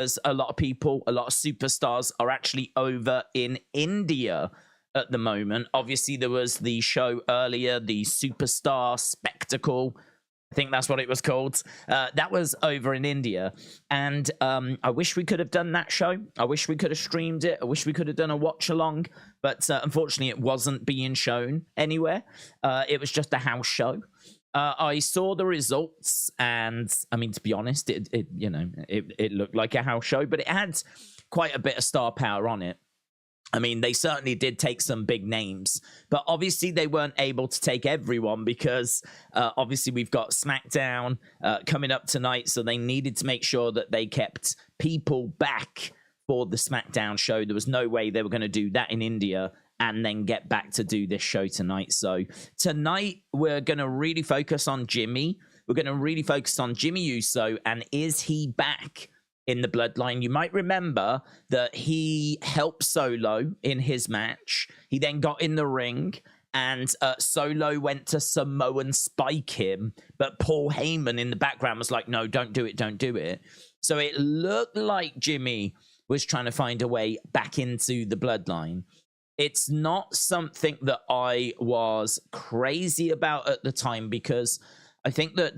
as a lot of people, a lot of superstars are actually over in India at the moment. Obviously, there was the show earlier, the Superstar Spectacle. I think that's what it was called. That was over in India. And I wish we could have done that show. I wish we could have streamed it. I wish we could have done a watch along. But unfortunately, it wasn't being shown anywhere. It was just a house show. I saw the results. And I mean, to be honest, it looked like a house show. But it had quite a bit of star power on it. I mean, they certainly did take some big names, but obviously they weren't able to take everyone because obviously we've got SmackDown coming up tonight, so they needed to make sure that they kept people back for the SmackDown show. There was no way they were going to do that in India and then get back to do this show tonight. So tonight we're going to really focus on Jimmy. We're going to really focus on Jimmy Uso, and is he back in the Bloodline? You might remember that he helped Solo in his match. He then got in the ring, and Solo went to Samoan spike him, but Paul Heyman in the background was like, no, don't do it, don't do it. So it looked like Jimmy was trying to find a way back into the Bloodline. It's not something that I was crazy about at the time, because I think that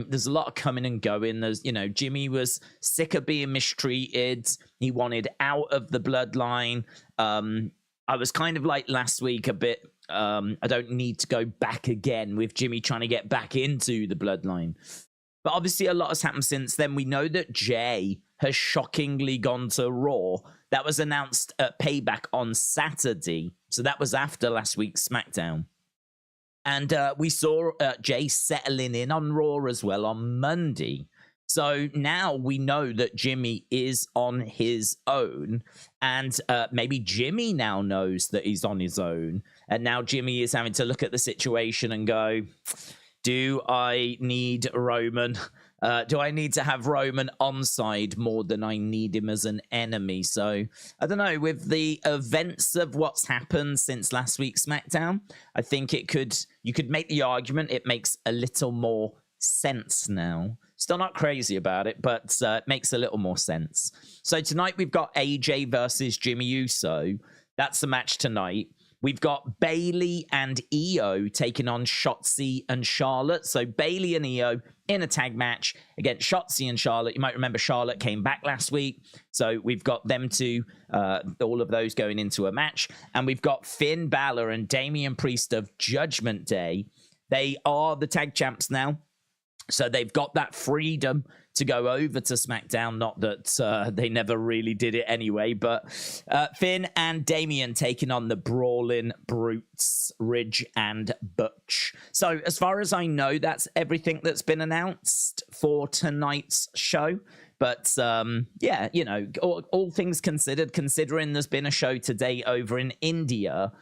there's a lot of coming and going. There's, Jimmy was sick of being mistreated. He wanted out of the Bloodline. I was kind of like last week a bit, I don't need to go back again with Jimmy trying to get back into the Bloodline. But obviously a lot has happened since then. We know that Jay has shockingly gone to Raw. That was announced at Payback on Saturday. So that was after last week's SmackDown. And we saw Jay settling in on Raw as well on Monday. So now we know that Jimmy is on his own. And maybe Jimmy now knows that he's on his own. And now Jimmy is having to look at the situation and go, do I need Roman? Do I need to have Roman on side more than I need him as an enemy? So, I don't know, with the events of what's happened since last week's SmackDown, I think you could make the argument it makes a little more sense now. Still not crazy about it, but it makes a little more sense. So tonight we've got AJ versus Jimmy Uso. That's the match tonight. We've got Bayley and Io taking on Shotzi and Charlotte. So Bayley and Io in a tag match against Shotzi and Charlotte. You might remember Charlotte came back last week. So we've got them two, all of those going into a match. And we've got Finn Balor and Damian Priest of Judgment Day. They are the tag champs now. So they've got that freedom to go over to SmackDown. Not that they never really did it anyway. But Finn and Damian taking on the Brawling Brutes, Ridge and Butch. So as far as I know, that's everything that's been announced for tonight's show. But yeah, all things considered, considering there's been a show today over in India,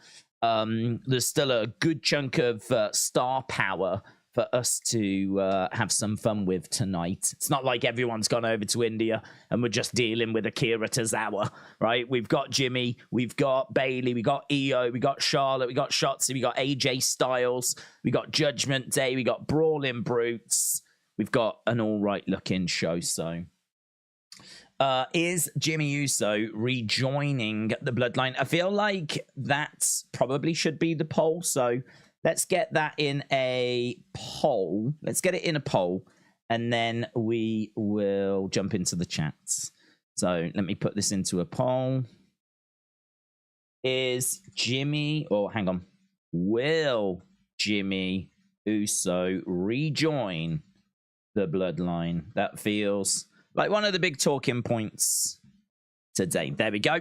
there's still a good chunk of star power for us to have some fun with tonight. It's not like everyone's gone over to India and we're just dealing with Akira Tozawa, right? We've got Jimmy, we've got Bayley, we got Io, we got Charlotte, we got Shotzi, we got AJ Styles, we got Judgment Day, we got Brawling Brutes. We've got an all right looking show. So is Jimmy Uso rejoining the Bloodline? I feel like that probably should be the poll. So let's get that in a poll. Let's get it in a poll, and then we will jump into the chats. So let me put this into a poll. Is Jimmy, hang on. Will Jimmy Uso rejoin the Bloodline? That feels like one of the big talking points today. There we go.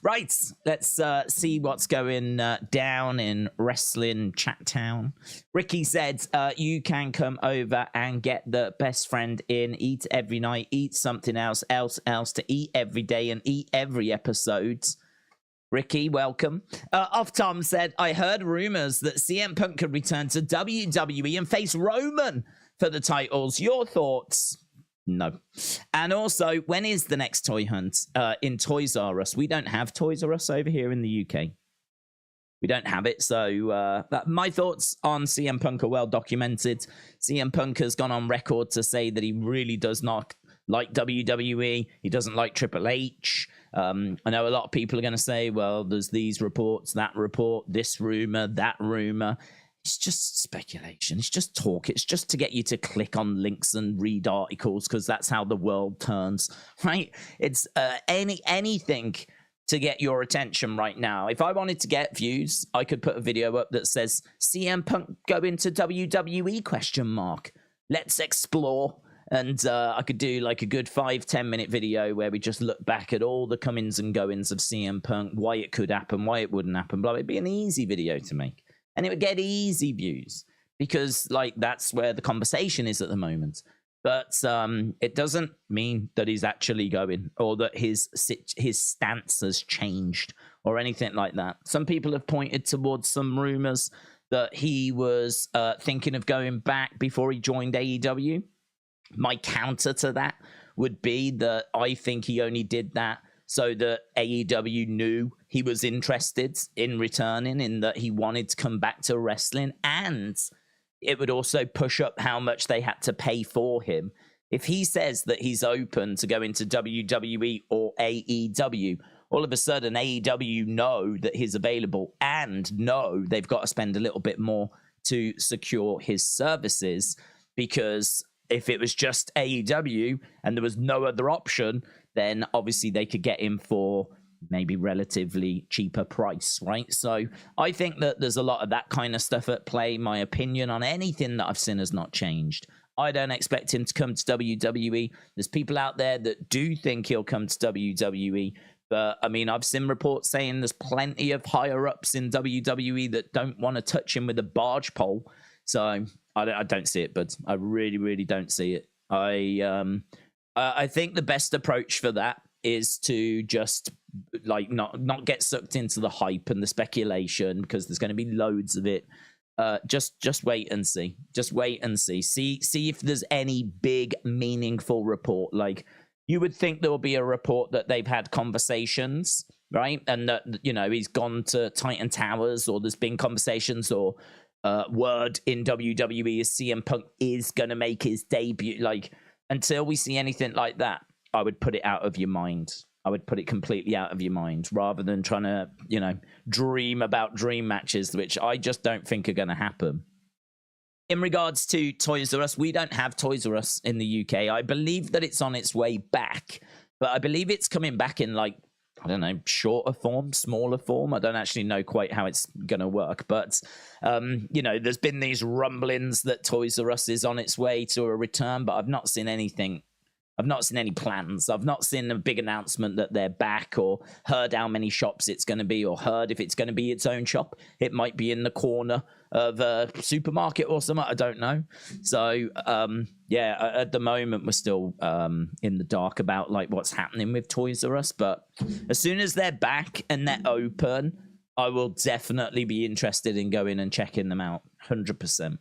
Right, let's see what's going down in Wrestling Chat Town. Ricky said, you can come over and get the best friend in, eat every night, eat something else to eat every day and eat every episode. Ricky, welcome. Off Tom said, I heard rumors that CM Punk could return to WWE and face Roman for the titles. Your thoughts? No. And also, when is the next toy hunt in Toys R Us? We don't have Toys R Us over here in the UK. We don't have it. So my thoughts on CM Punk are well documented. CM Punk has gone on record to say that he really does not like WWE. He doesn't like Triple H. I know a lot of people are going to say, well, there's these reports, that report, this rumor, that rumor. It's just speculation. It's just talk. It's just to get you to click on links and read articles, because that's how the world turns, right? It's anything to get your attention right now. If I wanted to get views, I could put a video up that says CM Punk go into WWE ? Let's explore. And I could do like a good 5-10 minute video where we just look back at all the comings and goings of CM Punk, why it could happen, why it wouldn't happen. Blah. It'd be an easy video to make. And it would get easy views, because like that's where the conversation is at the moment. But it doesn't mean that he's actually going, or that his stance has changed or anything like that. Some people have pointed towards some rumors that he was thinking of going back before he joined AEW. My counter to that would be that I think he only did that so that AEW knew he was interested in returning, in that he wanted to come back to wrestling, and it would also push up how much they had to pay for him. If he says that he's open to going to WWE or AEW, all of a sudden AEW know that he's available and know they've got to spend a little bit more to secure his services, because if it was just AEW and there was no other option, then obviously they could get him for maybe relatively cheaper price, right? So I think that there's a lot of that kind of stuff at play. My opinion on anything that I've seen has not changed. I don't expect him to come to WWE. There's people out there that do think he'll come to WWE, but I mean, I've seen reports saying there's plenty of higher ups in WWE that don't want to touch him with a barge pole. So I don't see it, but I really, really don't see it. I think the best approach for that is to just like not get sucked into the hype and the speculation, because there's going to be loads of it. Just wait and see. Just wait and see. See if there's any big meaningful report. Like, you would think there will be a report that they've had conversations, right? And that, you know, he's gone to Titan Towers, or there's been conversations, or word in WWE is CM Punk is going to make his debut. Like, until we see anything like that, I would put it out of your mind. I would put it completely out of your mind, rather than trying to, you know, dream about dream matches, which I just don't think are going to happen. In regards to Toys R Us, we don't have Toys R Us in the UK. I believe that it's on its way back, but I believe it's coming back in, like, I don't know, shorter form, smaller form. I don't actually know quite how it's going to work. But, you know, there's been these rumblings that Toys R Us is on its way to a return, but I've not seen anything. I've not seen any plans. I've not seen a big announcement that they're back, or heard how many shops it's going to be, or heard if it's going to be its own shop. It might be in the corner of a supermarket or something. I don't know. So, yeah, at the moment, we're still in the dark about like what's happening with Toys R Us. But as soon as they're back and they're open, I will definitely be interested in going and checking them out. 100%.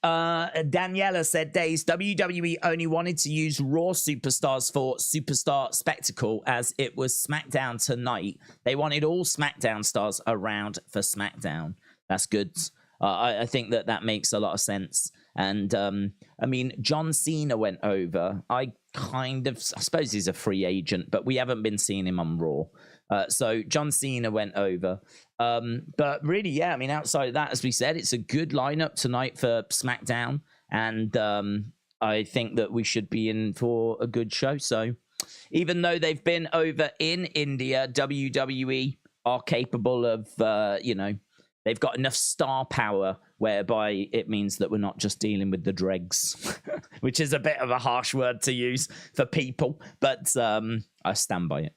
Daniela said, Days, WWE only wanted to use Raw superstars for Superstar Spectacle, as it was SmackDown tonight. They wanted all SmackDown stars around for SmackDown. That's good. I think that makes a lot of sense. And I mean, John Cena went over. I suppose he's a free agent, but we haven't been seeing him on Raw. So John Cena went over. But really, yeah, I mean, outside of that, as we said, it's a good lineup tonight for SmackDown. And I think that we should be in for a good show. So even though they've been over in India, WWE are capable of, you know, they've got enough star power whereby it means that we're not just dealing with the dregs, which is a bit of a harsh word to use for people, but I stand by it.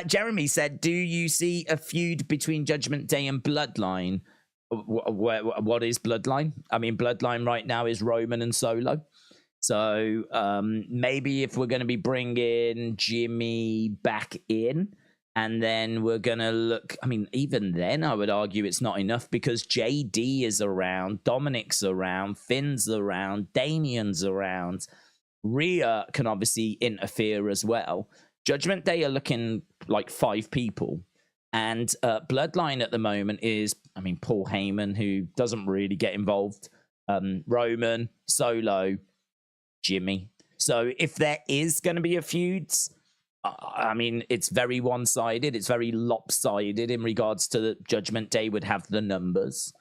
Jeremy said, do you see a feud between Judgment Day and Bloodline? What is Bloodline? I mean, Bloodline right now is Roman and Solo. So maybe if we're going to be bringing Jimmy back in, and then we're going to look, I mean, even then I would argue it's not enough, because JD is around, Dominic's around, Finn's around, Damien's around. Rhea can obviously interfere as well. Judgment Day are looking like 5 people. And Bloodline at the moment is, I mean, Paul Heyman, who doesn't really get involved. Roman, Solo, Jimmy. So if there is going to be a feud, I mean, it's very one-sided. It's very lopsided in regards to the Judgment Day would have the numbers.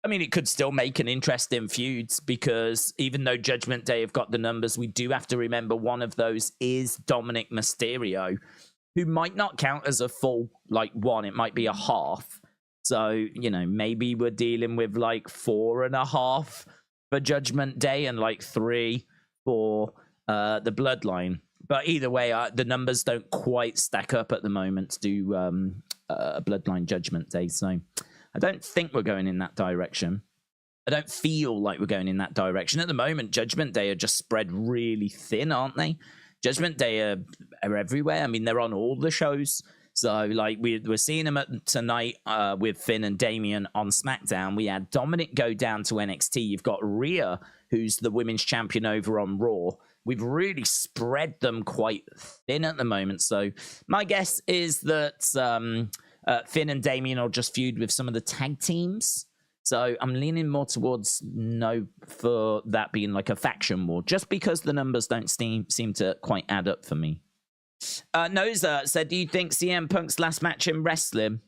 I mean, it could still make an interesting feud because even though Judgment Day have got the numbers, we do have to remember one of those is Dominic Mysterio, who might not count as a full, like, one. It might be a half. So, you know, maybe we're dealing with, like, 4.5 for Judgment Day and, like, 3 for the Bloodline. But either way, the numbers don't quite stack up at the moment to do Bloodline Judgment Day. So I don't think we're going in that direction. I don't feel like we're going in that direction. At the moment, Judgment Day are just spread really thin, aren't they? Judgment Day are everywhere. I mean, they're on all the shows. So, like, we're seeing them tonight with Finn and Damian on SmackDown. We had Dominic go down to NXT. You've got Rhea, who's the women's champion over on Raw. We've really spread them quite thin at the moment. So, my guess is that Finn and Damian will just feud with some of the tag teams. So I'm leaning more towards no for that being like a faction war, just because the numbers don't seem to quite add up for me. Noza said, do you think CM Punk's last match in wrestling?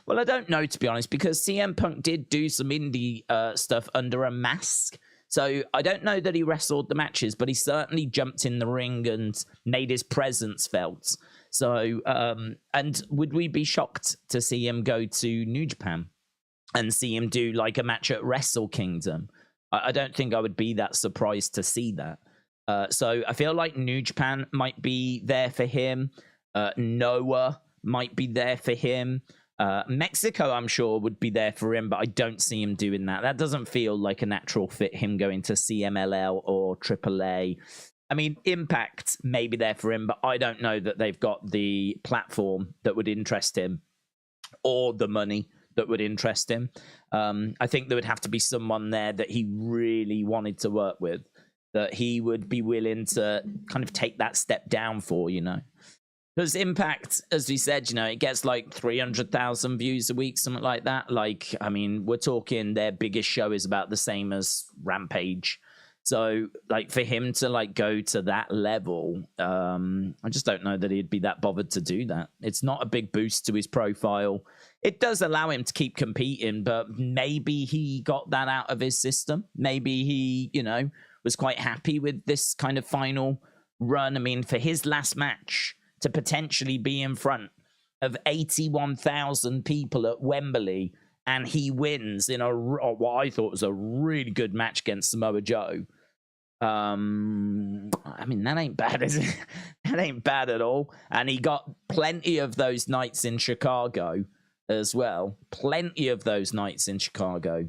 Well, I don't know, to be honest, because CM Punk did do some indie stuff under a mask. So I don't know that he wrestled the matches, but he certainly jumped in the ring and made his presence felt. So, and would we be shocked to see him go to New Japan and see him do like a match at Wrestle Kingdom? I don't think I would be that surprised to see that. So I feel like New Japan might be there for him. Noah might be there for him. Mexico, I'm sure, would be there for him, but I don't see him doing that. That doesn't feel like a natural fit, him going to CMLL or AAA. I mean, Impact may be there for him, but I don't know that they've got the platform that would interest him or the money that would interest him. I think there would have to be someone there that he really wanted to work with, that he would be willing to kind of take that step down for, you know. Because Impact, as we said, you know, it gets like 300,000 views a week, something like that. Like, I mean, we're talking their biggest show is about the same as Rampage. So, like, for him to, like, go to that level, I just don't know that he'd be that bothered to do that. It's not a big boost to his profile. It does allow him to keep competing, but maybe he got that out of his system. Maybe he, you know, was quite happy with this kind of final run. I mean, for his last match to potentially be in front of 81,000 people at Wembley, and he wins in what I thought was a really good match against Samoa Joe. I mean, that ain't bad, is it? That ain't bad at all. And he got plenty of those nights in Chicago as well. Plenty of those nights in Chicago.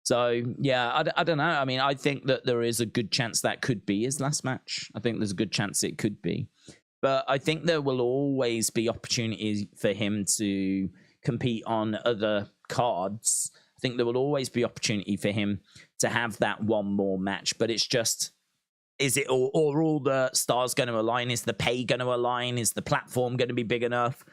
So, yeah, I don't know. I mean, I think that there is a good chance that could be his last match. I think there's a good chance it could be. But I think there will always be opportunities for him to compete on other cards. I think there will always be opportunity for him to have that one more match. But it's just, is it all the stars going to align? Is the pay going to align? Is the platform going to be big enough?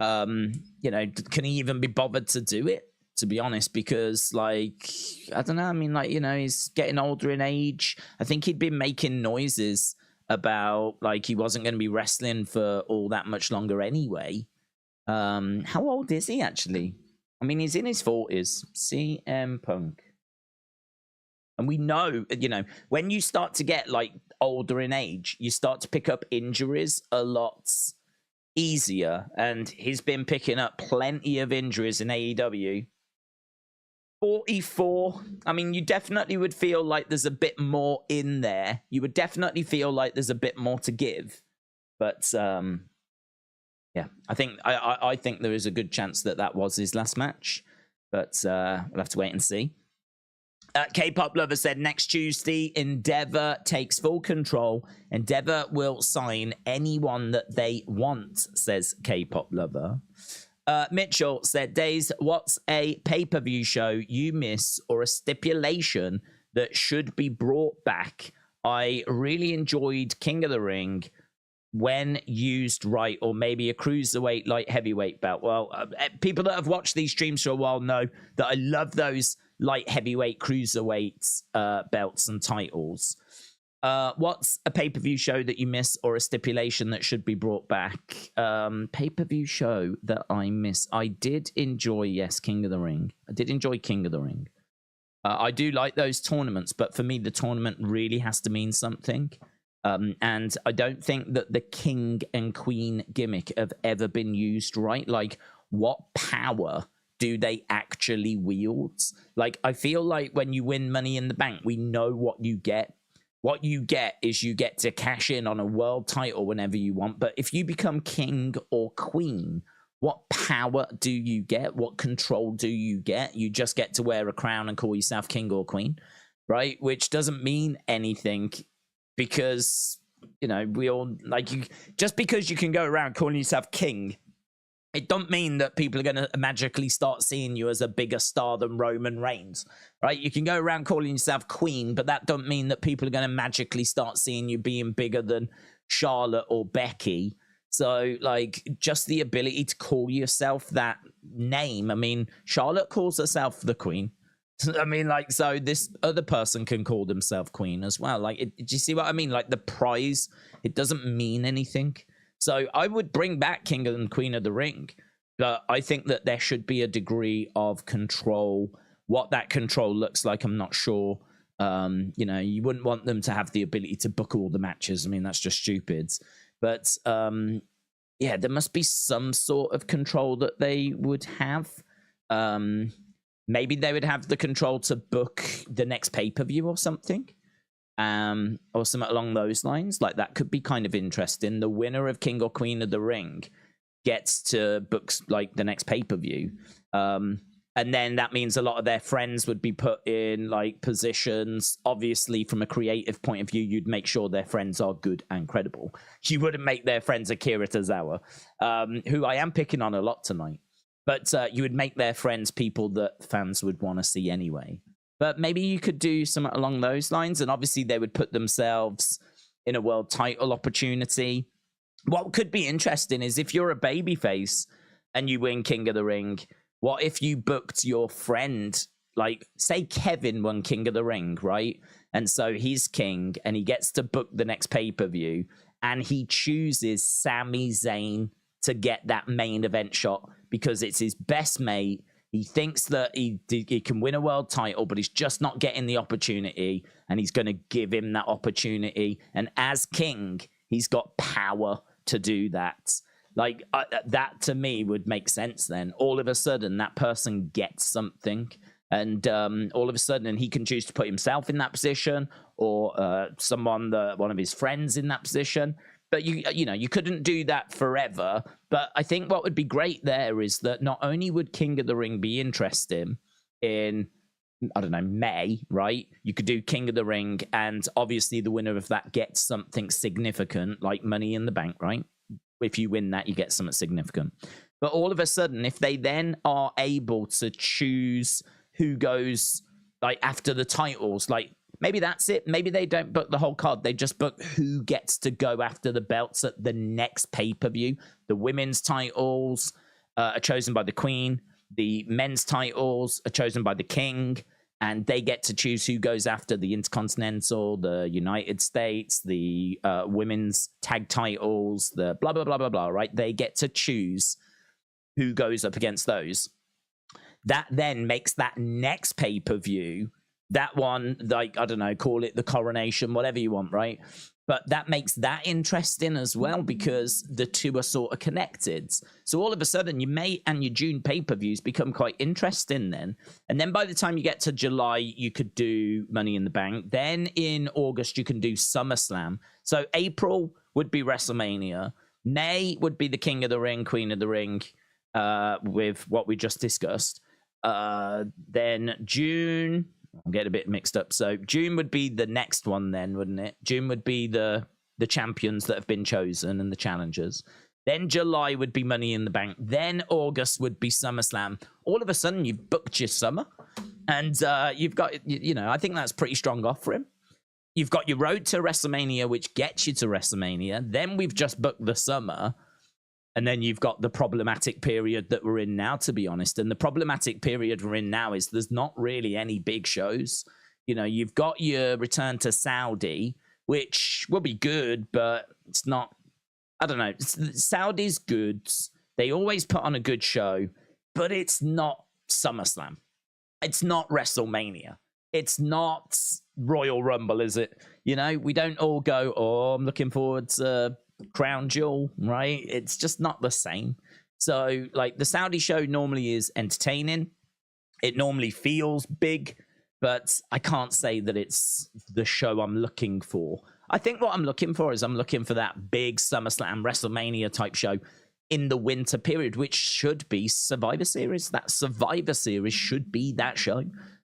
You know, can he even be bothered to do it? To be honest, because, like, I don't know. I mean, like, you know, he's getting older in age. I think he'd been making noises about, like, he wasn't going to be wrestling for all that much longer anyway. How old is he, actually? I mean, he's in his 40s. CM Punk. And we know, you know, when you start to get, like, older in age, you start to pick up injuries a lot easier. And he's been picking up plenty of injuries in AEW. 44. I mean, you definitely would feel like there's a bit more in there. You would definitely feel like there's a bit more to give. But, yeah, I think there is a good chance that was his last match. But we'll have to wait and see. K-Pop Lover said, next Tuesday, Endeavor takes full control. Endeavor will sign anyone that they want, says K-Pop Lover. Mitchell said, Days, what's a pay-per-view show you miss or a stipulation that should be brought back? I really enjoyed King of the Ring when used right, or maybe a cruiserweight light heavyweight belt. Well, people that have watched these streams for a while know that I love those light heavyweight cruiserweight belts and titles. What's a pay-per-view show that you miss or a stipulation that should be brought back? Pay-per-view show that I miss. I did enjoy, yes, King of the Ring. I did enjoy King of the Ring. I do like those tournaments, but for me, the tournament really has to mean something. And I don't think that the king and queen gimmick have ever been used right. Like, what power do they actually wield? Like, I feel like when you win Money in the Bank, we know what you get. What you get is you get to cash in on a world title whenever you want. But if you become king or queen, what power do you get? What control do you get? You just get to wear a crown and call yourself king or queen, right? Which doesn't mean anything because, you know, we all like you. Just because you can go around calling yourself king, it don't mean that people are going to magically start seeing you as a bigger star than Roman Reigns, right? You can go around calling yourself queen, but that don't mean that people are going to magically start seeing you being bigger than Charlotte or Becky. So, like, just the ability to call yourself that name. I mean, Charlotte calls herself the queen. I mean, like, so this other person can call themselves queen as well. Like, do you see what I mean? Like, the prize, it doesn't mean anything. So I would bring back King and Queen of the Ring, but I think that there should be a degree of control. What that control looks like, I'm not sure. You know, you wouldn't want them to have the ability to book all the matches. I mean, that's just stupid. But yeah, there must be some sort of control that they would have. Maybe they would have the control to book the next pay-per-view or something. Or something along those lines. Like, that could be kind of interesting. The winner of King or Queen of the Ring gets to book like the next pay-per-view. And then that means a lot of their friends would be put in like positions. Obviously, from a creative point of view, you'd make sure their friends are good and credible. You wouldn't make their friends Akira Tozawa, who I am picking on a lot tonight. But you would make their friends people that fans would want to see anyway. But maybe you could do something along those lines. And obviously they would put themselves in a world title opportunity. What could be interesting is if you're a babyface and you win King of the Ring, what if you booked your friend, like, say Kevin won King of the Ring, right? And so he's king and he gets to book the next pay-per-view and he chooses Sami Zayn to get that main event shot because it's his best mate. He thinks that he can win a world title, but he's just not getting the opportunity, and he's going to give him that opportunity. And as king, he's got power to do that. Like, that to me would make sense then. All of a sudden, that person gets something, and all of a sudden, he can choose to put himself in that position or one of his friends in that position. But you know, you couldn't do that forever. But I think what would be great there is that not only would King of the Ring be interesting in, I don't know, May, right? You could do King of the Ring, and obviously the winner of that gets something significant, like Money in the Bank, right? If you win that, you get something significant. But all of a sudden, if they then are able to choose who goes like after the titles, like, maybe that's it. Maybe they don't book the whole card. They just book who gets to go after the belts at the next pay-per-view. The women's titles are chosen by the queen. The men's titles are chosen by the king. And they get to choose who goes after the Intercontinental, the United States, the women's tag titles, the blah, blah, blah, blah, blah, right? They get to choose who goes up against those. That then makes that next pay-per-view, that one, like, I don't know, call it the coronation, whatever you want, right? But that makes that interesting as well because the two are sort of connected. So all of a sudden, your May and your June pay-per-views become quite interesting then. And then by the time you get to July, you could do Money in the Bank. Then in August, you can do SummerSlam. So April would be WrestleMania. May would be the King of the Ring, Queen of the Ring, with what we just discussed. Then June... I'm getting a bit mixed up. So June would be the next one then, wouldn't it? June would be the champions that have been chosen and the challengers. Then July would be Money in the Bank. Then August would be SummerSlam. All of a sudden, you've booked your summer. And you've got, you know, I think that's pretty strong offering. You've got your road to WrestleMania, which gets you to WrestleMania. Then we've just booked the summer. And then you've got the problematic period that we're in now, to be honest. And the problematic period we're in now is there's not really any big shows. You know, you've got your return to Saudi, which will be good, but it's not. I don't know. Saudi's good. They always put on a good show, but it's not SummerSlam. It's not WrestleMania. It's not Royal Rumble, is it? You know, we don't all go, oh, I'm looking forward to Crown Jewel, right? It's just not the same. So, like, the Saudi show normally is entertaining. It normally feels big, but I can't say that it's the show I'm looking for. I think what I'm looking for is I'm looking for that big SummerSlam, WrestleMania type show in the winter period, which should be Survivor Series. That Survivor Series should be that show,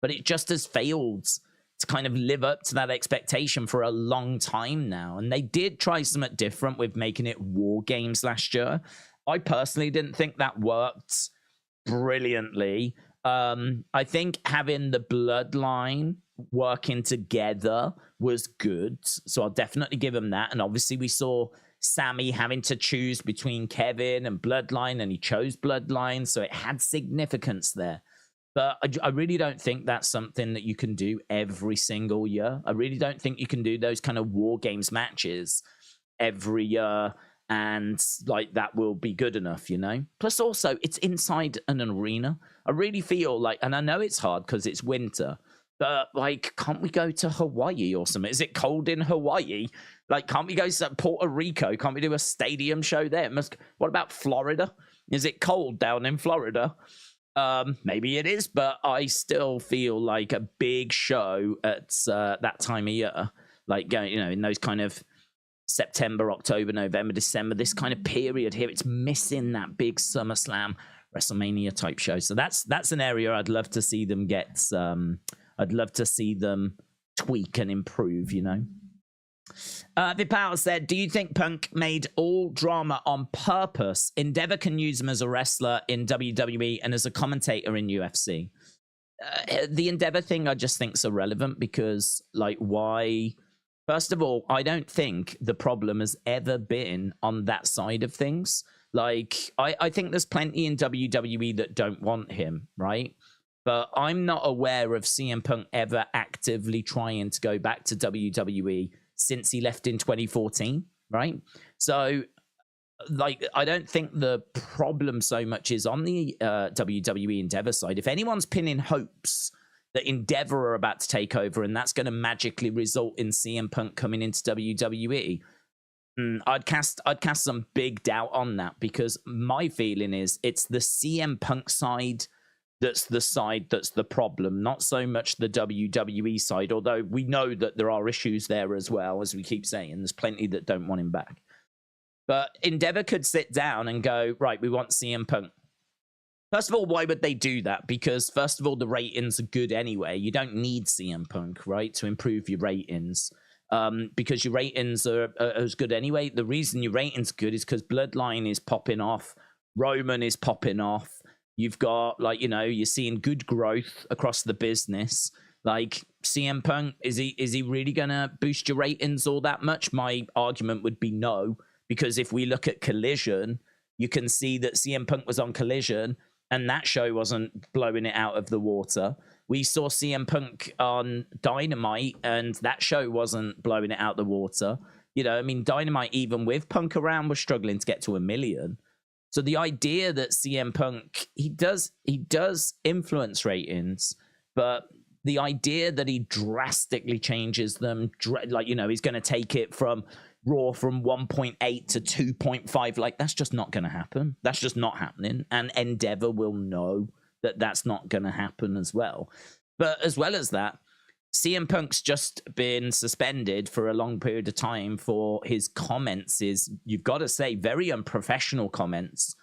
but it just has failed to kind of live up to that expectation for a long time now. And they did try something different with making it War Games last year. I personally didn't think that worked brilliantly. I think having the Bloodline working together was good, so I'll definitely give him that. And obviously we saw Sammy having to choose between Kevin and Bloodline, and he chose Bloodline, so it had significance there. But I really don't think that's something that you can do every single year. I really don't think you can do those kind of War Games matches every year, and like that will be good enough, you know? Plus also, it's inside an arena. I really feel like, and I know it's hard because it's winter, but like, can't we go to Hawaii or something? Is it cold in Hawaii? Like, can't we go to Puerto Rico? Can't we do a stadium show there? What about Florida? Is it cold down in Florida? Maybe it is, but I still feel like a big show at that time of year, like going, you know, in those kind of September, October, November, December, this kind of period here, it's missing that big SummerSlam, WrestleMania type show. So that's an area I'd love to see them get. I'd love to see them tweak and improve, you know. Vipal said, do you think Punk made all drama on purpose? Endeavor can use him as a wrestler in WWE and as a commentator in UFC. The Endeavor thing I just think is irrelevant because, like, why? First of all, I don't think the problem has ever been on that side of things. Like, I think there's plenty in WWE that don't want him, right? But I'm not aware of CM Punk ever actively trying to go back to WWE since he left in 2014, right? So, like, I don't think the problem so much is on the WWE Endeavor side. If anyone's pinning hopes that Endeavor are about to take over and that's going to magically result in CM Punk coming into WWE, I'd cast some big doubt on that, because my feeling is it's the CM Punk side that's the problem, not so much the WWE side, although we know that there are issues there as well, as we keep saying. There's plenty that don't want him back. But Endeavor could sit down and go, right, we want CM Punk. First of all, why would they do that? Because, first of all, the ratings are good anyway. You don't need CM Punk, right, to improve your ratings, because your ratings are as good anyway. The reason your ratings are good is because Bloodline is popping off, Roman is popping off. You've got, like, you know, you're seeing good growth across the business. Like, CM Punk, is he really going to boost your ratings all that much? My argument would be no, because if we look at Collision, you can see that CM Punk was on Collision, and that show wasn't blowing it out of the water. We saw CM Punk on Dynamite, and that show wasn't blowing it out the water. You know, I mean, Dynamite, even with Punk around, was struggling to get to 1 million. So the idea that CM Punk, he does influence ratings, but the idea that he drastically changes them, like, you know, he's going to take it from Raw from 1.8 to 2.5, like, that's just not going to happen. That's just not happening. And Endeavor will know that that's not going to happen as well. But as well as that, CM Punk's just been suspended for a long period of time for his comments, you've got to say, very unprofessional comments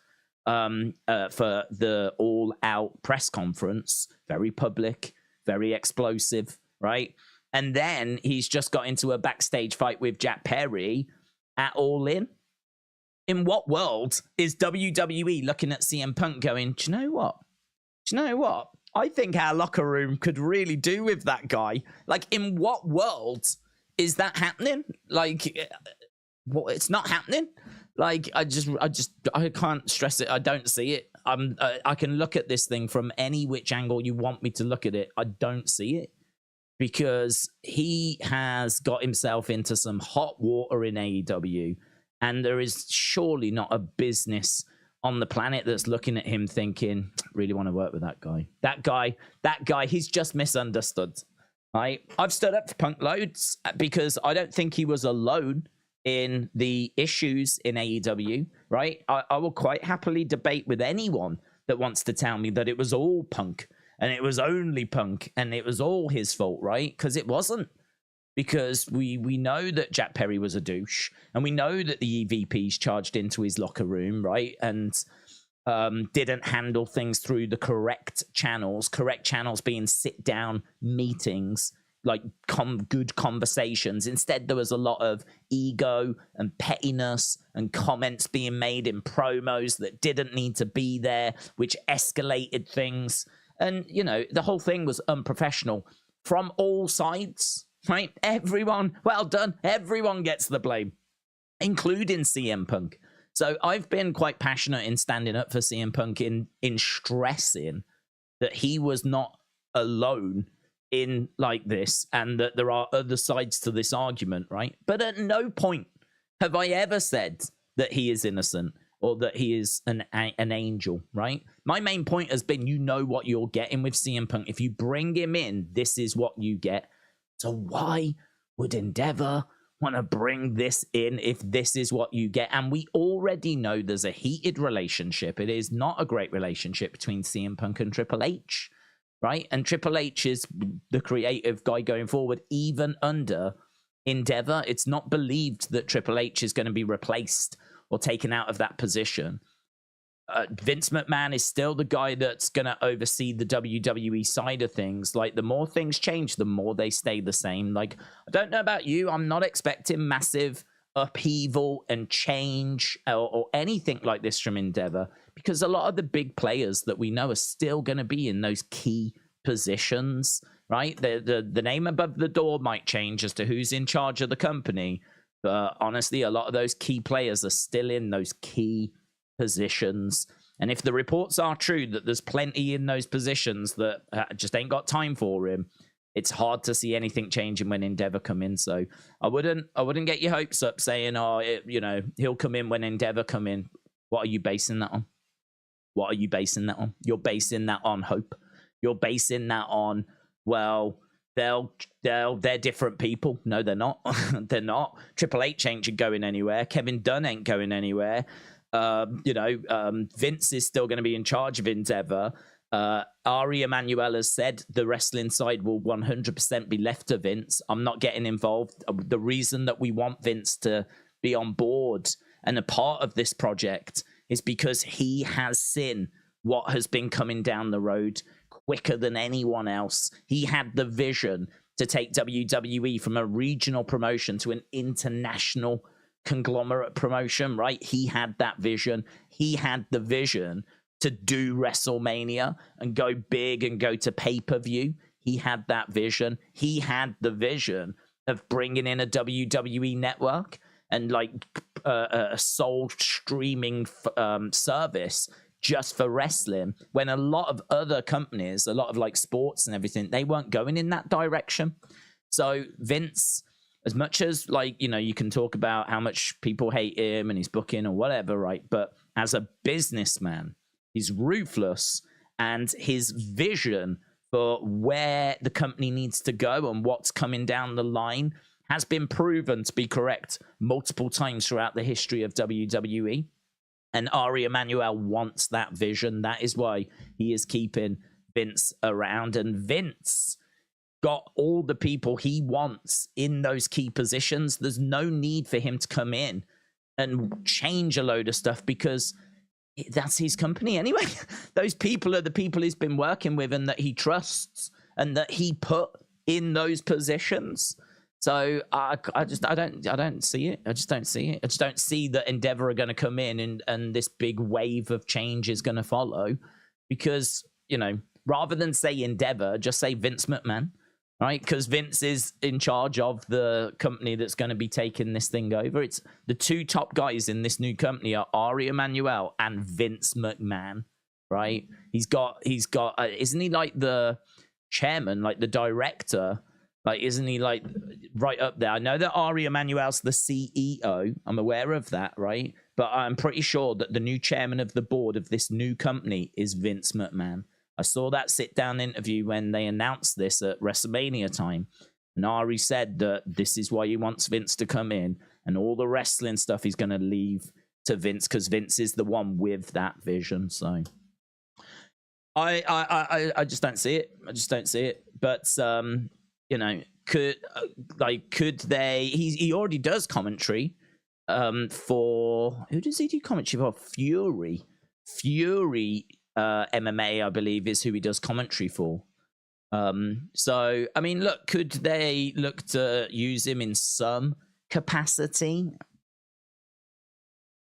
for the all-out press conference. Very public, very explosive, right? And then he's just got into a backstage fight with Jack Perry at All In. In what world is WWE looking at CM Punk going, do you know what? Do you know what? I think our locker room could really do with that guy. Like, in what world is that happening? Like, what? It's not happening. Like, I can't stress it. I don't see it. I can look at this thing from any which angle you want me to look at it. I don't see it, because he has got himself into some hot water in AEW, and there is surely not a business on the planet that's looking at him thinking, really want to work with that guy. That guy, he's just misunderstood. Right? I've stood up for Punk loads because I don't think he was alone in the issues in AEW, right? I will quite happily debate with anyone that wants to tell me that it was all Punk and it was only Punk and it was all his fault, right? Because it wasn't. Because we know that Jack Perry was a douche, and we know that the EVPs charged into his locker room, right? And didn't handle things through the correct channels being sit-down meetings, like good conversations. Instead, there was a lot of ego and pettiness and comments being made in promos that didn't need to be there, which escalated things. And, you know, the whole thing was unprofessional from all sides. Right? Everyone, well done. Everyone gets the blame, including CM Punk. So I've been quite passionate in standing up for CM Punk in stressing that he was not alone in like this and that there are other sides to this argument, right? But at no point have I ever said that he is innocent or that he is an angel, right? My main point has been, you know what you're getting with CM Punk. If you bring him in, this is what you get. So why would Endeavor want to bring this in if this is what you get? And we already know there's a heated relationship. It is not a great relationship between CM Punk and Triple H, right? And Triple H is the creative guy going forward, even under Endeavor. It's not believed that Triple H is going to be replaced or taken out of that position. Vince McMahon is still the guy that's going to oversee the WWE side of things. Like, the more things change, the more they stay the same. Like, I don't know about you, I'm not expecting massive upheaval and change or anything like this from Endeavor, because a lot of the big players that we know are still going to be in those key positions, right? The name above the door might change as to who's in charge of the company, but honestly, a lot of those key players are still in those key positions. And if the reports are true that there's plenty in those positions that just ain't got time for him, it's hard to see anything changing when Endeavor come in. So I wouldn't get your hopes up saying, he'll come in when Endeavor come in. What are you basing that on? What are you basing that on? You're basing that on hope. You're basing that on, well, they're different people. No, they're not. They're not. Triple H ain't going anywhere. Kevin Dunn ain't going anywhere. Vince is still going to be in charge of Endeavor. Ari Emanuel has said the wrestling side will 100% be left to Vince. I'm not getting involved. The reason that we want Vince to be on board and a part of this project is because he has seen what has been coming down the road quicker than anyone else. He had the vision to take WWE from a regional promotion to an international conglomerate promotion, right? He had that vision. He had the vision to do WrestleMania and go big and go to pay-per-view. He had that vision. He had the vision of bringing in a WWE network and like a sole streaming service just for wrestling, when a lot of other companies, a lot of like sports and everything, they weren't going in that direction. So Vince, as much as like, you can talk about how much people hate him and his booking or whatever, right? But as a businessman, he's ruthless, and his vision for where the company needs to go and what's coming down the line has been proven to be correct multiple times throughout the history of WWE. And Ari Emanuel wants that vision. That is why he is keeping Vince around. And Vince got all the people he wants in those key positions. There's no need for him to come in and change a load of stuff, because that's his company anyway. Those people are the people he's been working with and that he trusts and that he put in those positions. So I don't see it. I just don't see it. I just don't see that Endeavor are going to come in and this big wave of change is going to follow, because, rather than say Endeavor, just say Vince McMahon, right? Because Vince is in charge of the company that's going to be taking this thing over. It's the two top guys in this new company are Ari Emanuel and Vince McMahon, right? He's got, isn't he like the chairman, like the director Like, isn't he like right up there? I know that Ari Emanuel's the CEO. I'm aware of that, right? But I'm pretty sure that the new chairman of the board of this new company is Vince McMahon. I saw that sit-down interview when they announced this at WrestleMania time. And Ari said that this is why he wants Vince to come in, and all the wrestling stuff he's going to leave to Vince, because Vince is the one with that vision. So I just don't see it. I just don't see it. But you know, could they? He already does commentary for, who does he do commentary for? Fury MMA, I believe, is who he does commentary for. So I mean, look, could they look to use him in some capacity?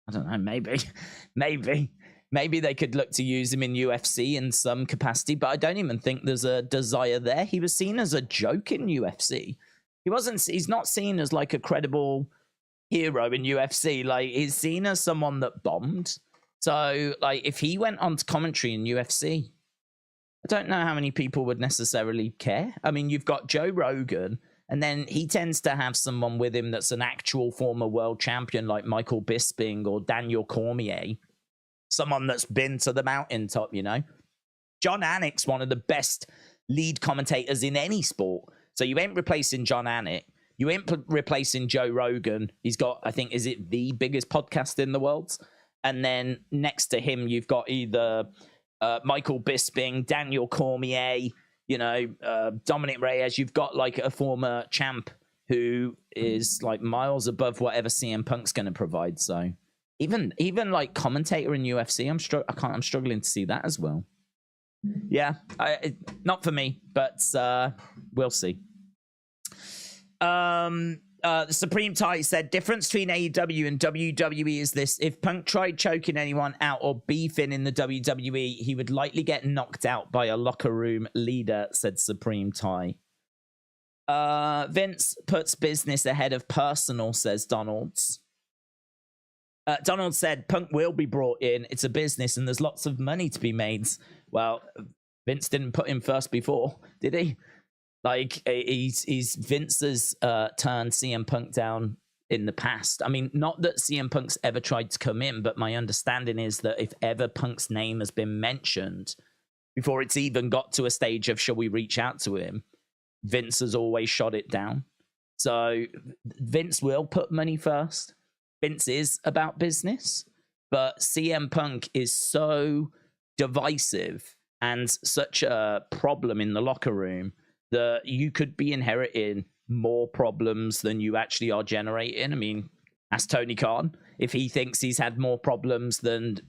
I don't know, maybe they could look to use him in UFC in some capacity, but I don't even think there's a desire there. He was seen as a joke in UFC. He's not seen as like a credible hero in UFC. Like, he's seen as someone that bombed. So like, if he went on to commentary in UFC, I don't know how many people would necessarily care. I mean, you've got Joe Rogan, and then he tends to have someone with him that's an actual former world champion, like Michael Bisping or Daniel Cormier, someone that's been to the mountaintop, you know. John Anik's one of the best lead commentators in any sport. So you ain't replacing John Anik. You ain't replacing Joe Rogan. He's got, I think, is it the biggest podcast in the world? And then next to him, you've got either Michael Bisping, Daniel Cormier, you know, Dominic Reyes. You've got like a former champ who is like miles above whatever CM Punk's going to provide. So even like commentator in UFC, I'm struggling to see that as well. Yeah, not for me, but we'll see. The Supreme Tie said, difference between AEW and WWE is this: if Punk tried choking anyone out or beefing in the WWE, he would likely get knocked out by a locker room leader, said Supreme Tie. Vince puts business ahead of personal, says Donalds. Donald said, Punk will be brought in. It's a business and there's lots of money to be made. Well, Vince didn't put him first before, did he? Like, he's Vince's turned CM Punk down in the past. I mean, not that CM Punk's ever tried to come in, but my understanding is that if ever Punk's name has been mentioned, before it's even got to a stage of shall we reach out to him, Vince has always shot it down. So Vince will put money first. Vince is about business, but CM Punk is so divisive and such a problem in the locker room that you could be inheriting more problems than you actually are generating. I mean, ask Tony Khan if he thinks he's had more problems than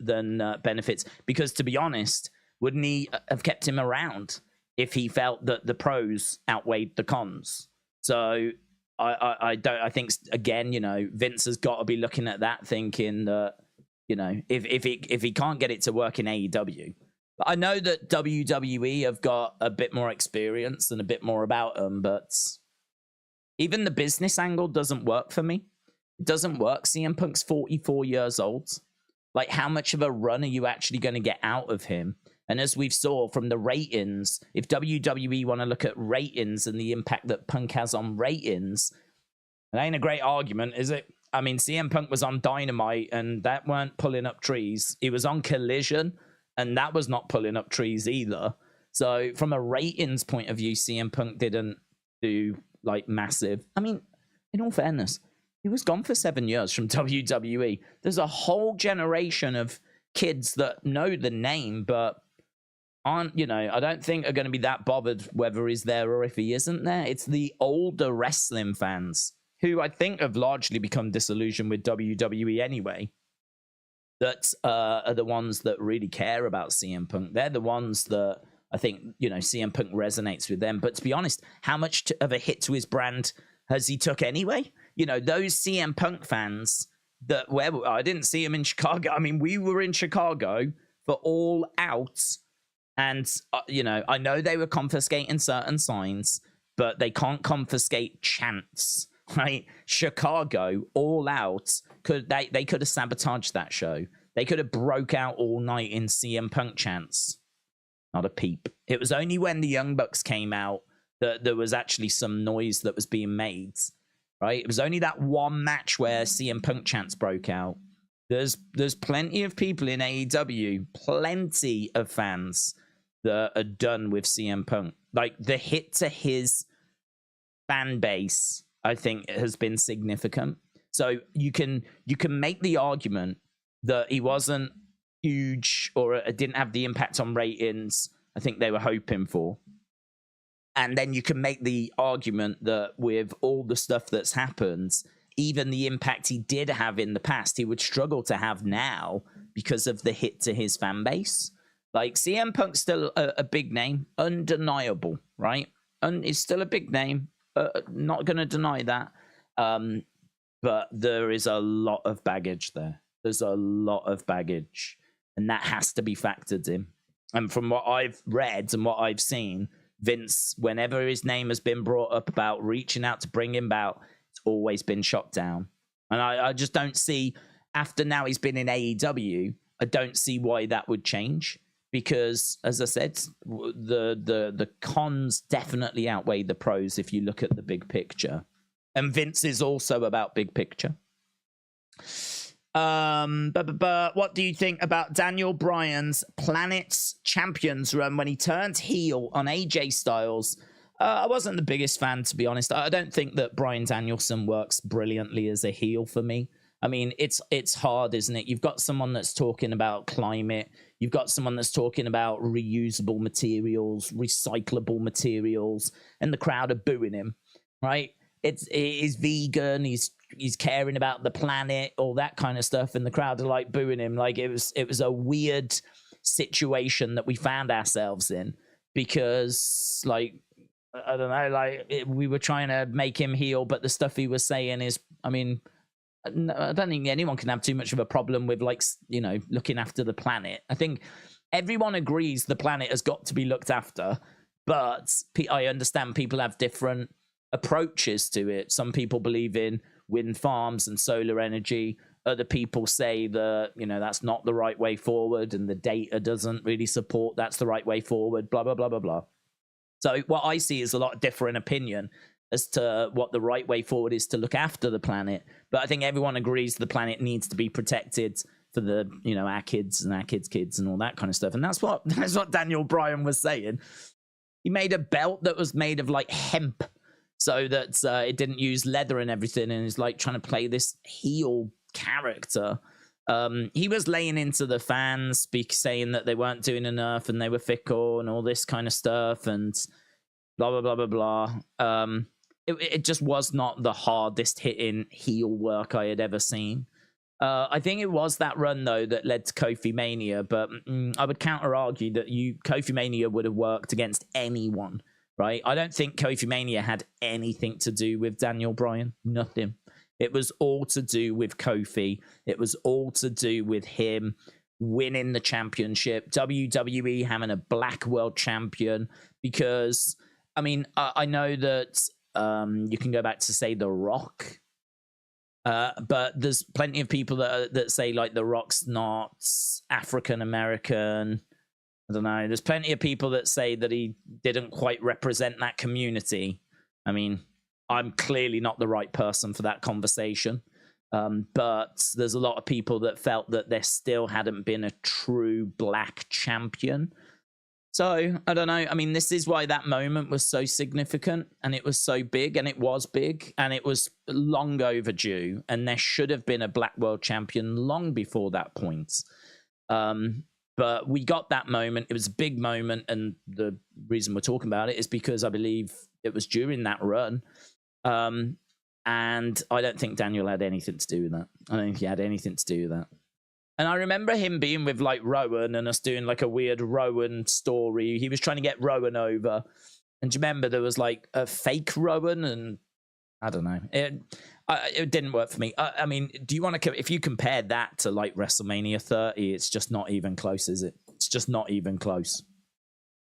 benefits. Because to be honest, wouldn't he have kept him around if he felt that the pros outweighed the cons? So I think again, you know, Vince has got to be looking at that, thinking that, you know, if he can't get it to work in AEW. But I know that WWE have got a bit more experience and a bit more about them, but even the business angle doesn't work for me. It doesn't work. CM Punk's 44 years old. Like, how much of a run are you actually going to get out of him? And as we've saw from the ratings, if WWE want to look at ratings and the impact that Punk has on ratings, it ain't a great argument, is it? I mean, CM Punk was on Dynamite, and that weren't pulling up trees. He was on Collision, and that was not pulling up trees either. So from a ratings point of view, CM Punk didn't do like massive. I mean, in all fairness, he was gone for 7 years from WWE. There's a whole generation of kids that know the name, but aren't, you know, I don't think are going to be that bothered whether he's there or if he isn't there. It's the older wrestling fans who I think have largely become disillusioned with WWE anyway, that are the ones that really care about CM Punk. They're the ones that I think, you know, CM Punk resonates with them. But to be honest, how much of a hit to his brand has he took anyway? You know, those CM Punk fans that, where I didn't see him in Chicago. I mean, we were in Chicago for All Out, and you know, I know they were confiscating certain signs, but they can't confiscate chants, right? Chicago, All Out, they could have sabotaged that show. They could have broke out all night in CM Punk chants. Not a peep. It was only when the Young Bucks came out that there was actually some noise that was being made, right? It was only that one match where CM Punk chants broke out. There's plenty of people in AEW, plenty of fans that are done with CM Punk. Like, the hit to his fan base, I think, has been significant. So you can make the argument that he wasn't huge or didn't have the impact on ratings I think they were hoping for. And then you can make the argument that with all the stuff that's happened, even the impact he did have in the past, he would struggle to have now because of the hit to his fan base. Like, CM Punk's still a big name, undeniable, right? And it's still a big name, not going to deny that. But there is a lot of baggage there. There's a lot of baggage, and that has to be factored in. And from what I've read and what I've seen, Vince, whenever his name has been brought up about reaching out to bring him out, it's always been shot down. And I just don't see, after now he's been in AEW, I don't see why that would change. Because, as I said, the cons definitely outweigh the pros if you look at the big picture. And Vince is also about big picture. What do you think about Daniel Bryan's Planet's Champions run when he turned heel on AJ Styles? I wasn't the biggest fan, to be honest. I don't think that Bryan Danielson works brilliantly as a heel for me. I mean, it's hard, isn't it? You've got someone that's talking about climate. You've got someone that's talking about reusable materials, recyclable materials, and the crowd are booing him, right? He's vegan. He's caring about the planet, all that kind of stuff, and the crowd are like booing him. Like, it was a weird situation that we found ourselves in because, like, I don't know, like we were trying to make him heel, but the stuff he was saying is, I mean, I don't think anyone can have too much of a problem with, like, you know, looking after the planet. I think everyone agrees the planet has got to be looked after, but I understand people have different approaches to it. Some people believe in wind farms and solar energy. Other people say that, you know, that's not the right way forward and the data doesn't really support that's the right way forward, blah, blah, blah, blah, blah. So what I see is a lot of different opinion as to what the right way forward is to look after the planet. But I think everyone agrees the planet needs to be protected for the, you know, our kids and our kids' kids and all that kind of stuff. And that's what Daniel Bryan was saying. He made a belt that was made of, like, hemp so that it didn't use leather and everything. And he's, like, trying to play this heel character. He was laying into the fans, saying that they weren't doing enough and they were fickle and all this kind of stuff and blah, blah, blah, blah, blah. It just was not the hardest hitting heel work I had ever seen. I think it was that run, though, that led to Kofi Mania, but I would counter argue that Kofi Mania would have worked against anyone, right? I don't think Kofi Mania had anything to do with Daniel Bryan. Nothing. It was all to do with Kofi. It was all to do with him winning the championship, WWE having a black world champion, because, I mean, I know that you can go back to, say, The Rock, but there's plenty of people that say, like, The Rock's not African American. I don't know. There's plenty of people that say that he didn't quite represent that community. I mean, I'm clearly not the right person for that conversation. But there's a lot of people that felt that there still hadn't been a true black champion. So, I don't know. I mean, this is why that moment was so significant, and it was so big, and it was big, and it was long overdue, and there should have been a black world champion long before that point. But we got that moment. It was a big moment, and the reason we're talking about it is because I believe it was during that run. And I don't think Daniel had anything to do with that. I don't think he had anything to do with that. And I remember him being with, like, Rowan and us doing, like, a weird Rowan story. He was trying to get Rowan over. And do you remember there was, like, a fake Rowan? And I don't know. It didn't work for me. I mean, do you want to, if you compare that to, like, WrestleMania 30, it's just not even close, is it? It's just not even close.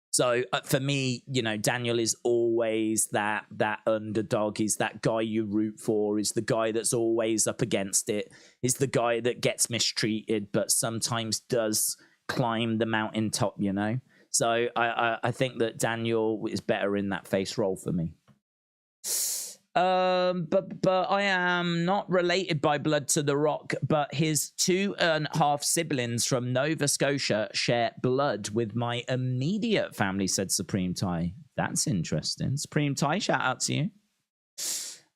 So for me, you know, Daniel is always that underdog. He's that guy you root for. He's the guy that's always up against it. He's the guy that gets mistreated, but sometimes does climb the mountaintop, you know? So I think that Daniel is better in that face role for me. But I am not related by blood to The Rock, but his 2.5 siblings from Nova Scotia share blood with my immediate family, said Supreme Thai. That's interesting. Supreme Thai, shout out to you.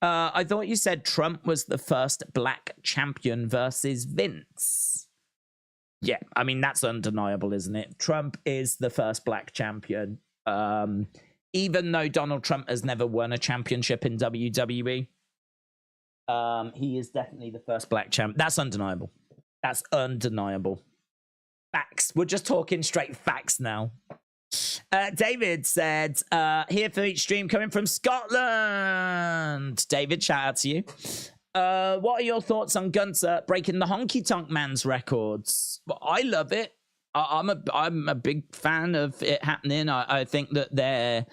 I thought you said Trump was the first black champion versus Vince. Yeah, I mean, that's undeniable, isn't it? Trump is the first black champion. Even though Donald Trump has never won a championship in WWE, he is definitely the first black champ. That's undeniable. That's undeniable. Facts. We're just talking straight facts now. David said, here for each stream coming from Scotland. David, shout out to you. What are your thoughts on Gunther breaking the Honky Tonk Man's records? Well, I love it. I'm a big fan of it happening. I think that there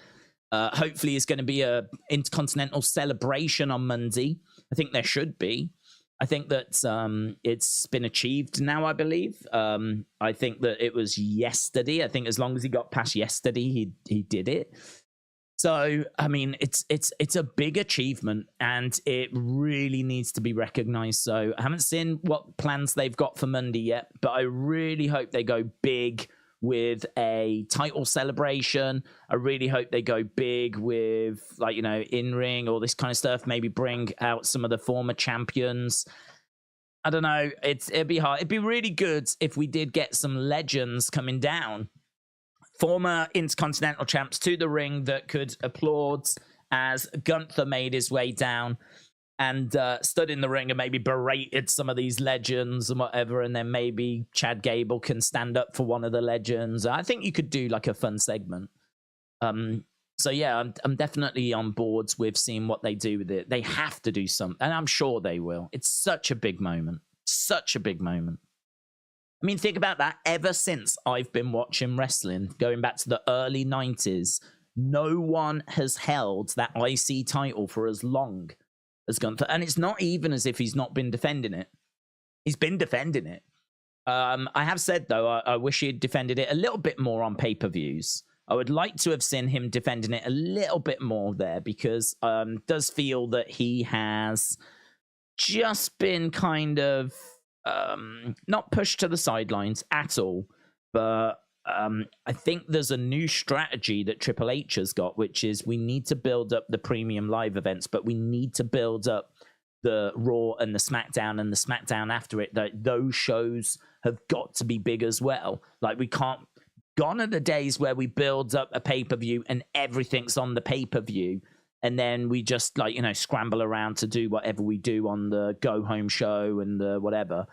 hopefully is going to be a intercontinental celebration on Monday. I think there should be. I think that it's been achieved now, I believe. I think that it was yesterday. I think as long as he got past yesterday, he did it. So, I mean, it's a big achievement, and it really needs to be recognized. So I haven't seen what plans they've got for Monday yet, but I really hope they go big with a title celebration. I really hope they go big with, like, you know, in-ring, all this kind of stuff. Maybe bring out some of the former champions. I don't know. It'd be hard. It'd be really good if we did get some legends coming down, former Intercontinental champs, to the ring that could applaud as Gunther made his way down and stood in the ring and maybe berated some of these legends and whatever, and then maybe Chad Gable can stand up for one of the legends. I think you could do like a fun segment. So yeah, I'm definitely on board with seeing what they do with it. They have to do something, and I'm sure they will. It's such a big moment. Such a big moment. I mean, think about that. Ever since I've been watching wrestling, going back to the early 90s, no one has held that IC title for as long as Gunther. And it's not even as if he's not been defending it. He's been defending it. I have said, though, I wish he had defended it a little bit more on pay-per-views. I would like to have seen him defending it a little bit more there, because it does feel that he has just been kind of not pushed to the sidelines at all, but I think there's a new strategy that Triple H has got, which is we need to build up the premium live events, but we need to build up the Raw and the SmackDown and the SmackDown after it. Those shows have got to be big as well. Like, we can't, gone are the days where we build up a pay-per-view and everything's on the pay-per-view, and then we just, like, you know, scramble around to do whatever we do on the go-home show and the whatever.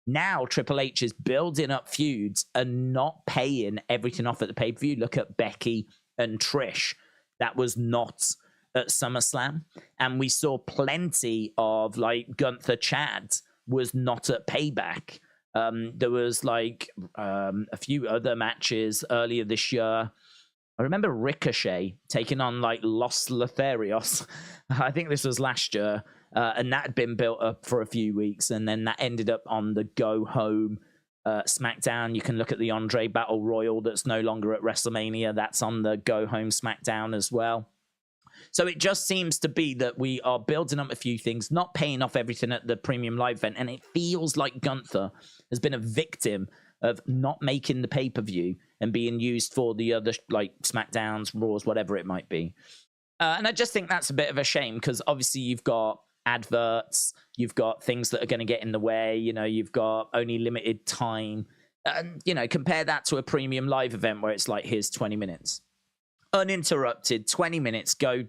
Now, Triple H is building up feuds and not paying everything off at the pay-per-view. Look at Becky and Trish. That was not at SummerSlam. And we saw plenty of, like, Gunther Chad was not at Payback. There was, like, a few other matches earlier this year. I remember Ricochet taking on, like, Los Lotharios. I think this was last year. And that had been built up for a few weeks. And then that ended up on the go-home SmackDown. You can look at the Andre Battle Royal that's no longer at WrestleMania. That's on the go-home SmackDown as well. So it just seems to be that we are building up a few things, not paying off everything at the premium live event. And it feels like Gunther has been a victim of not making the pay-per-view and being used for the other, like, SmackDowns, Raws, whatever it might be. And I just think that's a bit of a shame, because obviously you've got adverts, you've got things that are going to get in the way, you know, you've got only limited time. And, you know, compare that to a premium live event where it's like, here's 20 minutes. Uninterrupted, 20 minutes, go,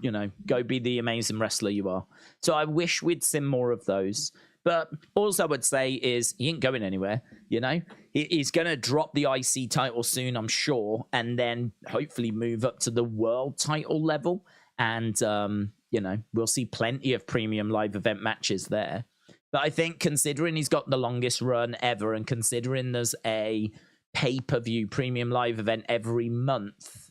you know, go be the amazing wrestler you are. So I wish we'd seen more of those. But all I would say is he ain't going anywhere, you know? He's going to drop the IC title soon, I'm sure, and then hopefully move up to the world title level. And, you know, we'll see plenty of premium live event matches there. But I think, considering he's got the longest run ever, and considering there's a pay-per-view premium live event every month,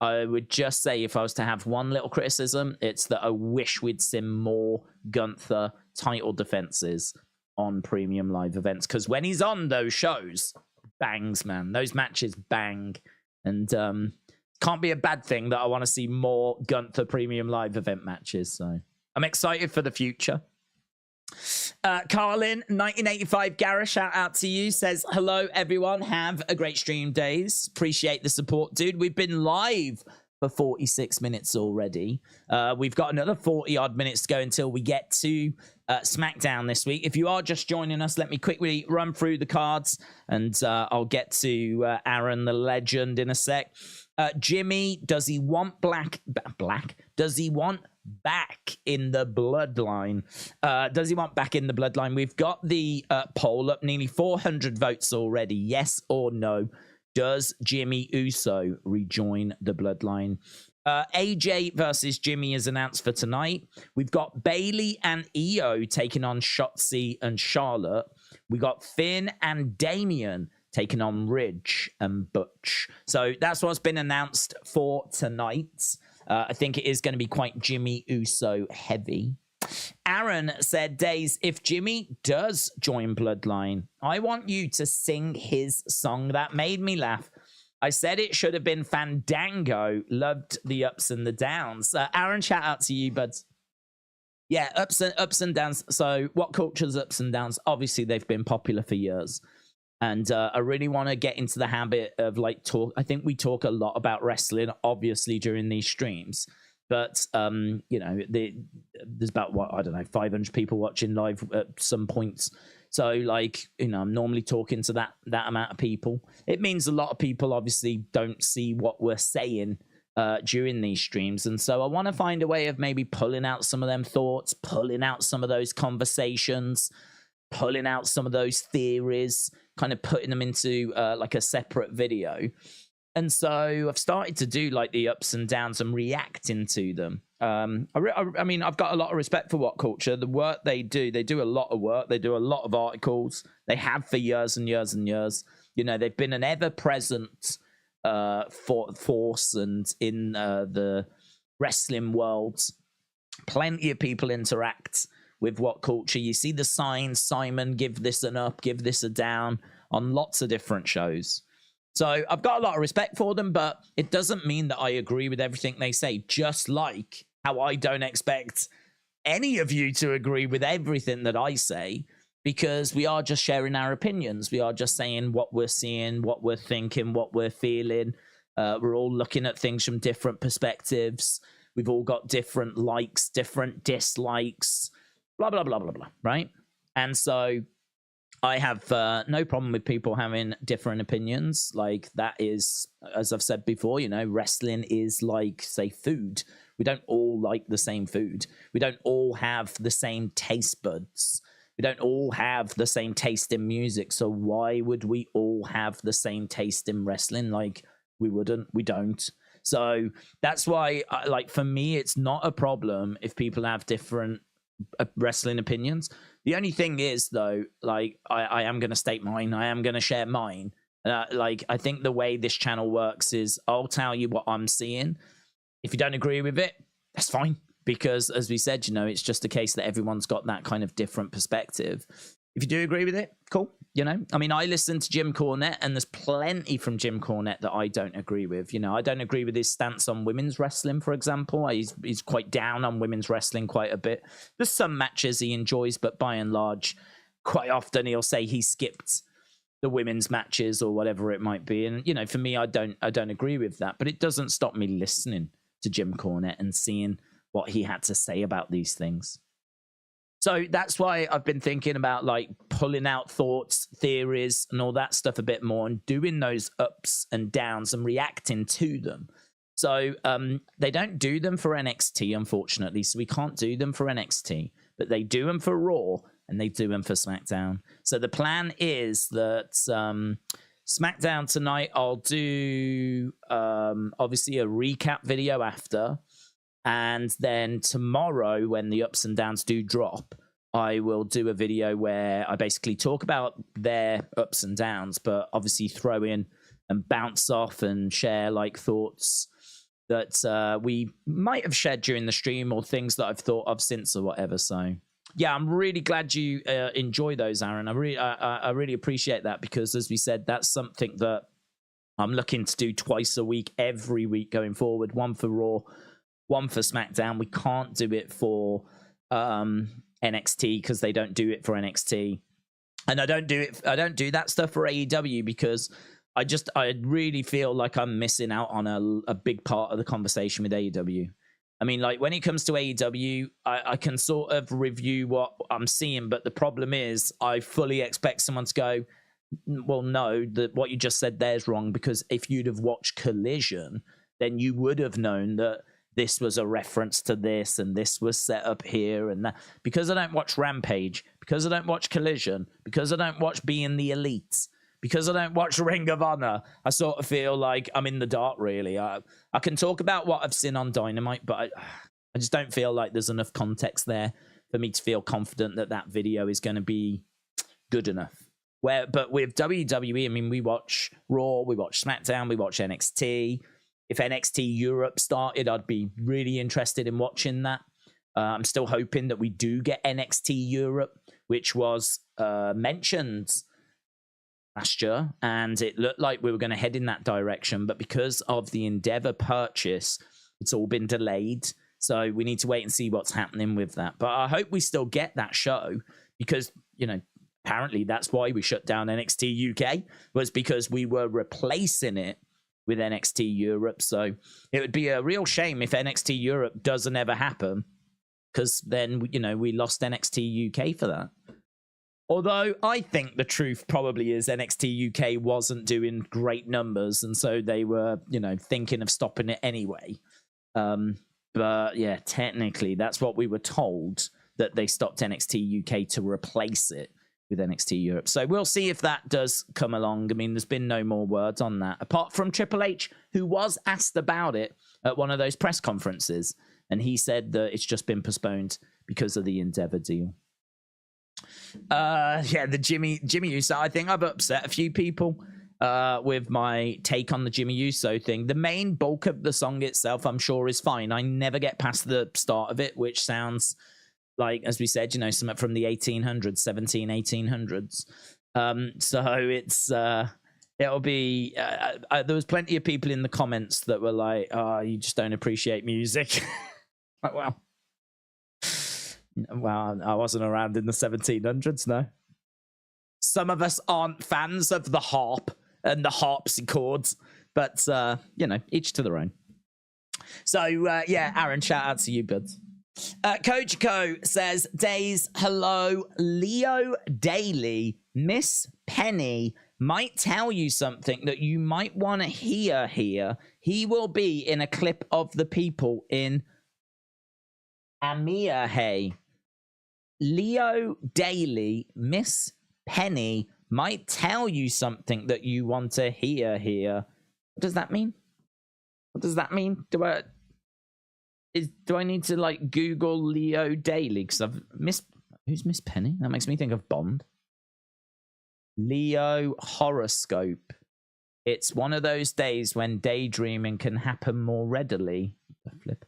I would just say, if I was to have one little criticism, it's that I wish we'd seen more Gunther title defenses on premium live events, because when he's on those shows, bangs, man. Those matches bang. And can't be a bad thing that I want to see more Gunther Premium Live event matches. So I'm excited for the future. Carlin 1985 Gareth, shout out to you, says hello everyone, have a great stream days, appreciate the support, dude. We've been live for 46 minutes already. We've got another 40 odd minutes to go until we get to Smackdown this week. If you are just joining us, let me quickly run through the cards, and I'll get to Aaron the Legend in a sec. Jimmy, does he want black? Does he want back in the bloodline? Does he want back in the bloodline? We've got the poll up, nearly 400 votes already. Yes or no? Does Jimmy Uso rejoin the bloodline? AJ versus Jimmy is announced for tonight. We've got Bailey and Io taking on Shotzi and Charlotte. We got Finn and Damian taking on Ridge and Butch. So that's what's been announced for tonight. I think it is going to be quite Jimmy Uso heavy. Aaron said, Days, if Jimmy does join Bloodline, I want you to sing his song that made me laugh. I said it should have been Fandango. Loved the ups and the downs. Aaron, shout out to you, buds. Yeah, ups and downs. So what culture's ups and downs? Obviously, they've been popular for years. And I really want to get into the habit of like talk. I think we talk a lot about wrestling, obviously, during these streams. But, you know, there's about, what, I don't know, 500 people watching live at some points. So, like, you know, I'm normally talking to that amount of people. It means a lot of people obviously don't see what we're saying during these streams. And so I want to find a way of maybe pulling out some of them thoughts, pulling out some of those conversations, pulling out some of those theories, kind of putting them into like a separate video. And so I've started to do like the ups and downs and reacting to them. I mean, I've got a lot of respect for What Culture. The work they do a lot of work. They do a lot of articles. They have for years and years and years. You know, they've been an ever-present force and in the wrestling world. Plenty of people interact with What Culture. You see the signs, Simon, give this an up, give this a down, on lots of different shows. So I've got a lot of respect for them, but it doesn't mean that I agree with everything they say, just like how I don't expect any of you to agree with everything that I say, because we are just sharing our opinions. We are just saying what we're seeing, what we're thinking, what we're feeling. We're all looking at things from different perspectives. We've all got different likes, different dislikes, blah, blah, blah, blah, blah, right? And so I have no problem with people having different opinions. Like, that is, as I've said before, you know, wrestling is like, say, food. We don't all like the same food. We don't all have the same taste buds. We don't all have the same taste in music. So why would we all have the same taste in wrestling? Like, we wouldn't. We don't. So that's why, like, for me, it's not a problem if people have different wrestling opinions. The only thing is, though, like, I am going to state mine. I am going to share mine. Like, I think the way this channel works is I'll tell you what I'm seeing. If you don't agree with it, that's fine. Because, as we said, you know, it's just a case that everyone's got that kind of different perspective. If you do agree with it, cool. You know, I mean, I listen to Jim Cornette, and there's plenty from Jim Cornette that I don't agree with. You know, I don't agree with his stance on women's wrestling, for example. He's quite down on women's wrestling quite a bit. There's some matches he enjoys, but by and large, quite often he'll say he skipped the women's matches or whatever it might be. And, you know, for me, I don't agree with that. But it doesn't stop me listening to Jim Cornette and seeing what he had to say about these things. So that's why I've been thinking about, like, pulling out thoughts, theories, and all that stuff a bit more, and doing those ups and downs and reacting to them. So they don't do them for NXT, unfortunately, so we can't do them for NXT, but they do them for Raw, and they do them for SmackDown. So the plan is that SmackDown tonight, I'll do, obviously, a recap video after. And then tomorrow, when the ups and downs do drop, I will do a video where I basically talk about their ups and downs, but obviously throw in and bounce off and share, like, thoughts that we might have shared during the stream, or things that I've thought of since or whatever. So yeah, I'm really glad you enjoy those, Aaron. I really appreciate that, because, as we said, that's something that I'm looking to do twice a week, every week going forward. One for Raw, one for SmackDown. We can't do it for NXT because they don't do it for NXT. And I don't do that stuff for AEW because I really feel like I'm missing out on a big part of the conversation with AEW. I mean, like, when it comes to AEW, I can sort of review what I'm seeing, but the problem is I fully expect someone to go, well, no, what you just said there is wrong, because if you'd have watched Collision, then you would have known that this was a reference to this and this was set up here and that. Because I don't watch Rampage, because I don't watch Collision, because I don't watch Being the Elite, because I don't watch Ring of Honor, I sort of feel like I'm in the dark, really. I can talk about what I've seen on Dynamite, but I just don't feel like there's enough context there for me to feel confident that that video is going to be good enough. But with WWE, I mean, we watch Raw, we watch SmackDown, we watch NXT. If NXT Europe started, I'd be really interested in watching that. I'm still hoping that we do get NXT Europe, which was mentioned last year, and it looked like we were going to head in that direction. But because of the Endeavor purchase, it's all been delayed. So we need to wait and see what's happening with that. But I hope we still get that show because, you know, apparently that's why we shut down NXT UK, was because we were replacing it with NXT Europe. So it would be a real shame if NXT Europe doesn't ever happen, because then, you know, we lost NXT UK for that. Although I think the truth probably is NXT UK wasn't doing great numbers, and so they were, you know, thinking of stopping it anyway. But yeah, technically that's what we were told, that they stopped NXT UK to replace it with NXT Europe. So we'll see if that does come along. I mean, there's been no more words on that, apart from Triple H, who was asked about it at one of those press conferences, and he said that it's just been postponed because of the Endeavor deal. Yeah, the Jimmy Uso. I think I've upset a few people with my take on the Jimmy Uso thing. The main bulk of the song itself, I'm sure, is fine. I never get past the start of it, which sounds like, as we said, you know, something from the 1800s, 1800s. So it's it'll be there was plenty of people in the comments that were like, oh, you just don't appreciate music. Like, well, I wasn't around in the 1700s, no. Some of us aren't fans of the harp and the harpsichords, but you know, each to their own. So yeah, Aaron, shout out to you, buds. Kojiko says, Days, hello, Leo Daly, Miss Penny might tell you something that you might want to hear here. He will be in a clip of the people in Amiahe. Leo Daly, Miss Penny might tell you something that you want to hear here. What does that mean? What does that mean? Do I need to like Google Leo Daly? Because who's Miss Penny? That makes me think of Bond. Leo horoscope. It's one of those days when daydreaming can happen more readily. Flip.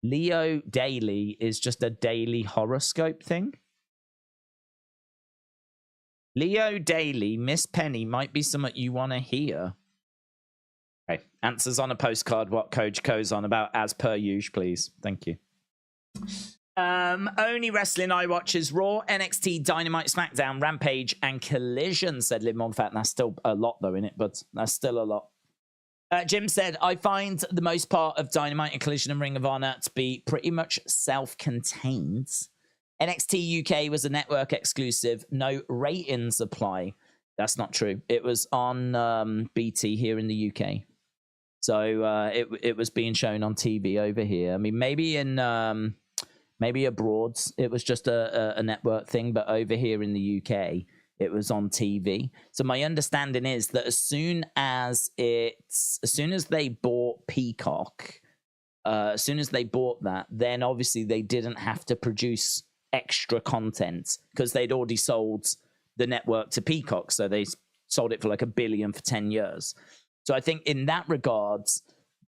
Leo Daly is just a daily horoscope thing. Leo Daly, Miss Penny might be something you want to hear. Okay, answers on a postcard what Coach Co's on about as per usual, please. Thank you. Only wrestling I watch is Raw, NXT, Dynamite, SmackDown, Rampage, and Collision, said Liv Morgan. That's still a lot, though, in it, but that's still a lot. Jim said, I find the most part of Dynamite and Collision and Ring of Honor to be pretty much self-contained. NXT UK was a network exclusive. No ratings apply. That's not true. It was on BT here in the UK. So it was being shown on TV over here. I mean, maybe in maybe abroad it was just a network thing, but over here in the UK it was on TV. So my understanding is that as soon as they bought Peacock, as soon as they bought that, then obviously they didn't have to produce extra content because they'd already sold the network to Peacock. So they sold it for like $1 billion for 10 years. So I think in that regards,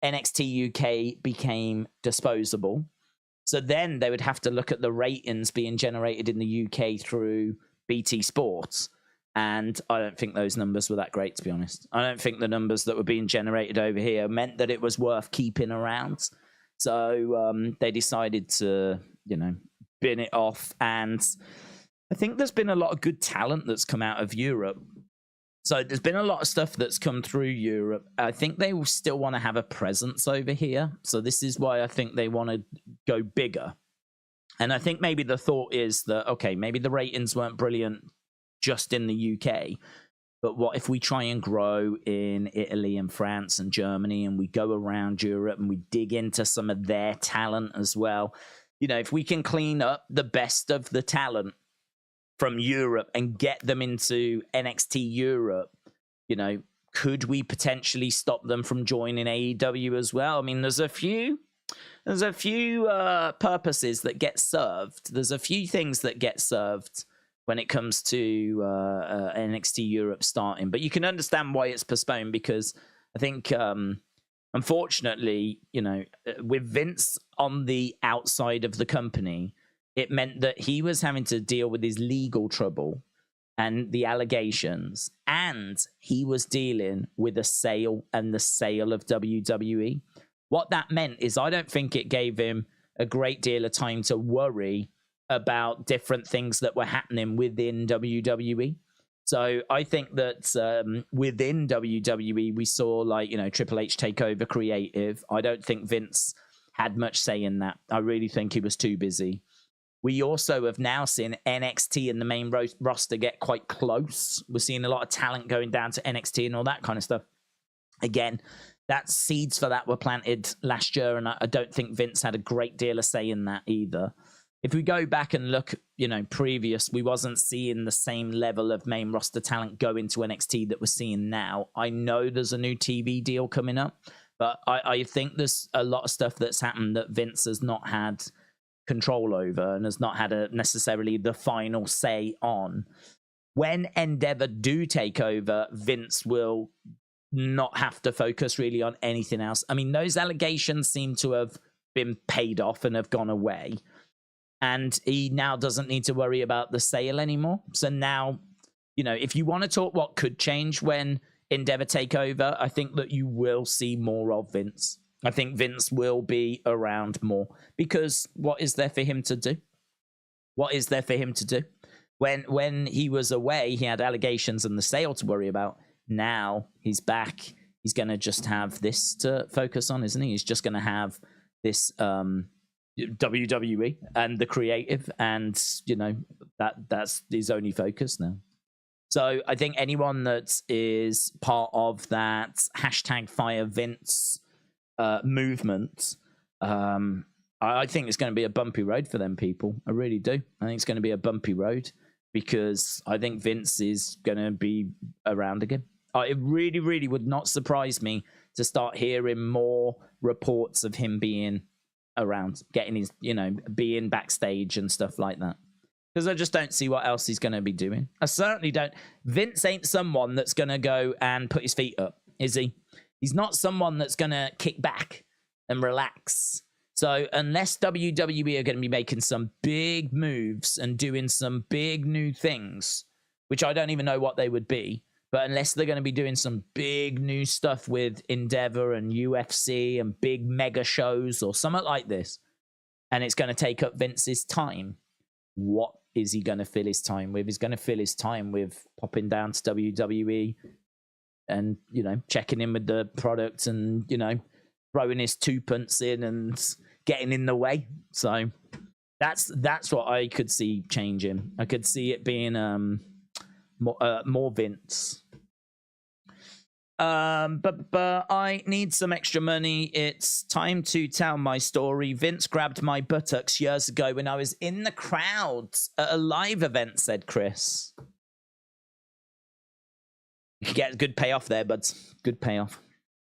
NXT UK became disposable. So then they would have to look at the ratings being generated in the UK through BT Sports. And I don't think those numbers were that great, to be honest. I don't think the numbers that were being generated over here meant that it was worth keeping around. So they decided to, bin it off. And I think there's been a lot of good talent that's come out of Europe. So there's been a lot of stuff that's come through Europe. I think they will still want to have a presence over here. So this is why I think they want to go bigger. And I think maybe the thought is that, okay, maybe the ratings weren't brilliant just in the UK, but what if we try and grow in Italy and France and Germany, and we go around Europe and we dig into some of their talent as well? If we can clean up the best of the talent from Europe and get them into NXT Europe, could we potentially stop them from joining AEW as well? I mean, there's a few purposes that get served. There's a few things that get served when it comes to NXT Europe starting. But you can understand why it's postponed, because I think, unfortunately, with Vince on the outside of the company, it meant that he was having to deal with his legal trouble and the allegations, and he was dealing with a sale and the sale of WWE. What that meant is I don't think it gave him a great deal of time to worry about different things that were happening within WWE. So I think that within WWE, we saw Triple H take over creative. I don't think Vince had much say in that. I really think he was too busy. We also have now seen NXT and the main roster get quite close. We're seeing a lot of talent going down to NXT and all that kind of stuff. Again, that seeds for that were planted last year, and I don't think Vince had a great deal of say in that either. If we go back and look, previous, we wasn't seeing the same level of main roster talent go into NXT that we're seeing now. I know there's a new TV deal coming up, but I think there's a lot of stuff that's happened that Vince has not had control over and has not had necessarily the final say on. When Endeavor do take over, Vince will not have to focus really on anything else. I mean, those allegations seem to have been paid off and have gone away. And he now doesn't need to worry about the sale anymore. So now, if you want to talk what could change when Endeavor take over, I think that you will see more of Vince. I think Vince will be around more, because what is there for him to do? What is there for him to do? When he was away, he had allegations and the sale to worry about. Now he's back. He's going to just have this to focus on, isn't he? He's just going to have this WWE and the creative, and that's his only focus now. So I think anyone that is part of that hashtag Fire Vince movement, I think it's going to be a bumpy road for them people. I really do. I think it's going to be a bumpy road, because I think Vince is going to be around again. It really, really would not surprise me to start hearing more reports of him being around, getting his, being backstage and stuff like that. Because I just don't see what else he's going to be doing. I certainly don't. Vince ain't someone that's going to go and put his feet up, is he? He's not someone that's going to kick back and relax. So unless WWE are going to be making some big moves and doing some big new things, which I don't even know what they would be, but unless they're going to be doing some big new stuff with Endeavor and UFC and big mega shows or something like this, and it's going to take up Vince's time, what is he going to fill his time with? He's going to fill his time with popping down to WWE and, checking in with the product and, throwing his twopence in and getting in the way. So that's what I could see changing. I could see it being more Vince. But I need some extra money. It's time to tell my story. Vince grabbed my buttocks years ago when I was in the crowd at a live event, said Chris. You get good payoff there, buds. Good payoff.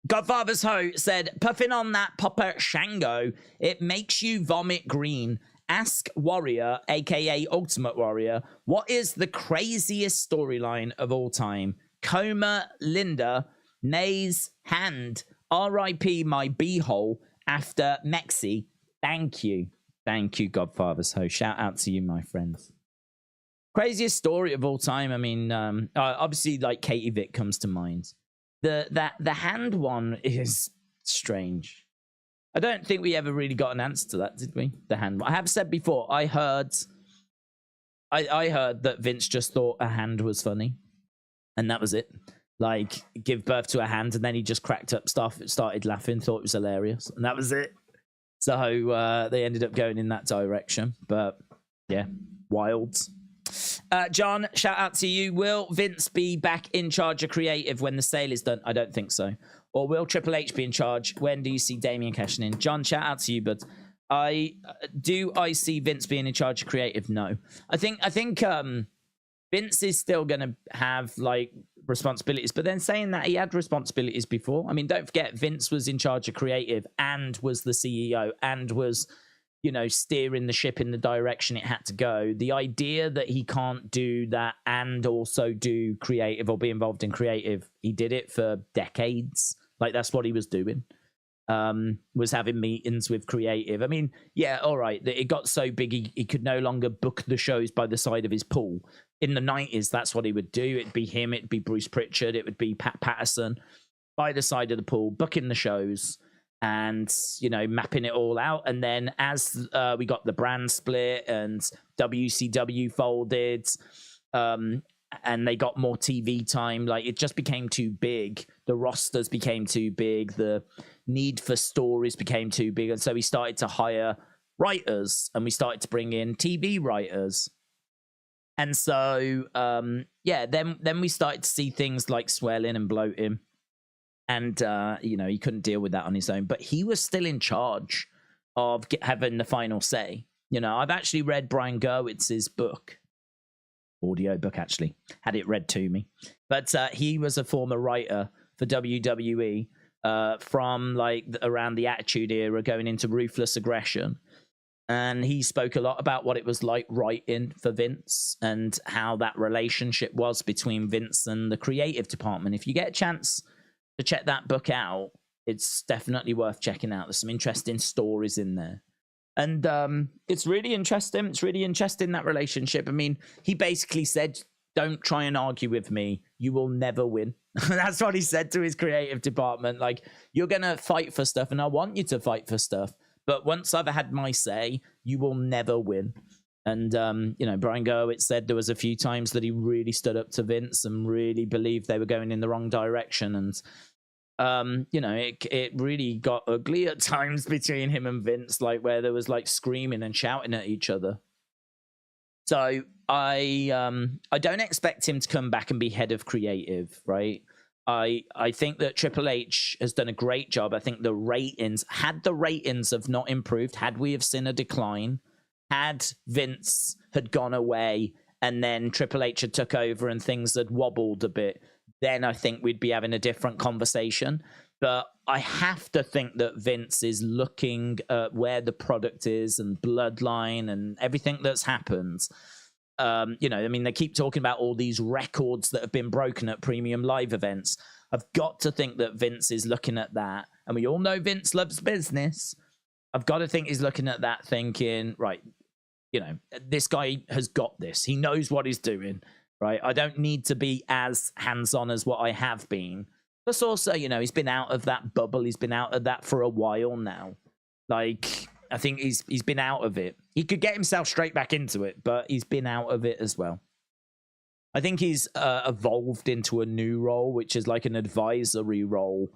Godfather's Ho said, puffing on that Popper Shango, it makes you vomit green. Ask Warrior, aka Ultimate Warrior, what is the craziest storyline of all time? Coma, Linda, May's hand, R.I.P. my beehole after Mexi. Thank you. Thank you, Godfather's Ho. Shout out to you, my friends. Craziest story of all time. I mean, obviously, like Katie Vick comes to mind. The hand one is strange. I don't think we ever really got an answer to that, did we? The hand one. I have said before. I heard that Vince just thought a hand was funny, and that was it. Like, give birth to a hand, and then he just cracked up stuff, started laughing, thought it was hilarious, and that was it. So they ended up going in that direction. But yeah, wild. John, shout out to you. Will Vince be back in charge of creative when the sale is done? I don't think so. Or will Triple H be in charge? When do you see Damien cashing in? John, shout out to you, but I see Vince being in charge of creative? No. I think Vince is still going to have like responsibilities, but then saying that, he had responsibilities before. I mean, don't forget, Vince was in charge of creative and was the CEO and was, you know, steering the ship in the direction it had to go. The idea that he can't do that and also do creative or be involved in creative, he did it for decades. Like, that's what he was doing. Was having meetings with creative. I mean, yeah, all right, it got so big he could no longer book the shows by the side of his pool. In the 90s, that's what he would do. It'd be him, it'd be Bruce Pritchard, it would be Pat Patterson by the side of the pool, booking the shows and, you know, mapping it all out. And then as we got the brand split and WCW folded, and they got more TV time, like, it just became too big. The rosters became too big. The need for stories became too big. And so we started to hire writers, and we started to bring in TV writers. And so, yeah, then we started to see things like swelling and bloating. And, you know, he couldn't deal with that on his own. But he was still in charge of having the final say. You know, I've actually read Brian Gerwitz's book. Audio book, actually. Had it read to me. But he was a former writer for WWE from, like, around the Attitude Era going into Ruthless Aggression. And he spoke a lot about what it was like writing for Vince and how that relationship was between Vince and the creative department. If you get a chance to check that book out, it's definitely worth checking out. There's some interesting stories in there. And it's really interesting. It's really interesting, that relationship. I mean, he basically said, don't try and argue with me. You will never win. That's what he said to his creative department. Like, you're going to fight for stuff, and I want you to fight for stuff. But once I've had my say, you will never win. And, you know, Brian Gerwitz said there was a few times that he really stood up to Vince and really believed they were going in the wrong direction. And, you know, it really got ugly at times between him and Vince, like where there was like screaming and shouting at each other. So I don't expect him to come back and be head of creative, right? I think that Triple H has done a great job. I think the ratings, had the ratings have not improved, had we have seen a decline, had Vince had gone away and then Triple H had took over and things had wobbled a bit, then I think we'd be having a different conversation. But I have to think that Vince is looking at where the product is and Bloodline and everything that's happened. You know, I mean, they keep talking about all these records that have been broken at premium live events. I've got to think that Vince is looking at that. And we all know Vince loves business. I've got to think he's looking at that thinking, right, you know, this guy has got this. He knows what he's doing, right? I don't need to be as hands-on as what I have been. Plus also, you know, he's been out of that bubble. He's been out of that for a while now. Like, I think he's been out of it. He could get himself straight back into it, but he's been out of it as well. I think he's evolved into a new role, which is like an advisory role.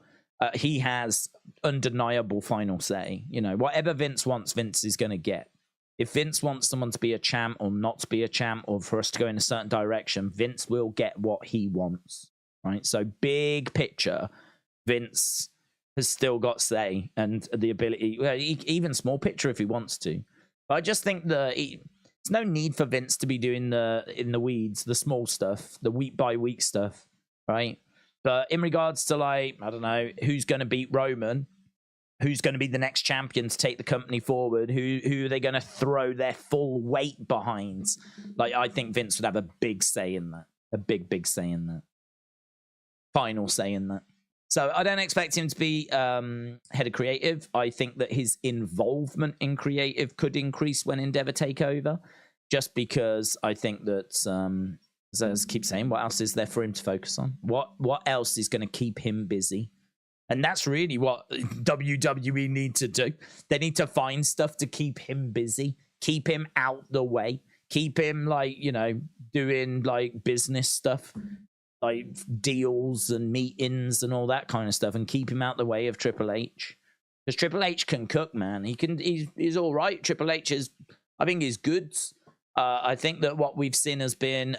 He has undeniable final say. You know, whatever Vince wants, Vince is going to get. If Vince wants someone to be a champ or not to be a champ or for us to go in a certain direction, Vince will get what he wants, right? So big picture, Vince has still got say and the ability, well, even small picture if he wants to. But I just think there's no need for Vince to be doing in the weeds, the small stuff, the week by week stuff, right? But in regards to, like, I don't know, who's going to beat Roman, who's going to be the next champion to take the company forward, who are they going to throw their full weight behind? Like, I think Vince would have a big say in that, a big say in that, final say in that. So I don't expect him to be head of creative. I think that his involvement in creative could increase when Endeavor take over. just because I think that, as I keep saying, what else is there for him to focus on? What else is going to keep him busy? And that's really what WWE need to do. They need to find stuff to keep him busy, keep him out the way, keep him, like, you know, doing like business stuff, like deals and meetings and all that kind of stuff, and keep him out the way of Triple H. Because Triple H can cook, man. He's all right. Triple H is, I think, he's good. I think that what we've seen has been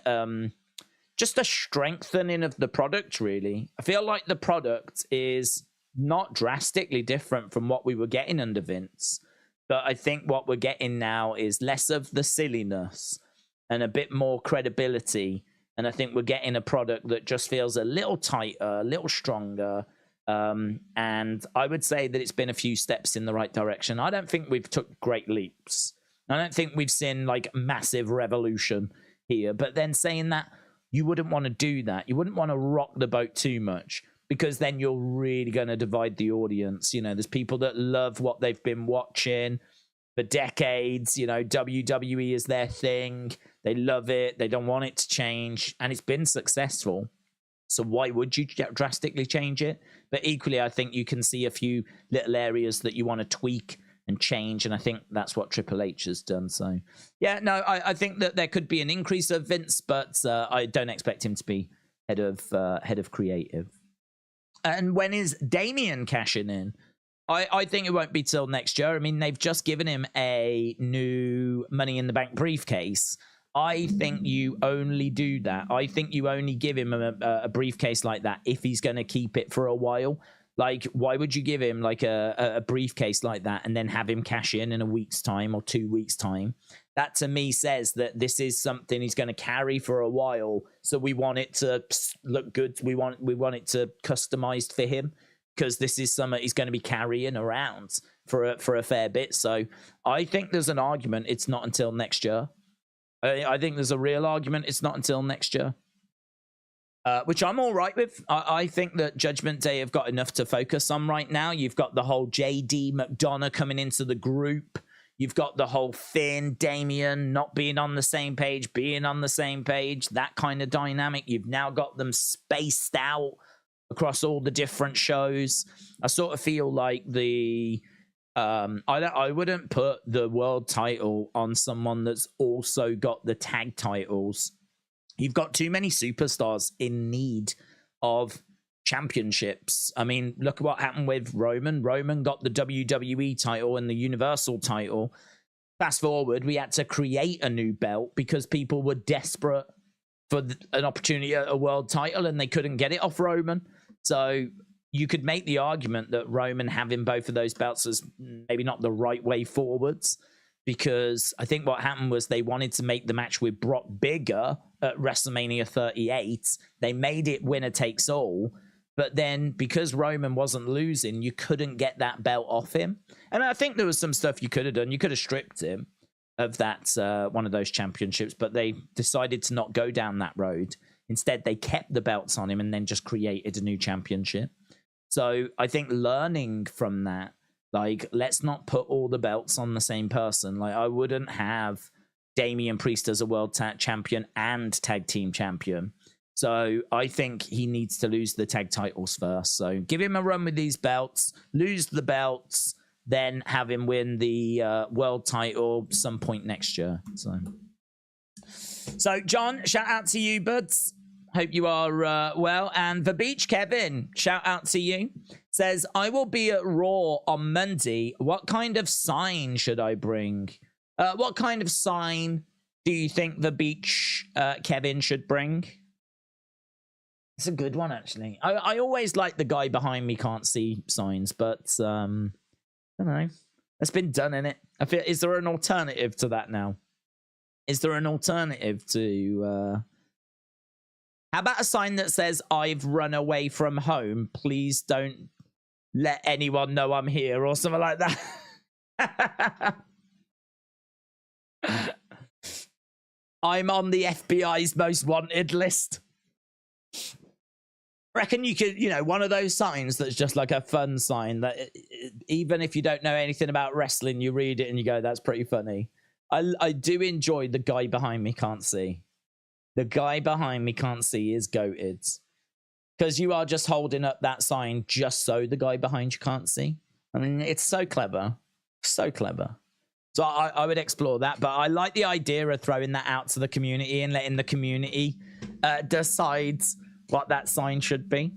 just a strengthening of the product, really. I feel like the product is not drastically different from what we were getting under Vince, but I think what we're getting now is less of the silliness and a bit more credibility. And I think we're getting a product that just feels a little tighter, a little stronger. And I would say that it's been a few steps in the right direction. I don't think we've took great leaps. I don't think we've seen like massive revolution here. But then saying that, you wouldn't want to do that. You wouldn't want to rock the boat too much, because then you're really going to divide the audience. You know, there's people that love what they've been watching for decades. You know, WWE is their thing. They love it. They don't want it to change. And it's been successful. So why would you drastically change it? But equally, I think you can see a few little areas that you want to tweak and change, and I think that's what Triple H has done. So yeah, no, I think that there could be an increase of Vince, but I don't expect him to be head of creative. And when is Damian cashing in? I think it won't be till next year. I mean, they've just given him a new Money in the Bank briefcase. I think you only do that. I think you only give him a briefcase like that if he's going to keep it for a while. Like, why would you give him like a briefcase like that and then have him cash in a week's time or 2 weeks' time? That to me says that this is something he's going to carry for a while. So we want it to look good. We want it to customized for him, because this is something he's going to be carrying around for a fair bit. So I think there's an argument it's not until next year. I think there's a real argument it's not until next year. Which I'm all right with. I think that Judgment Day have got enough to focus on right now. You've got the whole JD McDonough coming into the group. You've got the whole Finn, Damian not being on the same page, being on the same page, that kind of dynamic. You've now got them spaced out across all the different shows. I sort of feel like I wouldn't put the world title on someone that's also got the tag titles. You've got too many superstars in need of championships. I mean, look at what happened with Roman. Roman got the WWE title and the Universal title. Fast forward, we had to create a new belt because people were desperate for an opportunity at a world title and they couldn't get it off Roman. So you could make the argument that Roman having both of those belts is maybe not the right way forwards, because I think what happened was they wanted to make the match with Brock bigger at WrestleMania 38. They made it winner takes all, but then because Roman wasn't losing, you couldn't get that belt off him. And I think there was some stuff you could have done. You could have stripped him of that one of those championships, but they decided to not go down that road. Instead, they kept the belts on him and then just created a new championship. So I think learning from that, like, let's not put all the belts on the same person. Like, I wouldn't have Damian Priest as a world champion and tag team champion. So I think he needs to lose the tag titles first. So give him a run with these belts, lose the belts, then have him win the world title some point next year. So John, shout out to you, buds. Hope you are well. And the Beach Kevin, shout out to you. Says, I will be at Raw on Monday. What kind of sign should I bring? What kind of sign do you think the Beach Kevin should bring? It's a good one, actually. I always like the guy behind me can't see signs, but I don't know. It's been done, innit? I feel, is there an alternative to that now? Is there an alternative to... How about a sign that says, I've run away from home. Please don't let anyone know I'm here, or something like that. I'm on the FBI's most wanted list. I reckon you could, one of those signs that's just like a fun sign that even if you don't know anything about wrestling, you read it and you go, that's pretty funny. I do enjoy the guy behind me can't see. The guy behind me can't see is goated. Because you are just holding up that sign just so the guy behind you can't see. I mean, it's so clever. So clever. So I would explore that. But I like the idea of throwing that out to the community and letting the community decide what that sign should be.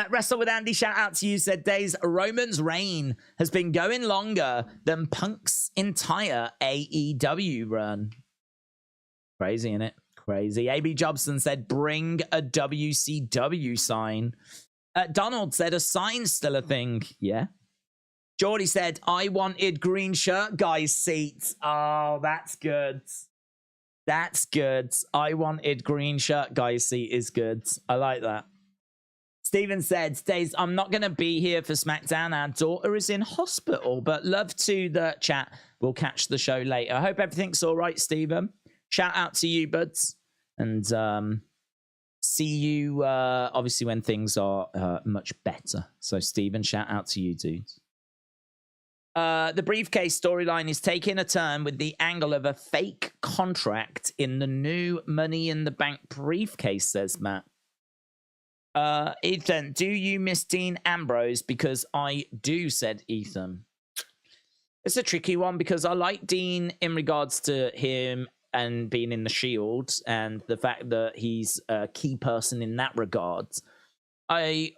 Wrestle with Andy, shout out to you, said Days. Roman's reign has been going longer than Punk's entire AEW run. Crazy, innit? Crazy. AB Jobson said, bring a WCW sign. Donald said, a sign's still a thing. Yeah. Geordie said, I wanted green shirt guy's seats. Oh, that's good. That's good. I wanted green shirt guy's seat is good. I like that. Steven said, Days, I'm not going to be here for SmackDown. Our daughter is in hospital, but love to the chat. We'll catch the show later. I hope everything's all right, Steven. Shout out to you, buds. And see you, obviously, when things are much better. So, Steven, shout out to you, dudes. The briefcase storyline is taking a turn with the angle of a fake contract in the new Money in the Bank briefcase, says Matt. Ethan, do you miss Dean Ambrose? Because I do, said Ethan. It's a tricky one because I like Dean in regards to him and being in the Shield and the fact that he's a key person in that regard. I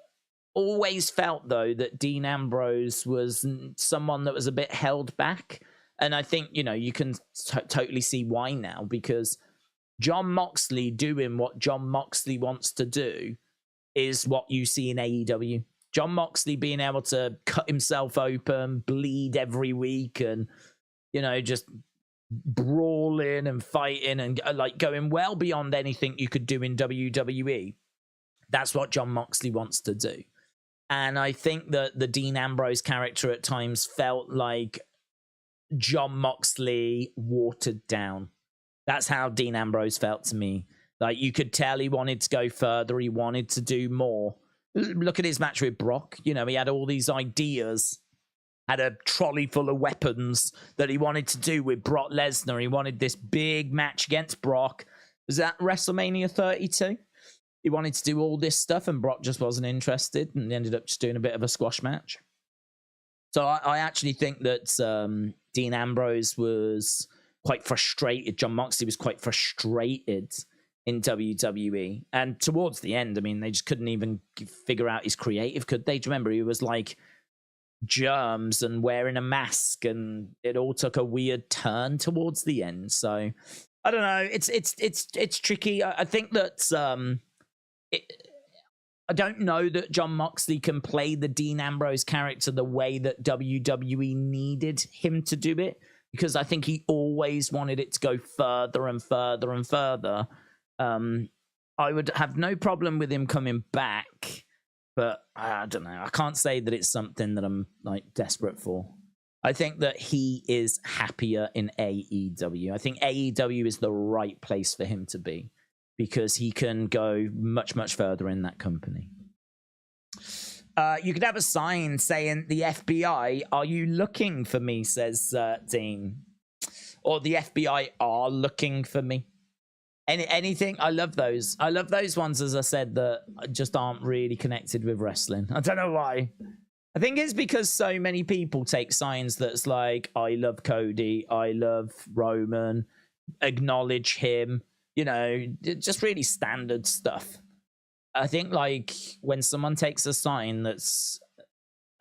always felt, though, that Dean Ambrose was someone that was a bit held back. And I think, you know, you can totally see why now, because Jon Moxley doing what Jon Moxley wants to do is what you see in AEW. Jon Moxley being able to cut himself open, bleed every week, and, you know, just brawling and fighting and like going well beyond anything you could do in WWE. That's what Jon Moxley wants to do. And I think that the Dean Ambrose character at times felt like Jon Moxley watered down. That's how Dean Ambrose felt to me. Like, you could tell he wanted to go further. He wanted to do more. Look at his match with Brock. You know, he had all these ideas, had a trolley full of weapons that he wanted to do with Brock Lesnar. He wanted this big match against Brock. Was that WrestleMania 32? He wanted to do all this stuff, and Brock just wasn't interested, and ended up just doing a bit of a squash match. So I actually think that Dean Ambrose was quite frustrated. Jon Moxley was quite frustrated in WWE. And towards the end, I mean, they just couldn't even figure out his creative, could they? Do you remember? He was like germs and wearing a mask, and it all took a weird turn towards the end. So I don't know. It's tricky. I think that I don't know that Jon Moxley can play the Dean Ambrose character the way that WWE needed him to do it, because I think he always wanted it to go further and further and further. I would have no problem with him coming back, but I don't know. I can't say that it's something that I'm like desperate for. I think that he is happier in AEW. I think AEW is the right place for him to be, because he can go much, much further in that company. You could have a sign saying, the FBI, are you looking for me, says Dean. Or the FBI are looking for me. Anything. I love those. I love those ones, as I said, that just aren't really connected with wrestling. I don't know why. I think it's because so many people take signs that's like, I love Cody, I love Roman, acknowledge him, you know, just really standard stuff. I think, like, when someone takes a sign that's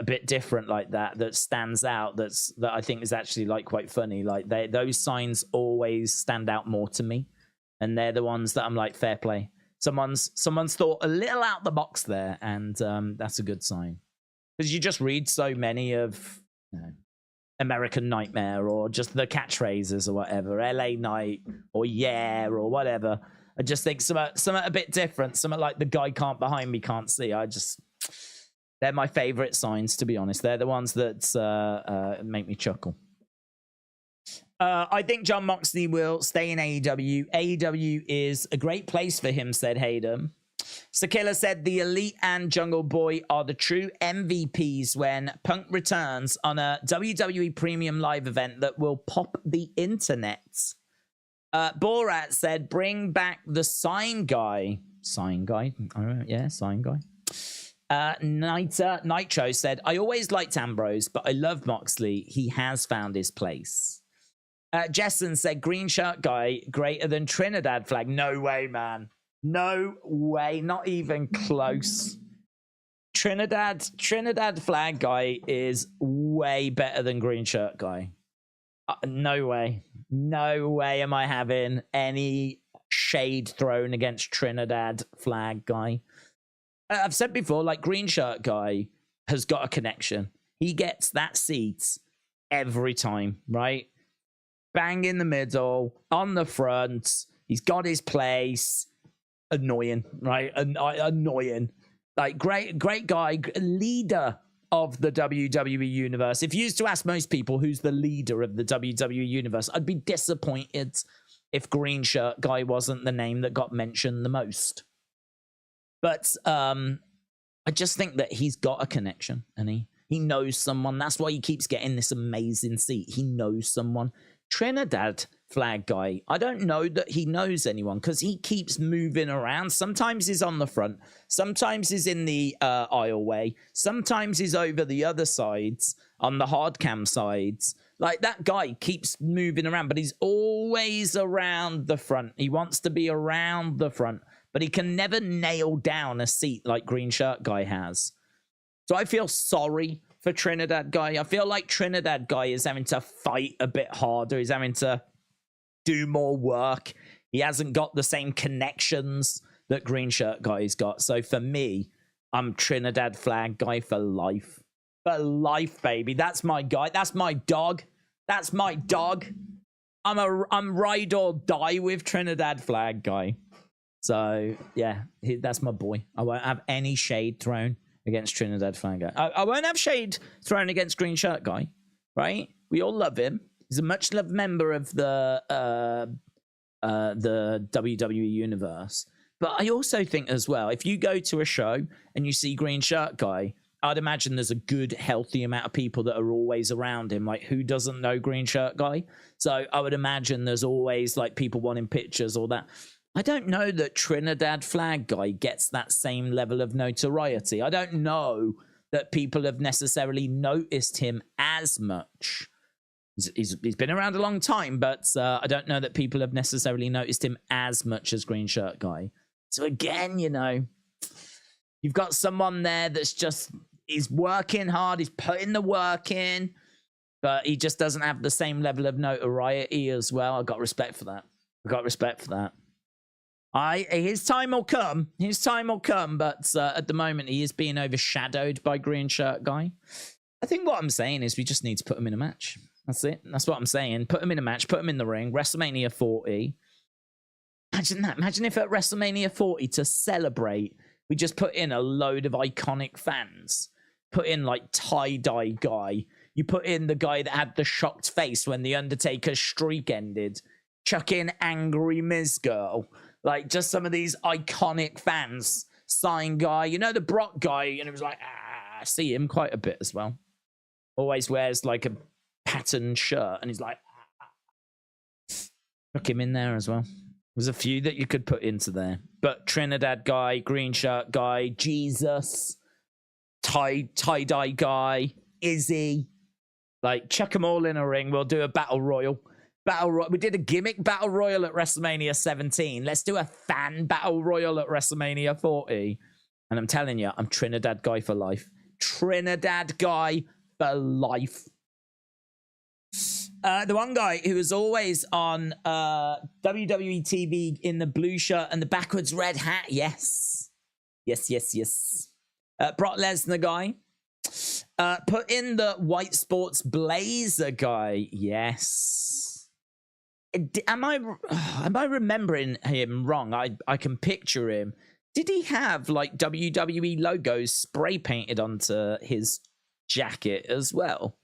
a bit different like that, that stands out, that I think is actually like quite funny, like those signs always stand out more to me. And they're the ones that I'm like, fair play. Someone's thought a little out the box there, and that's a good sign. Because you just read so many of, you know, American Nightmare, or just the catchphrases or whatever, LA Knight, or yeah, or whatever. I just think something a bit different. Something like the guy behind me can't see. They're my favorite signs, to be honest. They're the ones that make me chuckle. I think Jon Moxley will stay in AEW. AEW is a great place for him, said Hayden. Sakila said the Elite and Jungle Boy are the true MVPs when Punk returns on a WWE Premium Live event that will pop the internet. Borat said, bring back the sign guy. Sign guy? Yeah, sign guy. Nitro said, I always liked Ambrose, but I love Moxley. He has found his place. Jessen said, green shirt guy greater than Trinidad flag. No way, man. No way. Not even close. Trinidad flag guy is way better than green shirt guy. No way. No way am I having any shade thrown against Trinidad flag guy. I've said before, like, green shirt guy has got a connection. He gets that seat every time, right? Bang in the middle, on the front. He's got his place. Annoying, right? Annoying. Like, great guy, leader of the WWE universe. If you used to ask most people who's the leader of the WWE universe, I'd be disappointed if green shirt guy wasn't the name that got mentioned the most. But I just think that he's got a connection, and he knows someone. That's why he keeps getting this amazing seat. He knows someone. Trinidad flag guy, I don't know that he knows anyone because he keeps moving around. Sometimes he's on the front. Sometimes he's in the aisleway. Sometimes he's over the other sides, on the hard cam sides. Like, that guy keeps moving around, but he's always around the front. He wants to be around the front, but he can never nail down a seat like green shirt guy has. So I feel sorry for Trinidad guy. I feel like Trinidad guy is having to fight a bit harder. He's having to do more work. He hasn't got the same connections that green shirt guy's got. So for me, I'm Trinidad flag guy for life. For life, baby. That's my guy. That's my dog. That's my dog. I'm ride or die with Trinidad flag guy. So yeah, that's my boy. I won't have any shade thrown against Trinidad flag guy. I won't have shade thrown against green shirt guy, right? We all love him. He's a much loved member of the WWE universe. But I also think as well, if you go to a show and you see green shirt guy, I'd imagine there's a good, healthy amount of people that are always around him. Like, who doesn't know green shirt guy? So I would imagine there's always, like, people wanting pictures or that. I don't know that Trinidad flag guy gets that same level of notoriety. I don't know that people have necessarily noticed him as much. He's been around a long time, but I don't know that people have necessarily noticed him as much as green shirt guy. So again, you know, you've got someone there that's just, he's working hard, he's putting the work in, but he just doesn't have the same level of notoriety as well. I've got respect for that. I've got respect for that. His time will come. His time will come, but at the moment, he is being overshadowed by green shirt guy. I think what I'm saying is we just need to put him in a match. That's it. That's what I'm saying. Put him in a match. Put him in the ring. WrestleMania 40. Imagine that. Imagine if at WrestleMania 40, to celebrate, we just put in a load of iconic fans. Put in, like, tie-dye guy. You put in the guy that had the shocked face when the Undertaker's streak ended. Chuck in angry Miz girl. Like, just some of these iconic fans. Sign guy. You know, the Brock guy. And it was like, I see him quite a bit as well. Always wears, like, a patterned shirt. And he's like, Chuck him in there as well. There's a few that you could put into there. But Trinidad guy, green shirt guy, Jesus, tie-dye guy, Izzy. Like, chuck them all in a ring. We'll do a battle royal. We did a gimmick battle royal at WrestleMania 17. Let's do a fan battle royal at WrestleMania 40. And I'm telling you, I'm Trinidad guy for life. Trinidad guy for life. The one guy who was always on WWE TV in the blue shirt and the backwards red hat. Yes. Yes. Brock Lesnar guy. Put in the white sports blazer guy. Yes. Am I remembering him wrong? I can picture him. Did he have, like, WWE logos spray painted onto his jacket as well?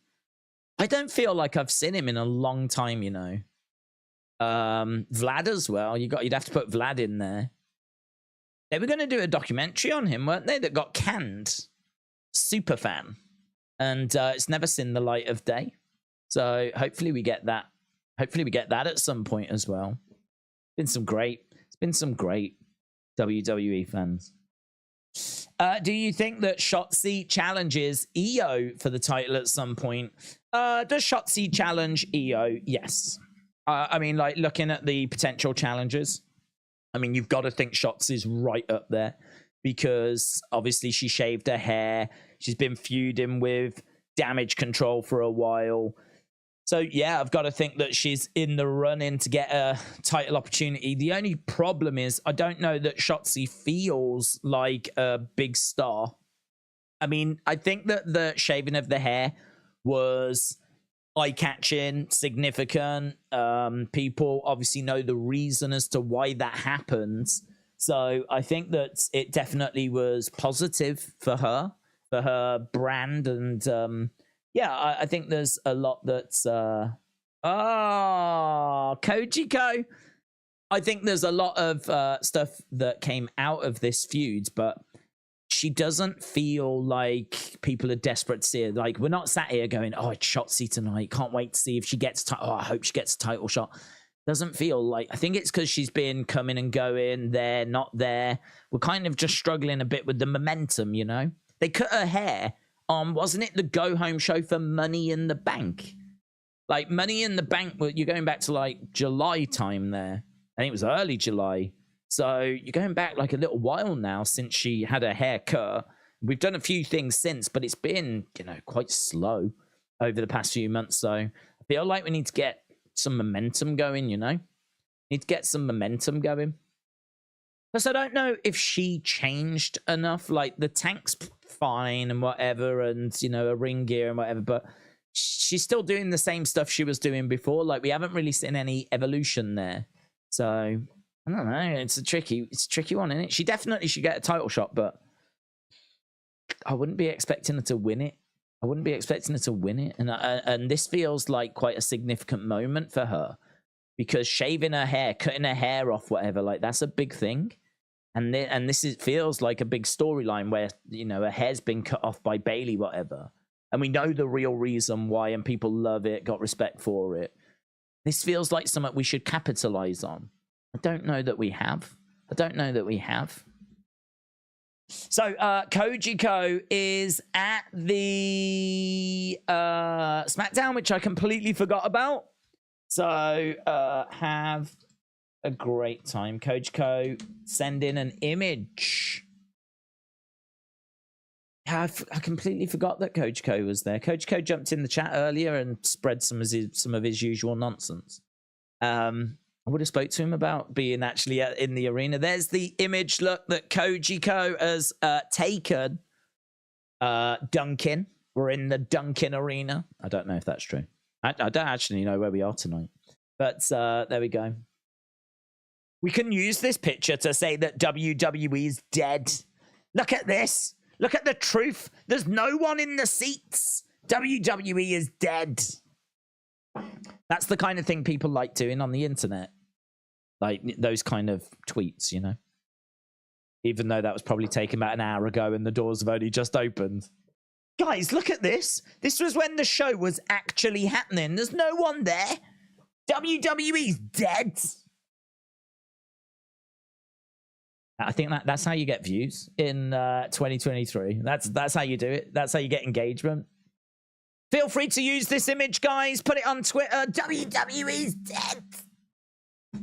I don't feel like I've seen him in a long time, you know. Vlad as well. You'd have to put Vlad in there. They were going to do a documentary on him, weren't they? That got canned. Super fan. And it's never seen the light of day. So hopefully we get that. Hopefully we get that at some point as well. It's been some great WWE fans. Do you think that Shotzi challenges Io for the title at some point? Does Shotzi challenge Io? Yes. I mean, like, looking at the potential challenges, I mean, you've got to think Shotzi's right up there because obviously she shaved her hair. She's been feuding with Damage Control for a while. So, yeah, I've got to think that she's in the run-in to get a title opportunity. The only problem is I don't know that Shotzi feels like a big star. I mean, I think that the shaving of the hair was eye-catching, significant. People obviously know the reason as to why that happens. So I think that it definitely was positive for her brand, and yeah, I think there's a lot that's Kojiko. I think there's a lot of stuff that came out of this feud, but she doesn't feel like people are desperate to see her. Like, we're not sat here going, oh, it's Shotzi tonight, can't wait to see if she gets I hope she gets a title shot. Doesn't feel like. I think it's because she's been coming and going, there, not there. We're kind of just struggling a bit with the momentum, you know. They cut her hair on, wasn't it the go home show for Money in the Bank? Like, Money in the Bank, you're going back to like July time there. I think it was early July. So you're going back like a little while now since she had her hair cut. We've done a few things since, but it's been, you know, quite slow over the past few months. So I feel like we need to get some momentum going, you know? Need to get some momentum going. Because I don't know if she changed enough. Like, the tank's fine and whatever, and, you know, a ring gear and whatever, but she's still doing the same stuff she was doing before. Like, we haven't really seen any evolution there. So I don't know. It's a tricky one, isn't it? She definitely should get a title shot, but I wouldn't be expecting her to win it. And this feels like quite a significant moment for her, because shaving her hair, cutting her hair off, whatever, like, that's a big thing. And this feels like a big storyline where, you know, her hair's been cut off by Bayley, whatever. And we know the real reason why, and people love it, got respect for it. This feels like something we should capitalize on. I don't know that we have. So, Kojiko is at the Smackdown, which I completely forgot about. So, have a great time. Kojiko, send in an image. I completely forgot that Kojiko was there. Kojiko jumped in the chat earlier and spread some of his usual nonsense. I would have spoke to him about being actually in the arena. There's the image, look, that Kojiko has taken Dunkin. We're in the Dunkin arena. I don't know if that's true. I don't actually know where we are tonight. But there we go. We can use this picture to say that WWE is dead. Look at this. Look at the truth. There's no one in the seats. WWE is dead. That's the kind of thing people like doing on the internet. Like those kind of tweets, you know. Even though that was probably taken about an hour ago and the doors have only just opened. Guys, look at this. This was when the show was actually happening. There's no one there. WWE's dead. I think that's how you get views in 2023. That's how you do it. That's how you get engagement. Feel free to use this image, guys. Put it on Twitter. WWE's dead.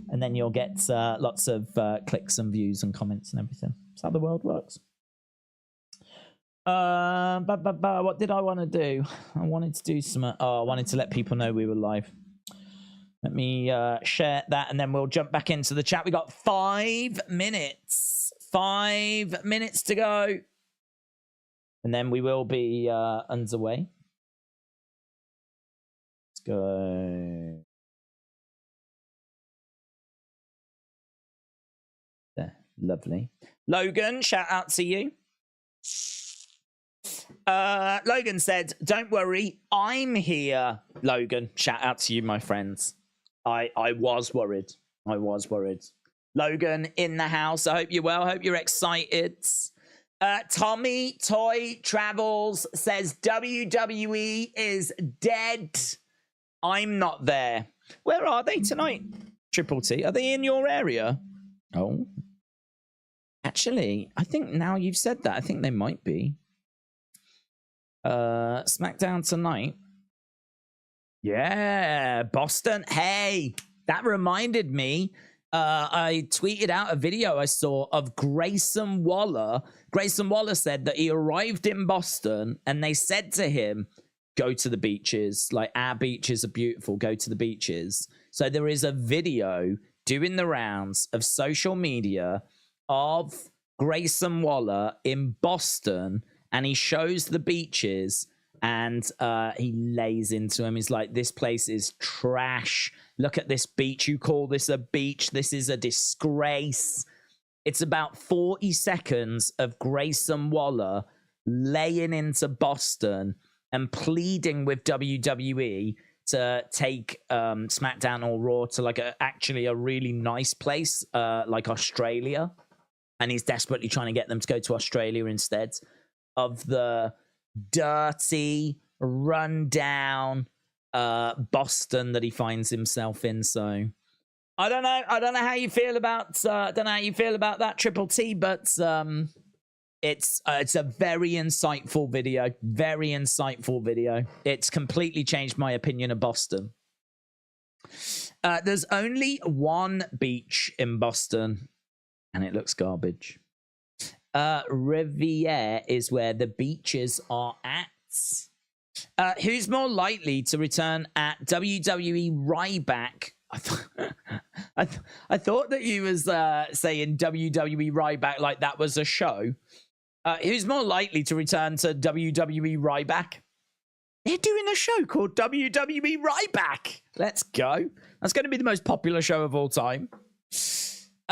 And then you'll get lots of clicks and views and comments and everything. That's how the world works. What did I want to do? I wanted to do some... I wanted to let people know we were live. Let me share that, and then we'll jump back into the chat. We got 5 minutes. 5 minutes to go. And then we will be underway. Let's go. There. Lovely. Logan, shout out to you. Logan said, don't worry, I'm here. Logan, shout out to you, my friends. I was worried. Logan in the house. I hope you're well. I hope you're excited. Tommy Toy Travels says WWE is dead. I'm not there. Where are they tonight? Triple T. Are they in your area? Oh. Actually, I think now you've said that, I think they might be. Smackdown tonight. Yeah, Boston. Hey, that reminded me. I tweeted out a video I saw of Grayson Waller. Grayson Waller said that he arrived in Boston and they said to him, go to the beaches. Like, our beaches are beautiful. Go to the beaches. So there is a video doing the rounds of social media of Grayson Waller in Boston, and he shows the beaches and he lays into him. He's like, this place is trash. Look at this beach. You call this a beach? This is a disgrace. It's about 40 seconds of Grayson Waller laying into Boston and pleading with WWE to take SmackDown or Raw to like actually a really nice place like Australia. And he's desperately trying to get them to go to Australia instead of the dirty, rundown Boston that he finds himself in. So I don't know how you feel about that, Triple T, but it's a very insightful video. It's completely changed my opinion of Boston. There's only one beach in Boston, and it looks garbage. Riviera is where the beaches are at. Who's more likely to return at WWE Ryback? I thought that you was saying WWE Ryback like that was a show. Who's more likely to return to WWE Ryback? They're doing a show called WWE Ryback. Let's go. That's going to be the most popular show of all time.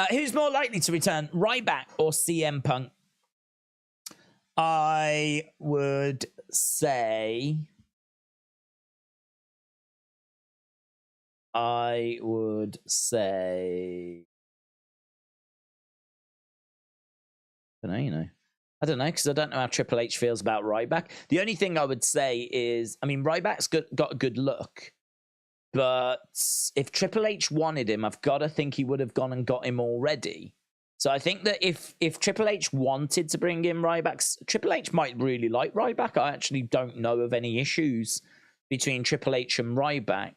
Who's more likely to return, Ryback or CM Punk? I would say... I don't know, I don't know, because I don't know how Triple H feels about Ryback. The only thing I would say is, I mean, Ryback's got a good look, but if Triple H wanted him, I've got to think he would have gone and got him already. So I think that if Triple H wanted to bring in Ryback, Triple H might really like Ryback. I actually don't know of any issues between Triple H and Ryback.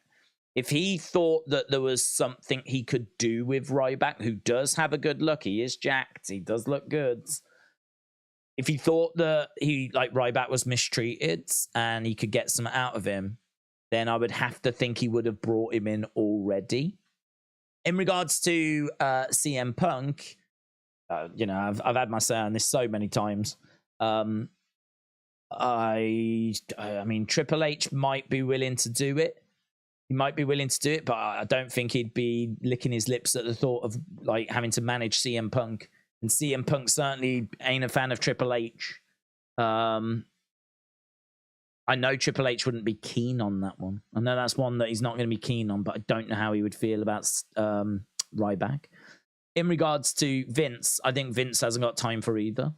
If he thought that there was something he could do with Ryback, who does have a good look, he is jacked, he does look good. If he thought that Ryback was mistreated and he could get some out of him, then I would have to think he would have brought him in already. In regards to CM Punk, I've had my say on this so many times. I mean, Triple H might be willing to do it. He might be willing to do it, but I don't think he'd be licking his lips at the thought of like having to manage CM Punk. And CM Punk certainly ain't a fan of Triple H. I know Triple H wouldn't be keen on that one. I know that's one that he's not going to be keen on, but I don't know how he would feel about Ryback. In regards to Vince, I think Vince hasn't got time for either.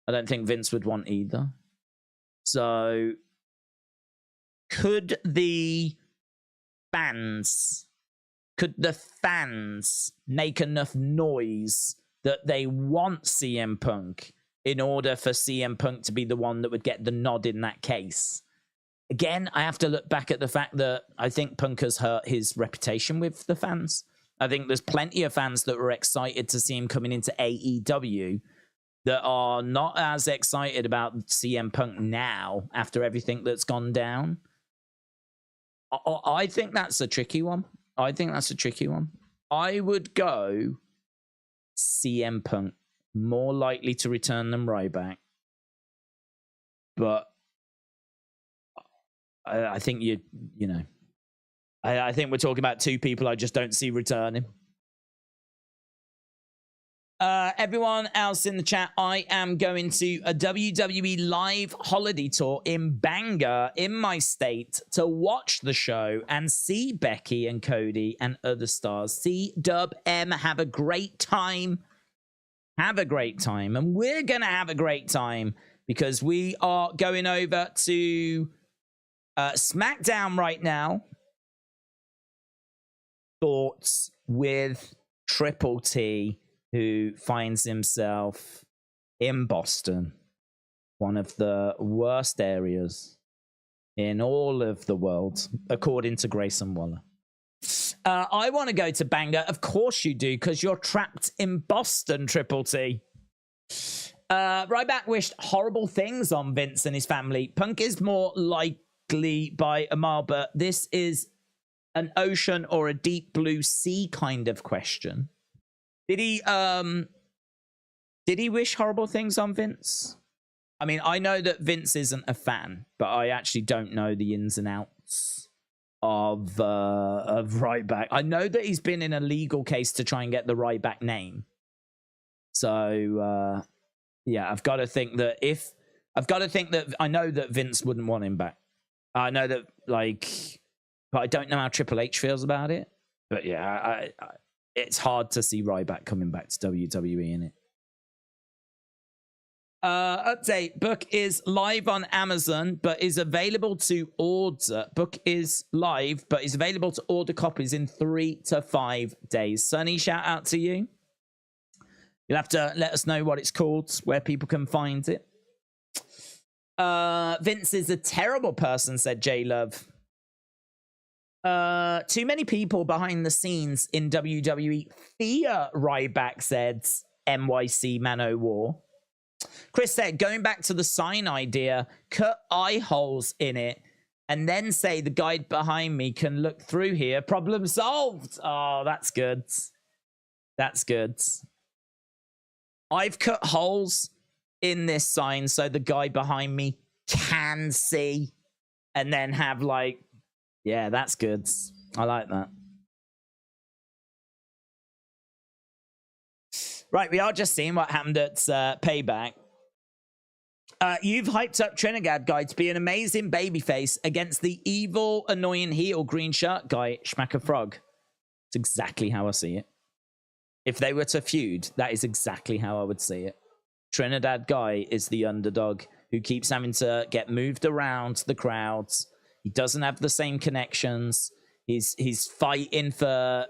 I don't think Vince would want either. So could the fans make enough noise that they want CM Punk in order for CM Punk to be the one that would get the nod in that case? Again, I have to look back at the fact that I think Punk has hurt his reputation with the fans. I think there's plenty of fans that were excited to see him coming into AEW that are not as excited about CM Punk now after everything that's gone down. I think that's a tricky one. I would go CM Punk, more likely to return than Ryback. But I think I think we're talking about two people I just don't see returning. Everyone else in the chat, I am going to a WWE live holiday tour in Bangor in my state to watch the show and see Becky and Cody and other stars. See Dub M, have a great time. Have a great time. And we're going to have a great time because we are going over to Smackdown right now. Thoughts with Triple T, who finds himself in Boston, one of the worst areas in all of the world, according to Grayson Waller. I want to go to Bangor. Of course you do, because you're trapped in Boston, Triple T. Ryback wished horrible things on Vince and his family. Punk is more likely by a mile, but this is an ocean or a deep blue sea kind of question. Did he wish horrible things on Vince? I mean, I know that Vince isn't a fan, but I actually don't know the ins and outs of Ryback. I know that he's been in a legal case to try and get the Ryback name. So yeah, I've got to think that I know that Vince wouldn't want him back. I know that, but I don't know how Triple H feels about it. But yeah, it's hard to see Ryback coming back to WWE in it. Update. Book is live on Amazon, but is available to order. Book is live, but is available to order copies in 3 to 5 days. Sonny, shout out to you. You'll have to let us know what it's called, where people can find it. Vince is a terrible person, said J Love. Too many people behind the scenes in WWE fear Ryback, said NYC Mano War. Chris said, going back to the sign idea, cut eye holes in it and then say the guy behind me can look through here. Problem solved. Oh, that's good. That's good. I've cut holes in this sign so the guy behind me can see and then have yeah, that's good. I like that. Right, we are just seeing what happened at Payback. You've hyped up Trinidad guy to be an amazing babyface against the evil, annoying heel green shirt guy, Schmacker Frog. It's exactly how I see it. If they were to feud, that is exactly how I would see it. Trinidad guy is the underdog who keeps having to get moved around the crowds. He doesn't have the same connections. He's fighting for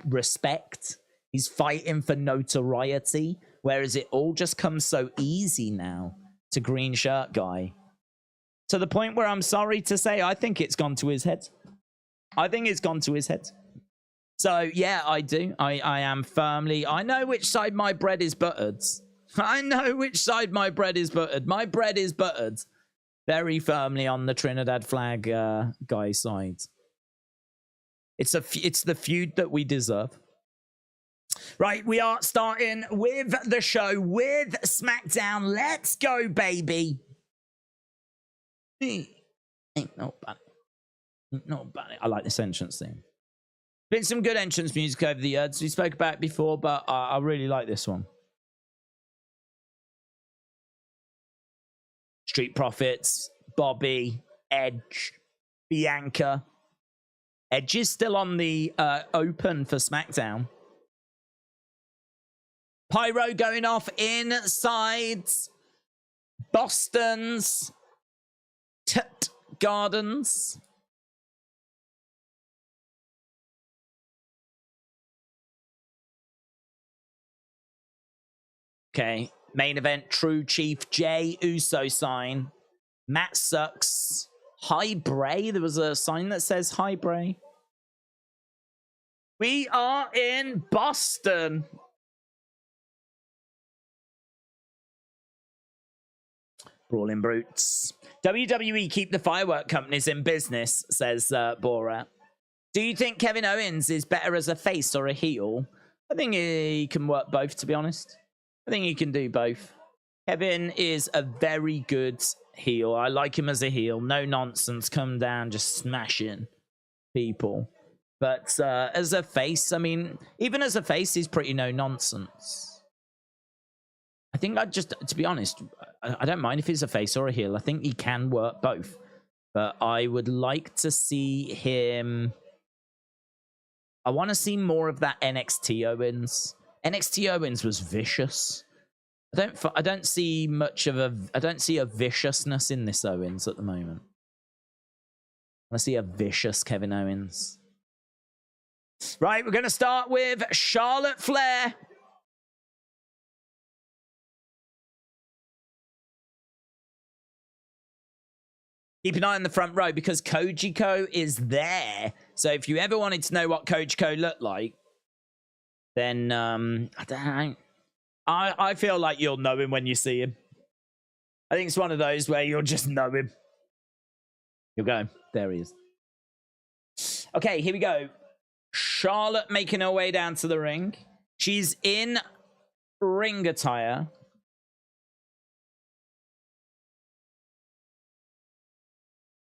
respect. He's fighting for notoriety. Whereas it all just comes so easy now to green shirt guy. To the point where I'm sorry to say, I think it's gone to his head. I think it's gone to his head. So, yeah, I do. I am firmly... I know which side my bread is buttered. I know which side my bread is buttered. My bread is buttered very firmly on the Trinidad flag guy side. It's the feud that we deserve. Right, we are starting with the show with SmackDown. Let's go, baby. Ain't nobody. I like this entrance theme. Been some good entrance music over the years. We spoke about it before, but I really like this one. Street Profits, Bobby, Edge, Bianca. Edge is still on the open for SmackDown. Pyro going off inside Boston's Gardens. Okay, main event, True Chief Jay Uso sign. Matt sucks. Hi Bray. There was a sign that says Hi Bray. We are in Boston. Brawling Brutes. WWE keep the firework companies in business, says Borat. Do you think Kevin Owens is better as a face or a heel? I think he can work both, to be honest. I think he can do both. Kevin is a very good heel. I like him as a heel. No nonsense. Come down, just smashing people. But as a face, I mean, even as a face, he's pretty no nonsense. I think to be honest, I don't mind if he's a face or a heel. I think he can work both. But I would like to see him... I want to see more of that NXT Owens. NXT Owens was vicious. I don't see much of I don't see a viciousness in this Owens at the moment. I see a vicious Kevin Owens. Right, we're going to start with Charlotte Flair. Keep an eye on the front row because Kojiko is there. So if you ever wanted to know what Kojiko looked like, then I don't know. I feel like you'll know him when you see him. I think it's one of those where you'll just know him. You'll go, there he is. Okay, here we go. Charlotte making her way down to the ring. She's in ring attire.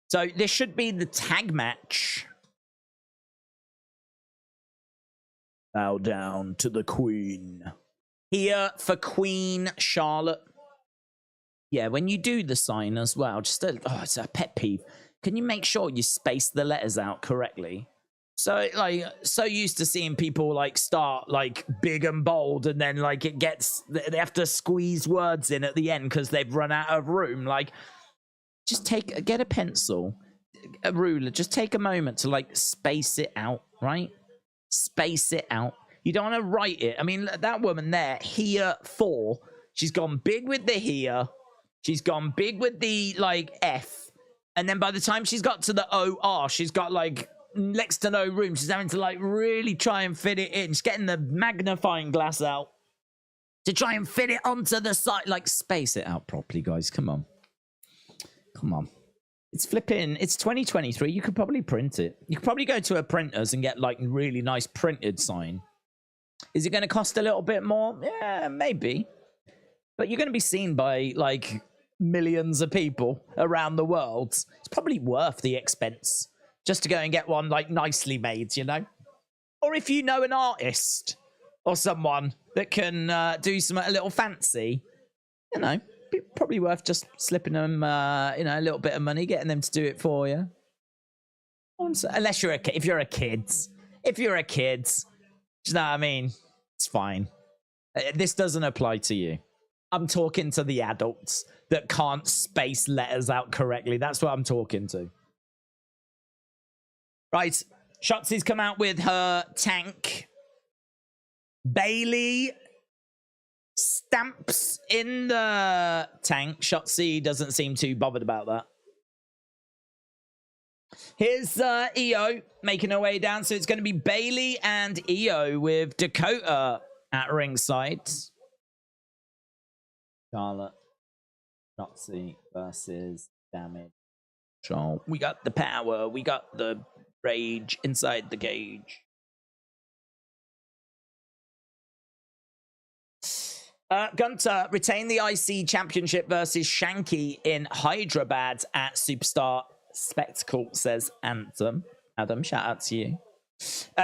So this should be the tag match. Bow down to the Queen. Here for Queen Charlotte. Yeah, when you do the sign as well, just it's a pet peeve. Can you make sure you space the letters out correctly? So, like, so used to seeing people, like, start, like, big and bold, and then, like, they have to squeeze words in at the end because they've run out of room. Like, just get a pencil, a ruler, just take a moment to, like, space it out, right? Space it out. You don't want to write it. I mean, that woman there, here for, she's gone big with the here. She's gone big with the, like, F. And then by the time she's got to the OR, she's got, like, next to no room. She's having to, like, really try and fit it in. She's getting the magnifying glass out to try and fit it onto the side. Like, space it out properly, guys. Come on. Come on. It's flipping. It's 2023. You could probably print it. You could probably go to a printer's and get, like, really nice printed sign. Is it going to cost a little bit more? Yeah, maybe. But you're going to be seen by, like, millions of people around the world. It's probably worth the expense just to go and get one, like, nicely made, you know? Or if you know an artist or someone that can do something a little fancy, you know, probably worth just slipping them, you know, a little bit of money, getting them to do it for you. Unless you're if you're a kid. If you're a kid, do you know what I mean? It's fine. This doesn't apply to you. I'm talking to the adults that can't space letters out correctly. That's what I'm talking to. Right. Shotzi's come out with her tank. Bailey stamps in the tank. Shotzi doesn't seem too bothered about that. Here's Io making her way down. So it's going to be Bailey and Io with Dakota at ringside. Charlotte, Shotzi versus Damage. So we got the power. We got the rage inside the cage. Gunther retained the IC Championship versus Shanky in Hyderabad at Superstar Spectacle, says Anthem. Adam, shout out to you.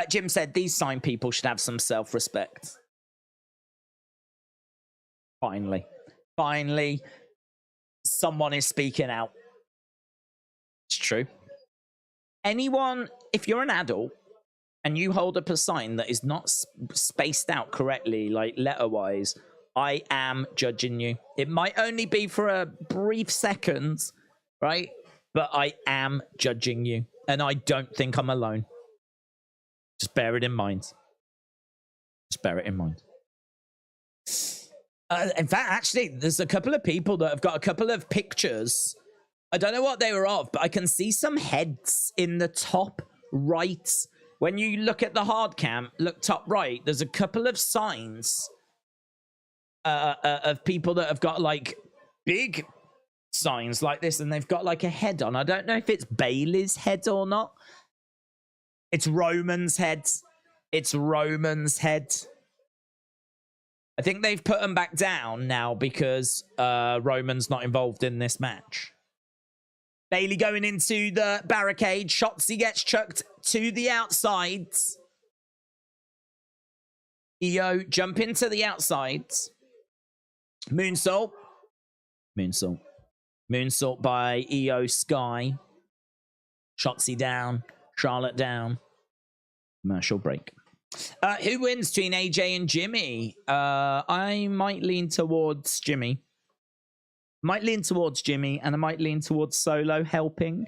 Jim said these signed people should have some self-respect. Finally. Finally, someone is speaking out. It's true. Anyone, if you're an adult and you hold up a sign that is not spaced out correctly, like letter-wise, I am judging you. It might only be for a brief second, right? But I am judging you. And I don't think I'm alone. Just bear it in mind. Just bear it in mind. In fact, actually, there's a couple of people that have got a couple of pictures. I don't know what they were of, but I can see some heads in the top right. When you look at the hard cam, look top right, there's a couple of signs of people that have got, like, big signs like this, and they've got, like, a head on. I don't know if it's Bailey's head or not. It's Roman's head. It's Roman's head. I think they've put them back down now because Roman's not involved in this match. Bailey going into the barricade. Shotzi gets chucked to the outside. Io jump into the outside. Moonsault. Moonsault. Moonsault by Io Sky. Shotzi down. Charlotte down. Commercial break. Who wins between AJ and Jimmy? I might lean towards Jimmy. Might lean towards Jimmy, and I might lean towards Solo helping.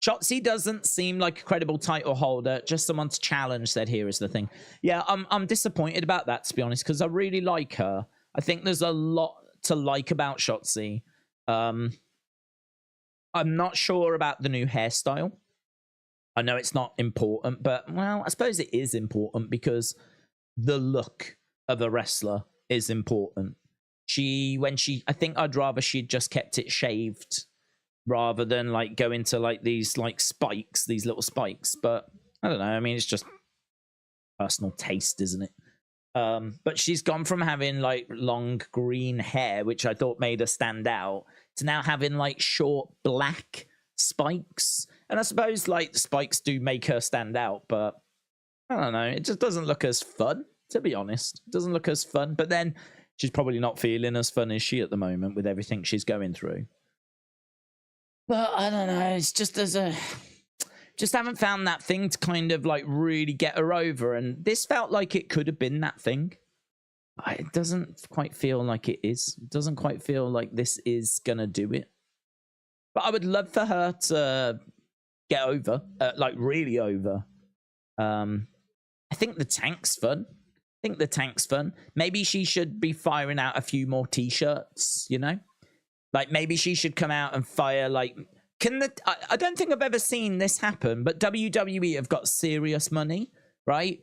Shotzi doesn't seem like a credible title holder, just someone to challenge, said here is the thing. Yeah, I'm disappointed about that, to be honest, because I really like her. I think there's a lot to like about Shotzi. I'm not sure about the new hairstyle. I know it's not important, but, well, I suppose it is important because the look of a wrestler is important. I think I'd rather she'd just kept it shaved rather than, like, go into, like, these, like, spikes, these little spikes. But, I don't know, I mean, it's just personal taste, isn't it? But she's gone from having, like, long green hair, which I thought made her stand out, to now having, like, short black spikes. And I suppose, like, spikes do make her stand out, but I don't know. It just doesn't look as fun, to be honest. It doesn't look as fun. But then she's probably not feeling as fun as she at the moment with everything she's going through. But I don't know. It's just just haven't found that thing to kind of, like, really get her over. And this felt like it could have been that thing. It doesn't quite feel like it is. It doesn't quite feel like this is going to do it. But I would love for her to get over, like, really over. I think the tank's fun. Maybe she should be firing out a few more t-shirts, you know? Like, maybe she should come out and fire, like... I don't think I've ever seen this happen, but WWE have got serious money, right?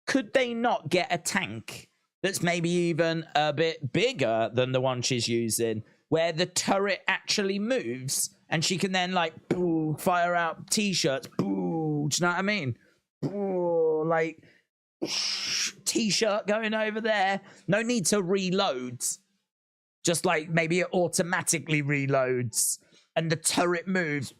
Could they not get a tank that's maybe even a bit bigger than the one she's using, where the turret actually moves, and she can then, like, boo, fire out t-shirts, boo, do you know what I mean? Boo, like, t-shirt going over there. No need to reload. Just, like, maybe it automatically reloads, and the turret moves.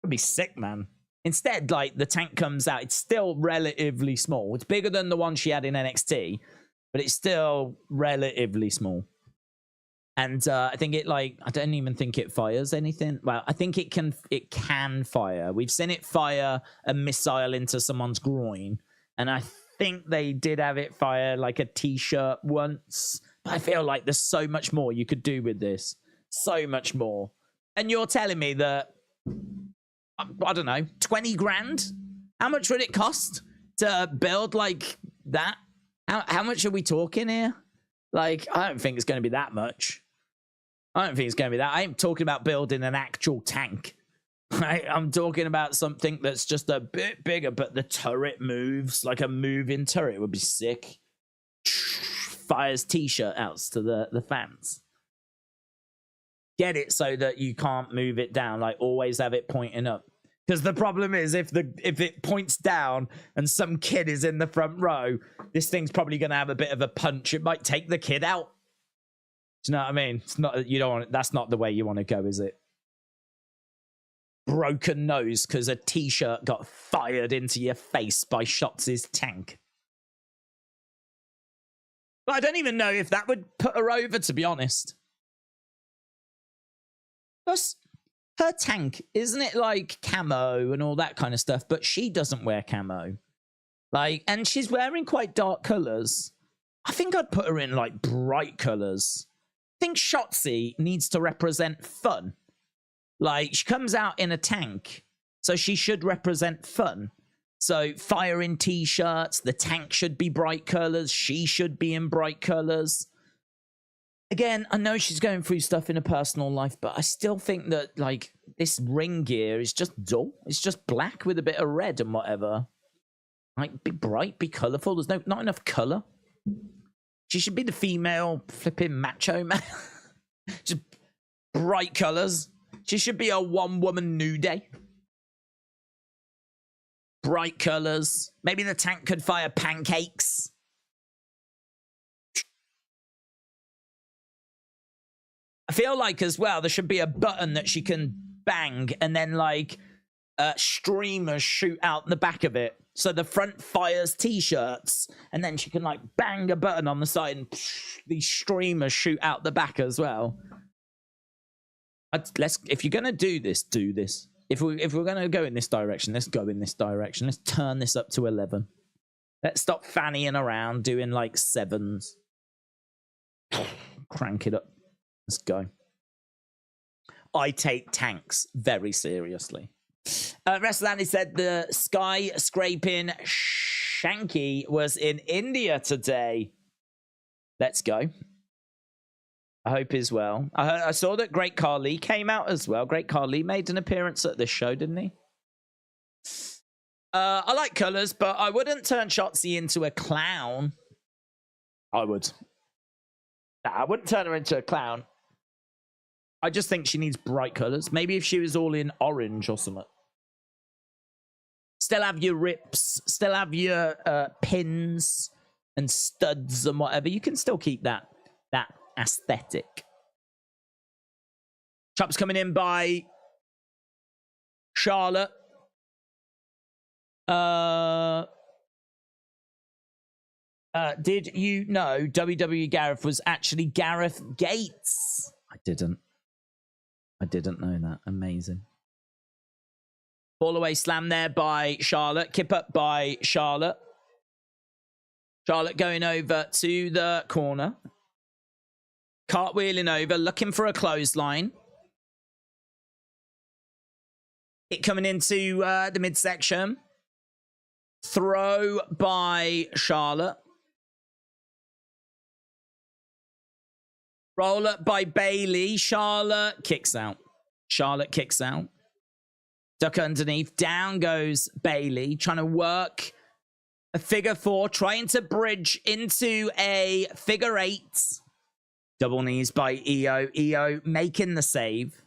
It'd be sick, man. Instead, like, the tank comes out. It's still relatively small. It's bigger than the one she had in NXT, but it's still relatively small. And I think it, like, I don't even think it fires anything. Well, I think it can fire. We've seen it fire a missile into someone's groin. And I think they did have it fire, like, a t-shirt once. But I feel like there's so much more you could do with this. So much more. And you're telling me that, I don't know, 20 grand? How much would it cost to build, like, that? How much are we talking here? Like, I don't think it's going to be that much. I don't think it's going to be that. I ain't talking about building an actual tank. Right? I'm talking about something that's just a bit bigger, but the turret moves. Like a moving turret would be sick. Fires t-shirt outs to the fans. Get it so that you can't move it down. Like, always have it pointing up. Because the problem is, if it points down and some kid is in the front row, this thing's probably going to have a bit of a punch. It might take the kid out. Do you know what I mean? It's not, you don't want, that's not the way you want to go, is it? Broken nose because a t-shirt got fired into your face by Shotzi's tank. But I don't even know if that would put her over, to be honest. Plus, her tank, isn't it like camo and all that kind of stuff? But she doesn't wear camo. Like, and she's wearing quite dark colours. I think I'd put her in, like, bright colours. I think Shotzi needs to represent fun. Like, she comes out in a tank, so she should represent fun. So, firing t-shirts, the tank should be bright colours, she should be in bright colours. Again, I know she's going through stuff in her personal life, but I still think that, like, this ring gear is just dull. It's just black with a bit of red and whatever. Like, be bright, be colourful. There's not enough colour. She should be the female flipping macho man. Just bright colours. She should be a one-woman New Day. Bright colours. Maybe the tank could fire pancakes. I feel like, as well, there should be a button that she can bang and then, like, streamers shoot out the back of it. So the front fires t-shirts, and then she can like bang a button on the side and these streamers shoot out the back as well. If you're gonna do this, do this. If we're gonna go in this direction, let's go in this direction. Let's turn this up to 11. Let's stop fannying around doing like 7s. Crank it up. Let's go. I take tanks very seriously. Wrestlandy said the skyscraping Shanky was in India today. Let's go. I hope as well. I saw that Great Khali came out as well. Great Khali made an appearance at this show, didn't he? I like colours, but I wouldn't turn Shotzi into a clown. I would. Nah, I wouldn't turn her into a clown. I just think she needs bright colours. Maybe if she was all in orange or something. Still have your rips. Still have your pins and studs and whatever. You can still keep that aesthetic. Chops coming in by Charlotte. Did you know WWE Gareth was actually Gareth Gates? I didn't know that. Amazing. Fall away slam there by Charlotte. Kip up by Charlotte. Charlotte going over to the corner. Cartwheeling over, looking for a clothesline. It coming into the midsection. Throw by Charlotte. Roll up by Bayley. Charlotte kicks out. Duck underneath. Down goes Bayley. Trying to work a figure 4. Trying to bridge into a figure 8. Double knees by Io. Io making the save.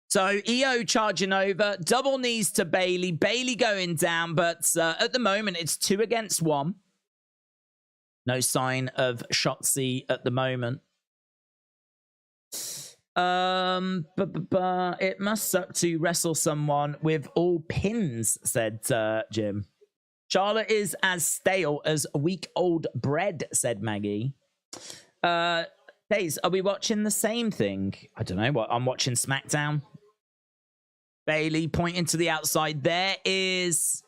So Io charging over. Double knees to Bayley. Bayley going down. But at the moment, it's 2 against 1. No sign of Shotzi at the moment. It must suck to wrestle someone with all pins, said Jim. Charlotte is as stale as week-old bread, said Maggie. Days, are we watching the same thing? I don't know. What I'm watching Smackdown. Bayley pointing to the outside. There is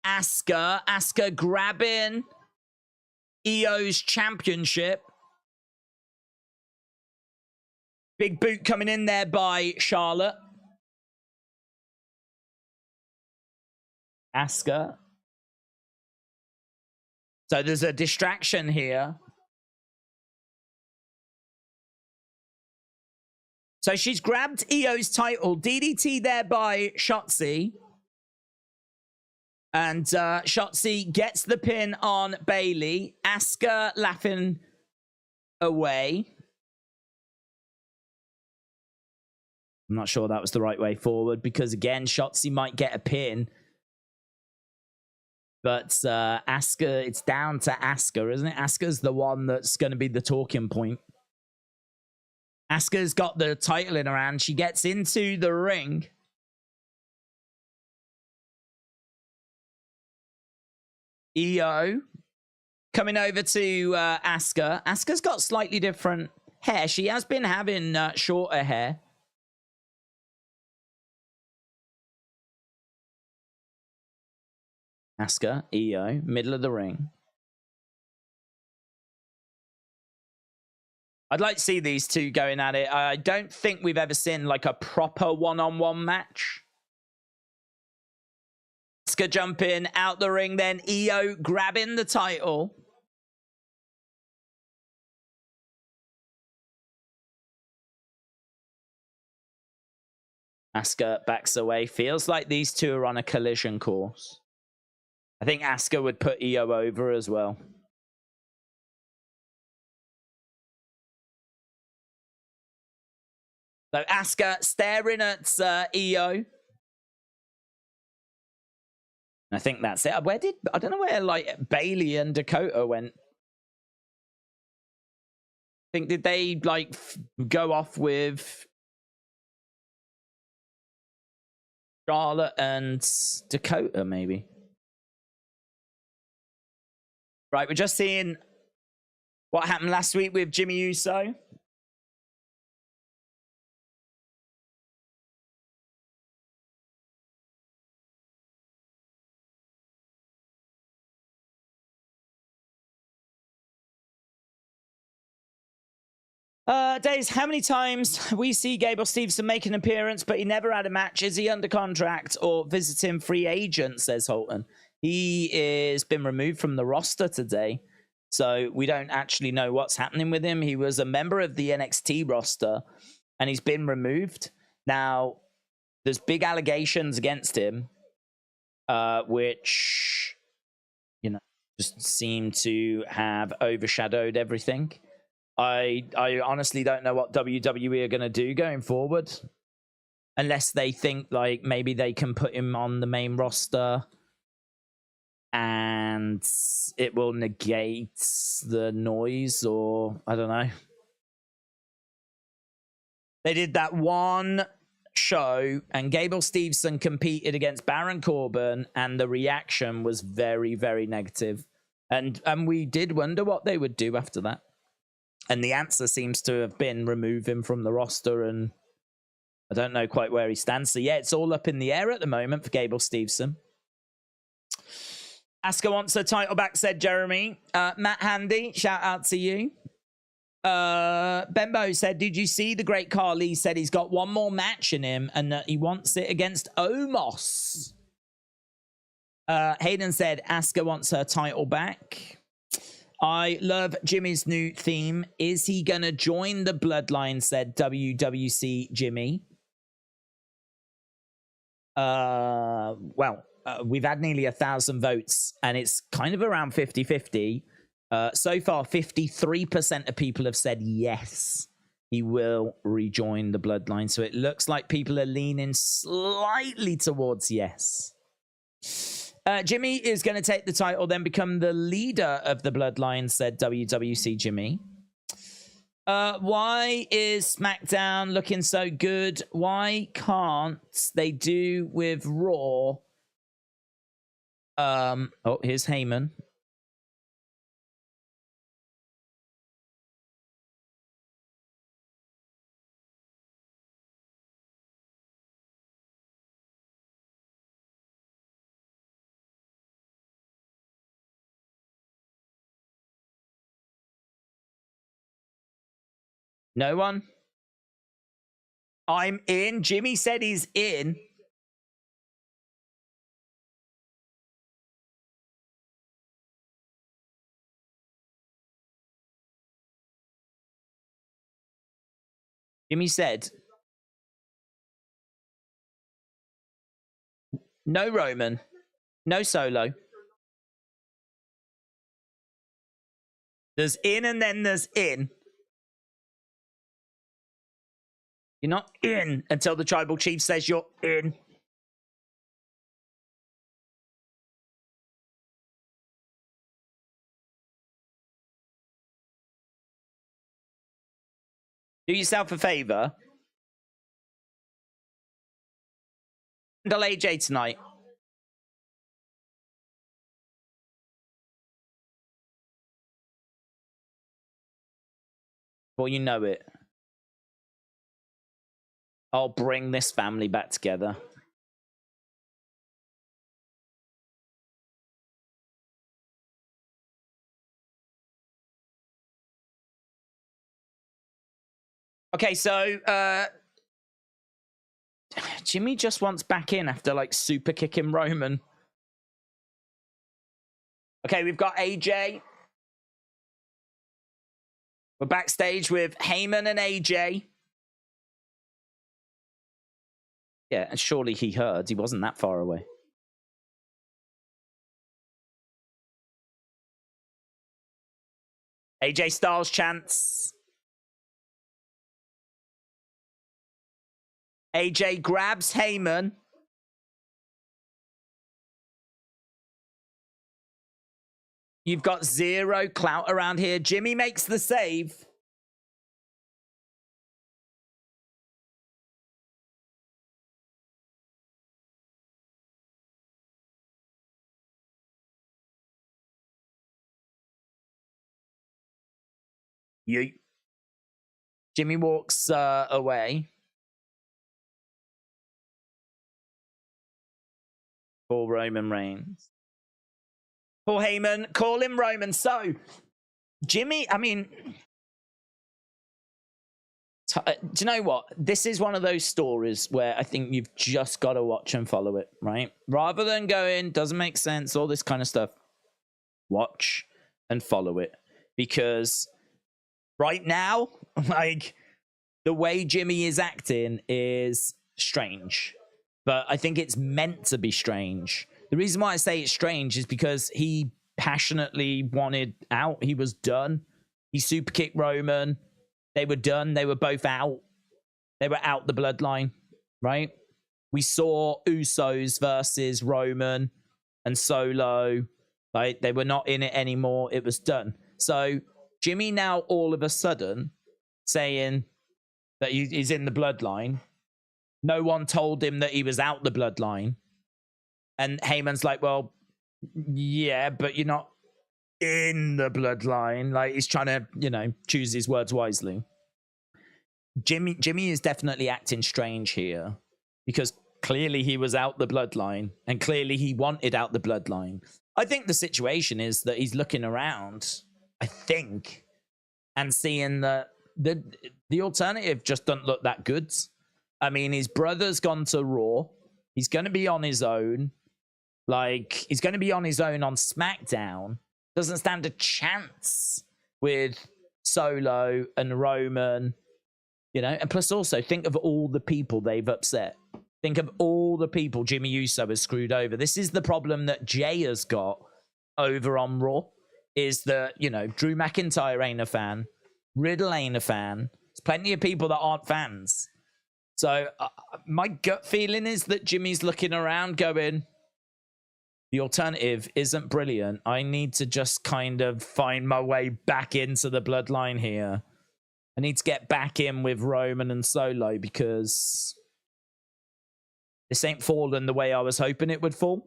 Asuka. Asuka grabbing Io's championship. Big boot coming in there by Charlotte. Asuka. So there's a distraction here. So she's grabbed Io's title. DDT there by Shotzi. And Shotzi gets the pin on Bayley. Asuka laughing away. I'm not sure that was the right way forward because, again, Shotzi might get a pin. But Asuka, it's down to Asuka, isn't it? Asuka's the one that's going to be the talking point. Asuka's got the title in her hand. She gets into the ring. Io coming over to Asuka. Asuka's got slightly different hair. She has been having shorter hair. Asuka, Io, middle of the ring. I'd like to see these two going at it. I don't think we've ever seen like a proper one-on-one match. Asuka jumping out the ring, then Io grabbing the title. Asuka backs away. Feels like these two are on a collision course. I think Asuka would put Io over as well. So Asuka staring at Io. I think that's it. I don't know where like Bayley and Dakota went. I think did they like go off with Charlotte and Dakota, maybe. Right, we're just seeing what happened last week with Jimmy Uso. Days, how many times we see Gable Stevenson make an appearance, but he never had a match? Is he under contract or visiting free agent, says Holton. He is been removed from the roster today, so we don't actually know what's happening with him. He was a member of the NXT roster, and he's been removed. Now, there's big allegations against him, which, you know, just seem to have overshadowed everything. I honestly don't know what WWE are going to do going forward, unless they think like maybe they can put him on the main roster and it will negate the noise, or I don't know. They did that one show and Gable Stevenson competed against Baron Corbin and the reaction was very, very negative. And we did wonder what they would do after that. And the answer seems to have been remove him from the roster, and I don't know quite where he stands. So yeah, it's all up in the air at the moment for Gable Stevenson. Asuka wants her title back, said Jeremy. Matt Handy, shout out to you. Bembo said, did you see the great Carly said he's got one more match in him and that he wants it against Omos? Hayden said Asuka wants her title back. I love Jimmy's new theme. Is he going to join the Bloodline, said WWC Jimmy. We've had nearly 1,000 votes, and it's kind of around 50-50. So far, 53% of people have said yes, he will rejoin the Bloodline. So it looks like people are leaning slightly towards yes. Jimmy is going to take the title, then become the leader of the Bloodline, said WWC Jimmy. Why is SmackDown looking so good? Why can't they do with Raw? Oh, here's Heyman. No one? I'm in. Jimmy said he's in. Jimmy said no Roman, no Solo. There's in and then there's in. You're not in until the tribal chief says you're in. Do yourself a favor. Handle AJ tonight. Well, you know it. I'll bring this family back together. Okay, so Jimmy just wants back in after like super kicking Roman. Okay, we've got AJ. We're backstage with Heyman and AJ. Yeah, and surely he heard. He wasn't that far away. AJ Styles chants. AJ grabs Heyman. You've got zero clout around here. Jimmy makes the save. Yeet. Jimmy walks away. For Roman Reigns. Paul Heyman, call him Roman. So, Jimmy, I mean, do you know what? This is one of those stories where I think you've just got to watch and follow it, right? Rather than going, doesn't make sense, all this kind of stuff. Watch and follow it. Because right now, like, the way Jimmy is acting is strange. But I think it's meant to be strange. The reason why I say it's strange is because he passionately wanted out. He was done. He super kicked Roman. They were done. They were both out. They were out the bloodline, right? We saw Usos versus Roman and Solo. Like, they were not in it anymore. It was done. So Jimmy now all of a sudden saying that he's in the bloodline. No one told him that he was out the bloodline. And Heyman's like, well, yeah, but you're not in the bloodline. Like, he's trying to, you know, choose his words wisely. Jimmy is definitely acting strange here because clearly he was out the bloodline and clearly he wanted out the bloodline. I think the situation is that he's looking around, I think, and seeing that the alternative just doesn't look that good. I mean, his brother's gone to Raw. He's going to be on his own. Like, he's going to be on his own on SmackDown. Doesn't stand a chance with Solo and Roman, you know. And plus also, think of all the people they've upset. Think of all the people Jimmy Uso has screwed over. This is the problem that Jay has got over on Raw, is that, you know, Drew McIntyre ain't a fan. Riddle ain't a fan. There's plenty of people that aren't fans. So my gut feeling is that Jimmy's looking around going, the alternative isn't brilliant. I need to just kind of find my way back into the bloodline here. I need to get back in with Roman and Solo because this ain't fallen the way I was hoping it would fall.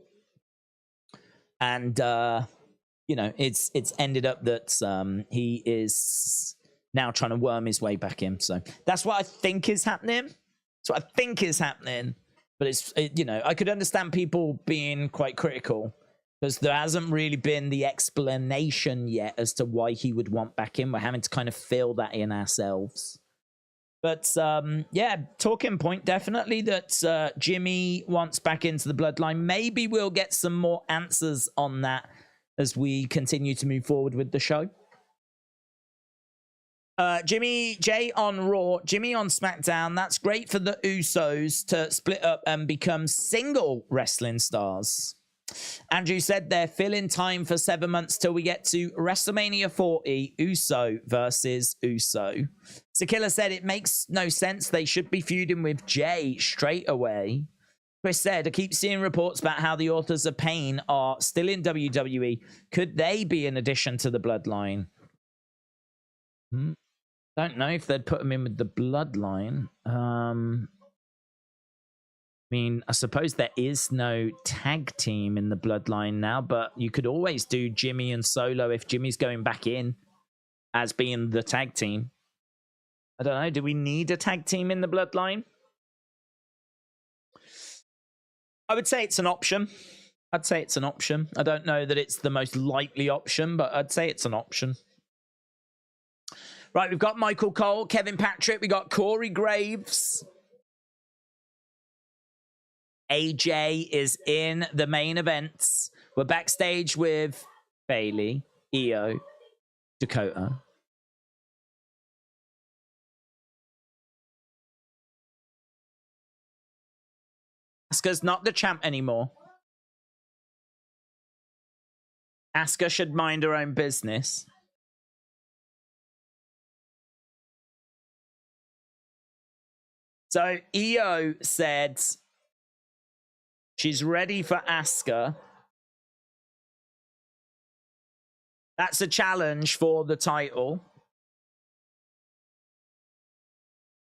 And, you know, it's ended up that he is now trying to worm his way back in. So that's what I think is happening. That's what I think is happening. But you know, I could understand people being quite critical because there hasn't really been the explanation yet as to why he would want back in. We're having to kind of fill that in ourselves. But yeah, talking point definitely that Jimmy wants back into the bloodline. Maybe we'll get some more answers on that as we continue to move forward with the show. Jay on Raw, Jimmy on SmackDown. That's great for the Usos to split up and become single wrestling stars. Andrew said they're filling time for 7 months till we get to WrestleMania 40, Uso versus Uso. Sakila said it makes no sense. They should be feuding with Jay straight away. Chris said, I keep seeing reports about how the Authors of Pain are still in WWE. Could they be an addition to the bloodline? Don't know if they'd put him in with the bloodline. I mean, I suppose there is no tag team in the bloodline now, but you could always do Jimmy and Solo if Jimmy's going back in as being the tag team. I don't know. Do we need a tag team in the bloodline? I would say it's an option. I'd say it's an option. I don't know that it's the most likely option, but I'd say it's an option. Right, we've got Michael Cole, Kevin Patrick, we got Corey Graves. AJ is in the main events. We're backstage with Bailey, Io, Dakota. Asuka's not the champ anymore. Asuka should mind her own business. So Io said she's ready for Asuka. That's a challenge for the title.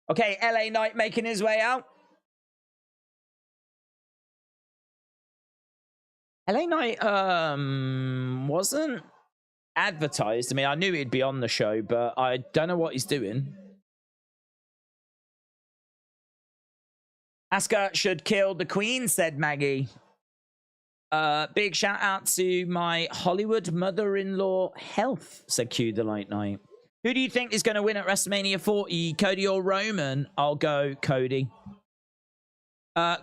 Okay, LA Knight making his way out. LA Knight wasn't advertised. I mean, I knew he'd be on the show, but I don't know what he's doing. Asuka should kill the queen, said Maggie. Big shout out to my Hollywood mother-in-law health, said Q the Late Night. Who do you think is going to win at WrestleMania 40, Cody or Roman? I'll go Cody.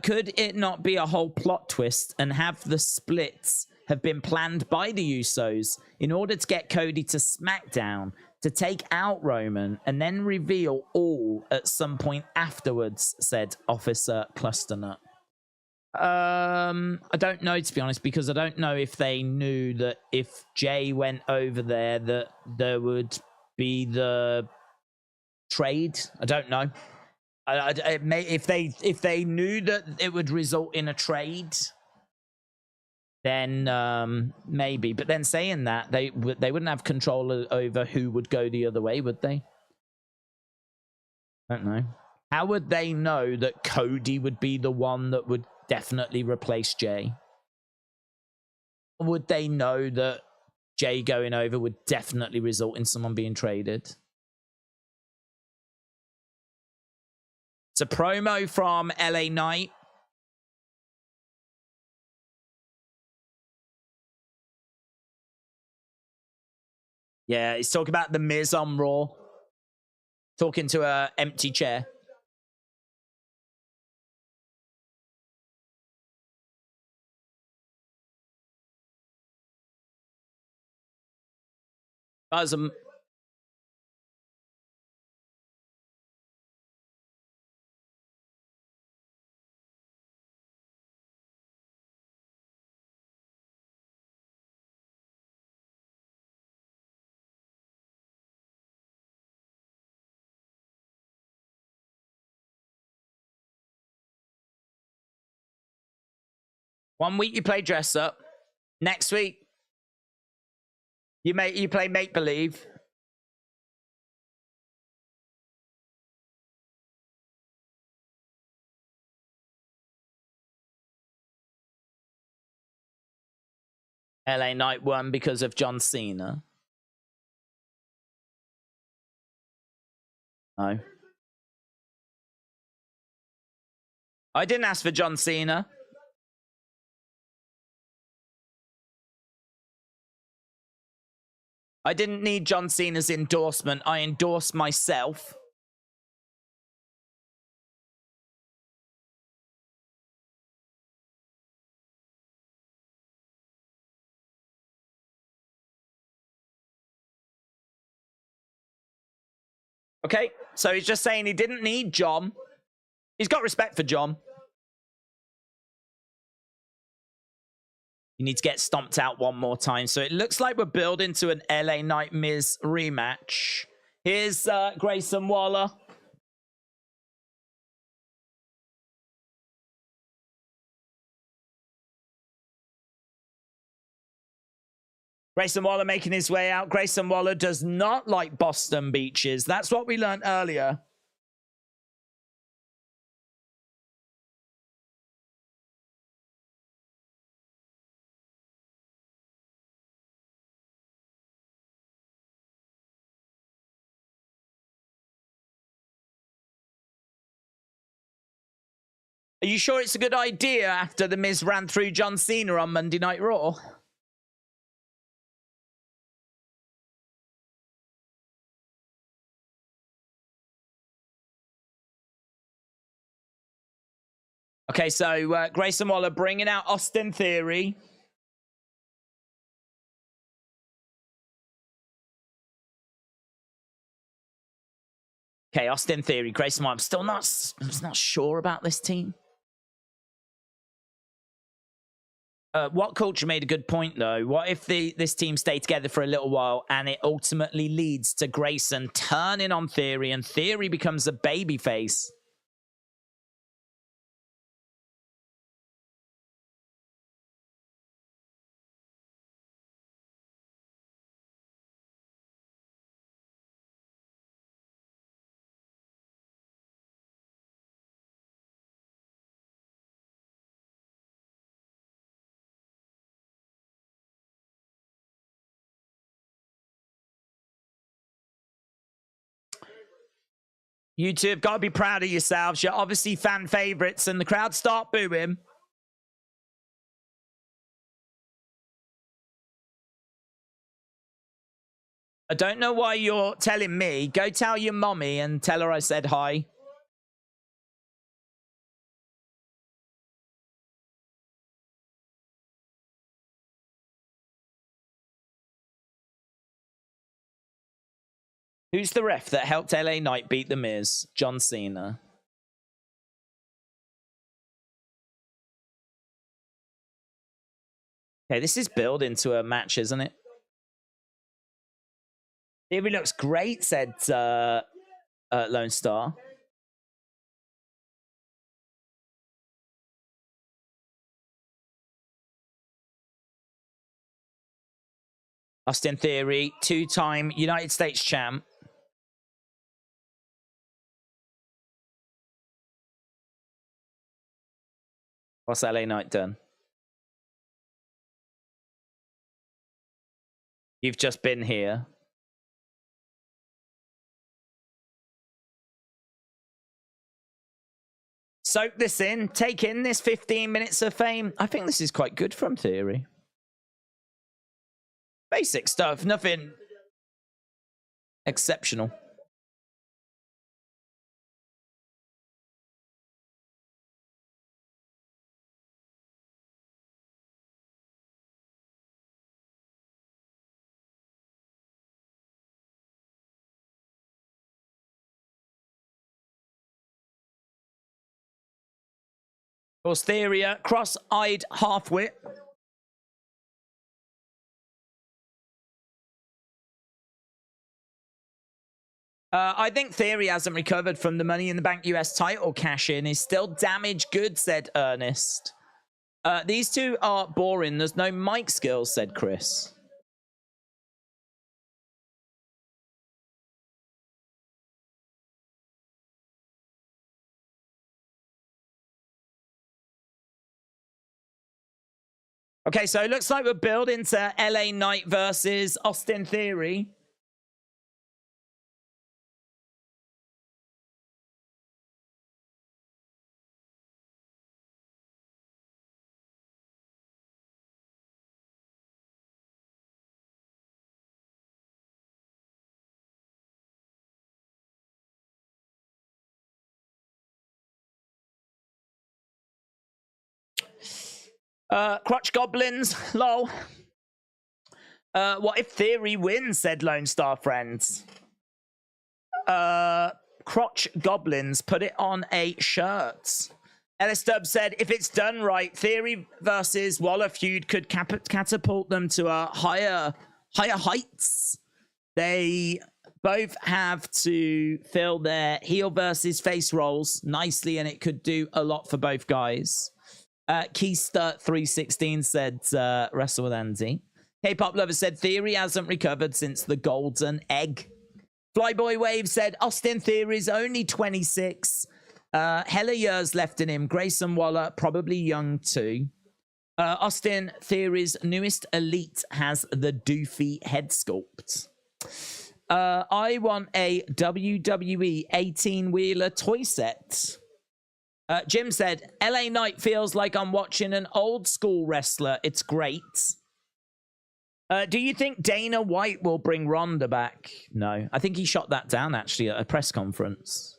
Could it not be a whole plot twist and have the splits have been planned by the Usos in order to get Cody to SmackDown to take out Roman and then reveal all at some point afterwards, said Officer Clusternut. I don't know, to be honest, because I don't know if they knew that if Jay went over there that there would be the trade. I don't know. If they knew that it would result in a trade, then maybe. But then saying that, they wouldn't have control over who would go the other way, would they? I don't know. How would they know that Cody would be the one that would definitely replace Jay? Would they know that Jay going over would definitely result in someone being traded? It's a promo from LA Knight. Yeah, he's talking about the Miz on Raw. Talking to an empty chair. Guys, one week you play dress up. Next week, you play make believe. LA Knight won because of John Cena. No. I didn't ask for John Cena. I didn't need John Cena's endorsement. I endorsed myself. Okay, so he's just saying he didn't need John. He's got respect for John. You need to get stomped out one more time. So it looks like we're building to an LA Knight Miz rematch. Here's Grayson Waller. Grayson Waller making his way out. Grayson Waller does not like Boston beaches. That's what we learned earlier. Are you sure it's a good idea after The Miz ran through John Cena on Monday Night Raw? Okay, so Grayson Waller bringing out Austin Theory. Okay, Austin Theory, Grayson Waller. I'm not sure about this team. What Culture made a good point, though. What if this team stay together for a little while and it ultimately leads to Grayson turning on Theory and Theory becomes a babyface? You two have got to be proud of yourselves. You're obviously fan favorites, and the crowd start booing. I don't know why you're telling me. Go tell your mommy and tell her I said hi. Who's the ref that helped LA Knight beat The Miz? John Cena. Okay, this is build into a match, isn't it? Theory looks great, said Lone Star. Austin Theory, two-time United States champ. What's LA Knight done? You've just been here. Soak this in. Take in this 15 minutes of fame. I think this is quite good from Theory. Basic stuff. Nothing exceptional. Of course, Theory, cross-eyed half-wit. I think Theory hasn't recovered from the Money in the Bank US title cash-in. He's still damaged goods, said Ernest. These two are boring. There's no mic skills, said Chris. Okay, so it looks like we're building to LA Knight versus Austin Theory. Crotch Goblins, lol. What if Theory wins, said Lone Star Friends. Crotch Goblins, put it on a shirt. Ellis Dub said, if it's done right, Theory versus Waller feud could catapult them to a higher heights. They both have to fill their heel versus face roles nicely, and it could do a lot for both guys. Keister316 said, wrestle with Andy. K-Pop Lover said, Theory hasn't recovered since the golden egg. Flyboy Wave said, Austin Theory's only 26. Hella years left in him. Grayson Waller, probably young too. Austin Theory's newest elite has the doofy head sculpt. I want a WWE 18-wheeler toy set. Jim said, LA Knight feels like I'm watching an old school wrestler. It's great. Do you think Dana White will bring Ronda back? No. I think he shot that down, actually, at a press conference.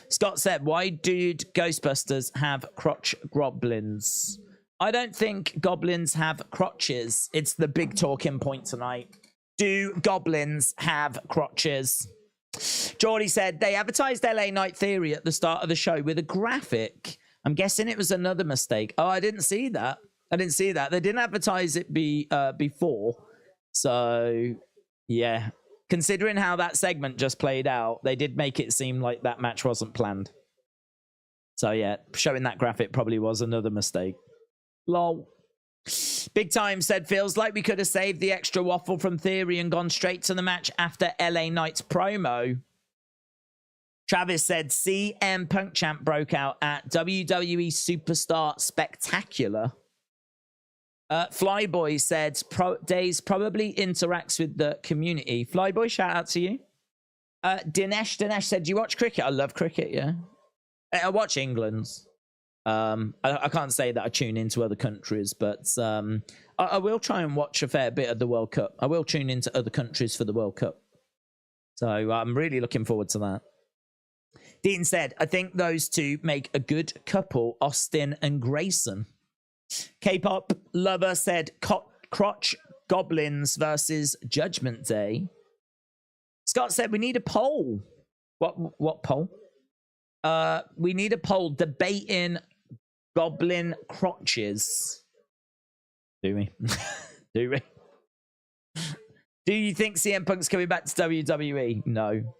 Scott said, why did Ghostbusters have crotch goblins? I don't think goblins have crotches. It's the big talking point tonight. Do goblins have crotches? Geordie said, they advertised LA Knight Theory at the start of the show with a graphic. I'm guessing it was another mistake. Oh, I didn't see that. They didn't advertise it before. So, yeah. Considering how that segment just played out, they did make it seem like that match wasn't planned. So, yeah, showing that graphic probably was another mistake. Lol. Big Time said, feels like we could have saved the extra waffle from Theory and gone straight to the match after LA Knight's promo. Travis said, CM Punk champ broke out at WWE Superstar Spectacular. Flyboy said, Days probably interacts with the community. Flyboy, shout out to you. Dinesh said, do you watch cricket? I love cricket, yeah. I watch England's. I can't say that I tune into other countries, but I will try and watch a fair bit of the World Cup. I will tune into other countries for the World Cup. So I'm really looking forward to that. Dean said, I think those two make a good couple, Austin and Grayson. K-pop lover said, crotch goblins versus Judgment Day. Scott said, we need a poll. What poll? We need a poll debating goblin crotches. Do we? Do we? Do you think CM Punk's coming back to WWE? No.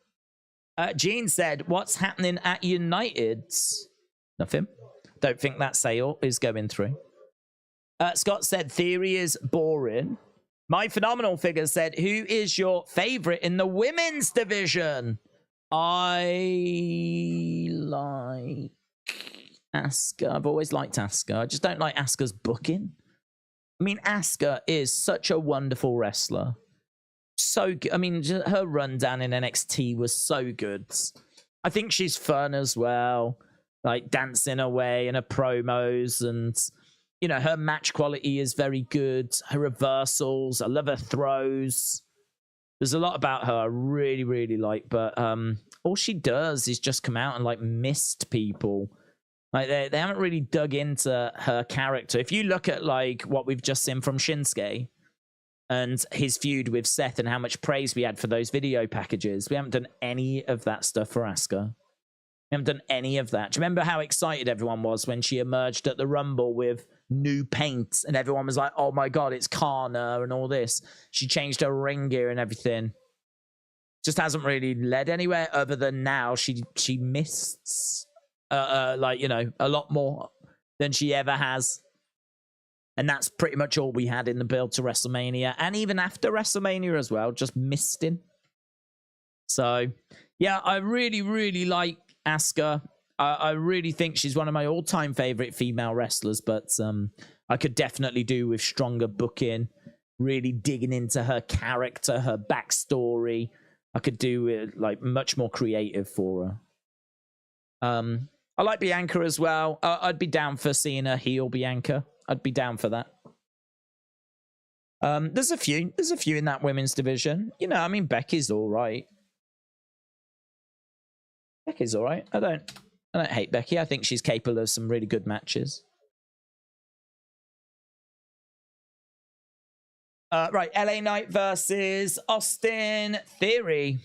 Gene said, what's happening at United? Nothing. Don't think that sale is going through. Scott said, theory is boring. My Phenomenal Figure said, who is your favorite in the women's division? I like Asuka. I've always liked Asuka. I just don't like Asuka's booking. I mean, Asuka is such a wonderful wrestler. So good. I mean, her run down in NXT was so good. I think she's fun as well, like dancing away in her promos, and you know, her match quality is very good. Her reversals, I love her throws. There's a lot about her I really, really like, but all she does is just come out and like mist people. Like they haven't really dug into her character. If you look at like what we've just seen from Shinsuke and his feud with Seth and how much praise we had for those video packages, we haven't done any of that stuff for Asuka. We haven't done any of that. Do you remember how excited everyone was when she emerged at the Rumble with new paint and everyone was like, oh my God, it's Kana and all this. She changed her ring gear and everything. Just hasn't really led anywhere other than now she mists like, you know, a lot more than she ever has. And that's pretty much all we had in the build to WrestleMania. And even after WrestleMania as well, just misting. So, yeah, I really, really like Asuka. I really think she's one of my all-time favorite female wrestlers, but I could definitely do with stronger booking, really digging into her character, her backstory. I could do it like much more creative for her. I like Bianca as well. I'd be down for seeing her heel Bianca. I'd be down for that. There's a few in that women's division. You know, I mean, Becky's all right. Becky's all right. I don't hate Becky. I think she's capable of some really good matches. Right, LA Knight versus Austin Theory.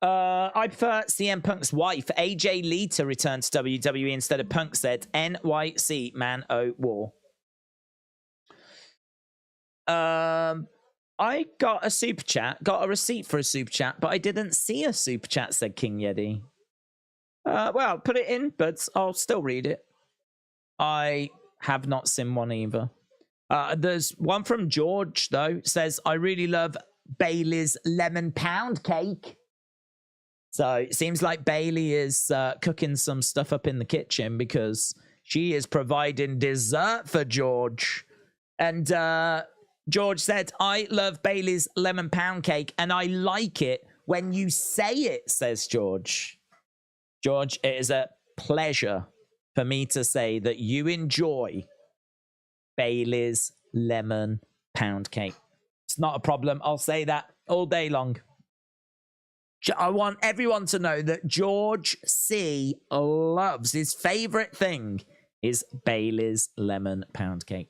I prefer CM Punk's wife, AJ Lee, to return to WWE instead of Punk, said NYC Man O War. I got a super chat, got a receipt for a super chat, but I didn't see a super chat, said King Yeti. Well, put it in, but I'll still read it. I have not seen one either. There's one from George, though, says, I really love Bailey's lemon pound cake. So it seems like Bailey is cooking some stuff up in the kitchen because she is providing dessert for George. And George said, I love Bailey's lemon pound cake and I like it when you say it, says George. George, it is a pleasure for me to say that you enjoy Bailey's lemon pound cake. It's not a problem. I'll say that all day long. I want everyone to know that George C. loves, his favorite thing is Bailey's lemon pound cake.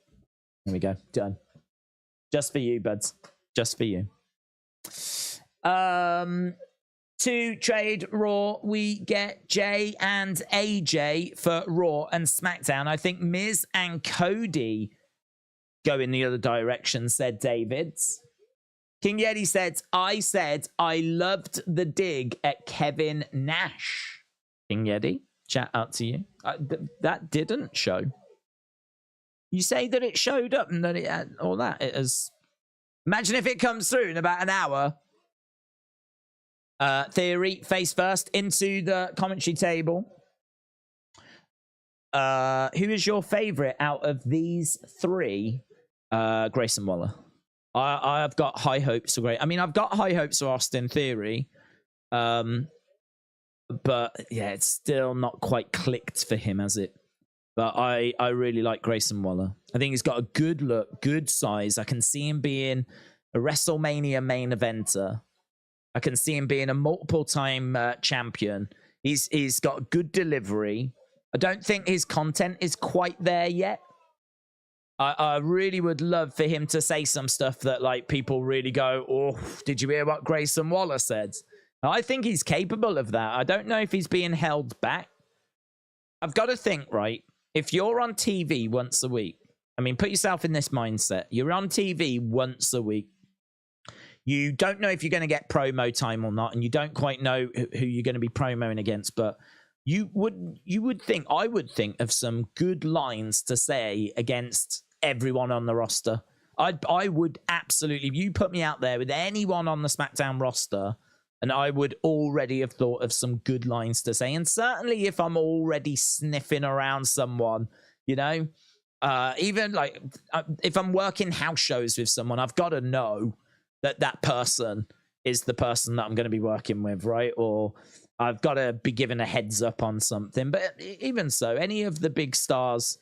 There we go. Done. Just for you, buds. Just for you. To trade Raw, we get Jay and AJ for Raw and SmackDown. I think Miz and Cody go in the other direction, said Davids. King Yeti said I loved the dig at Kevin Nash. King Yeti, chat out to you. That didn't show. You say that it showed up and that it had all that. It has. Imagine if it comes through in about an hour. Theory, face first into the commentary table. Who is your favorite out of these three? Grayson Waller. I've got high hopes for Gray. I mean, I've got high hopes for Austin Theory. But yeah, it's still not quite clicked for him, has it? But I really like Grayson Waller. I think he's got a good look, good size. I can see him being a WrestleMania main eventer. I can see him being a multiple-time champion. He's got good delivery. I don't think his content is quite there yet. I really would love for him to say some stuff that like people really go, oh, did you hear what Grayson Waller said? I think he's capable of that. I don't know if he's being held back. I've got to think, right? If you're on TV once a week, I mean, put yourself in this mindset. You're on TV once a week. You don't know if you're going to get promo time or not, and you don't quite know who you're going to be promoing against, but you would think, I would think of some good lines to say against everyone on the roster. I would absolutely, if you put me out there with anyone on the SmackDown roster, and I would already have thought of some good lines to say. And certainly if I'm already sniffing around someone, you know, even like if I'm working house shows with someone, I've got to know that that person is the person that I'm going to be working with, right? Or I've got to be given a heads up on something. But even so, any of the big stars,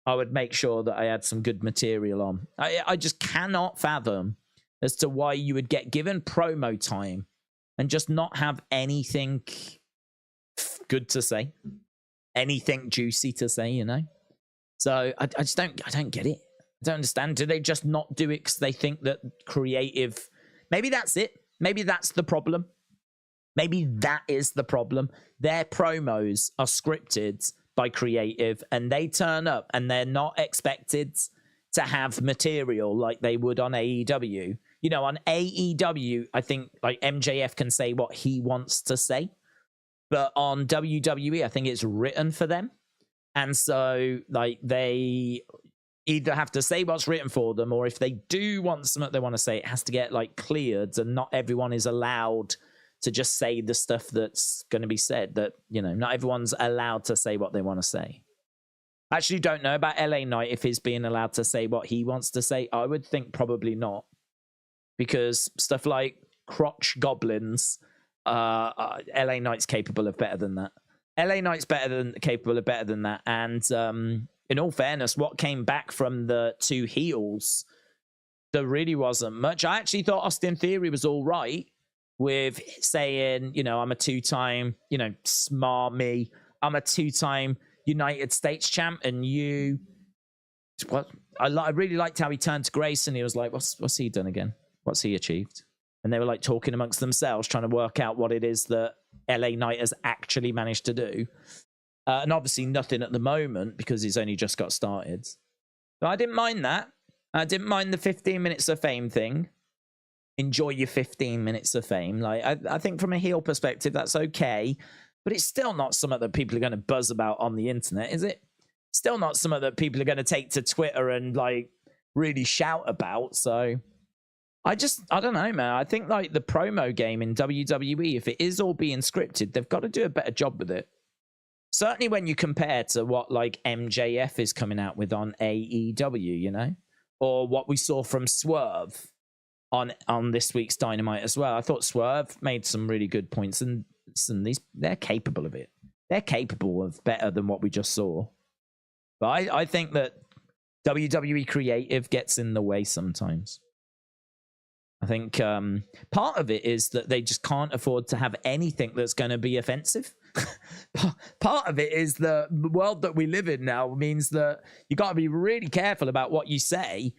I would make sure that I had some good material on. I just cannot fathom as to why you would get given promo time and just not have anything good to say, anything juicy to say, you know? So I don't get it. I don't understand. Do they just not do it because they think that creative, maybe that's it. Maybe that's the problem. Maybe that is the problem. Their promos are scripted by creative and they turn up and they're not expected to have material like they would on AEW. You know, on AEW, I think like MJF can say what he wants to say. But on WWE, I think it's written for them. And so like they either have to say what's written for them, or if they do want something they want to say, it has to get like cleared, and not everyone is allowed to just say the stuff that's going to be said. That, you know, not everyone's allowed to say what they want to say. I actually don't know about LA Knight if he's being allowed to say what he wants to say. I would think probably not, because stuff like crotch goblins, LA Knight's capable of better than that. LA Knight's capable of better than that. And in all fairness, what came back from the two heels, there really wasn't much. I actually thought Austin Theory was all right with saying, you know, I'm a two-time, you know, smart me. I'm a two-time United States champ, and you. What I really liked how he turned to Grace and he was like, "What's he done again? What's he achieved?" And they were like talking amongst themselves, trying to work out what it is that LA Knight has actually managed to do. And obviously nothing at the moment because he's only just got started. But I didn't mind that. I didn't mind the 15 minutes of fame thing. Enjoy your 15 minutes of fame. Like I think from a heel perspective, that's okay. But it's still not something that people are going to buzz about on the internet, is it? Still not something that people are going to take to Twitter and like really shout about. So I don't know, man. I think like the promo game in WWE, if it is all being scripted, they've got to do a better job with it. Certainly when you compare to what like MJF is coming out with on AEW, you know, or what we saw from Swerve on this week's Dynamite as well. I thought Swerve made some really good points, and they're capable of it. They're capable of better than what we just saw. But I think that WWE creative gets in the way sometimes. I think part of it is that they just can't afford to have anything that's going to be offensive. Part of it is the world that we live in now means that you got to be really careful about what you say,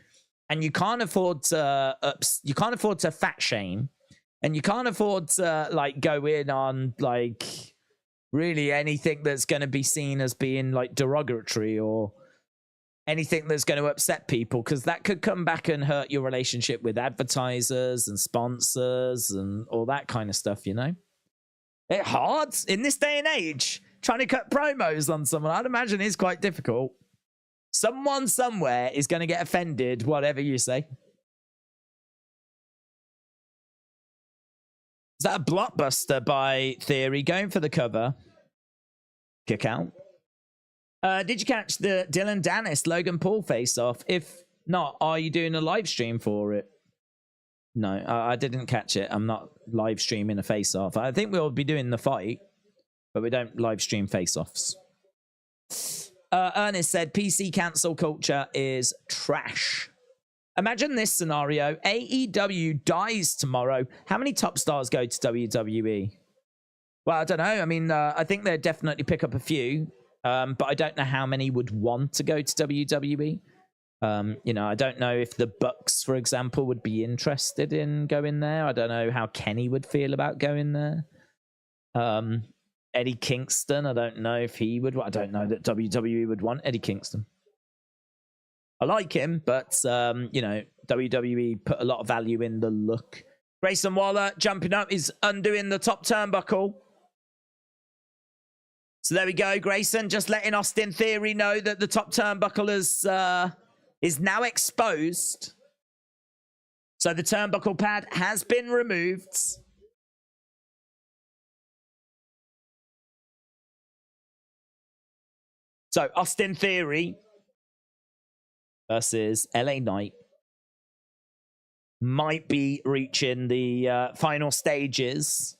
and you can't afford to fat shame, and you can't afford to like go in on like really anything that's going to be seen as being like derogatory or anything that's going to upset people, because that could come back and hurt your relationship with advertisers and sponsors and all that kind of stuff, you know? It's hard in this day and age. Trying to cut promos on someone, I'd imagine, is quite difficult. Someone somewhere is going to get offended, whatever you say. Is that a blockbuster by Theory? Going for the cover. Kick out. Did you catch the Dylan Dennis Logan Paul face off? If not, are you doing a live stream for it? No, I didn't catch it. I'm not live streaming a face off. I think we'll be doing the fight, but we don't live stream face offs. Ernest said PC cancel culture is trash. Imagine this scenario: AEW dies tomorrow. How many top stars go to WWE? Well, I don't know. I mean, I think they'd definitely pick up a few. But I don't know how many would want to go to WWE. You know, I don't know if the Bucks, for example, would be interested in going there. I don't know how Kenny would feel about going there. Eddie Kingston, I don't know if he would. I don't know that WWE would want Eddie Kingston. I like him, but, you know, WWE put a lot of value in the look. Grayson Waller jumping up is undoing the top turnbuckle. So there we go, Grayson, just letting Austin Theory know that the top turnbuckle is now exposed. So the turnbuckle pad has been removed. So Austin Theory versus LA Knight might be reaching the final stages.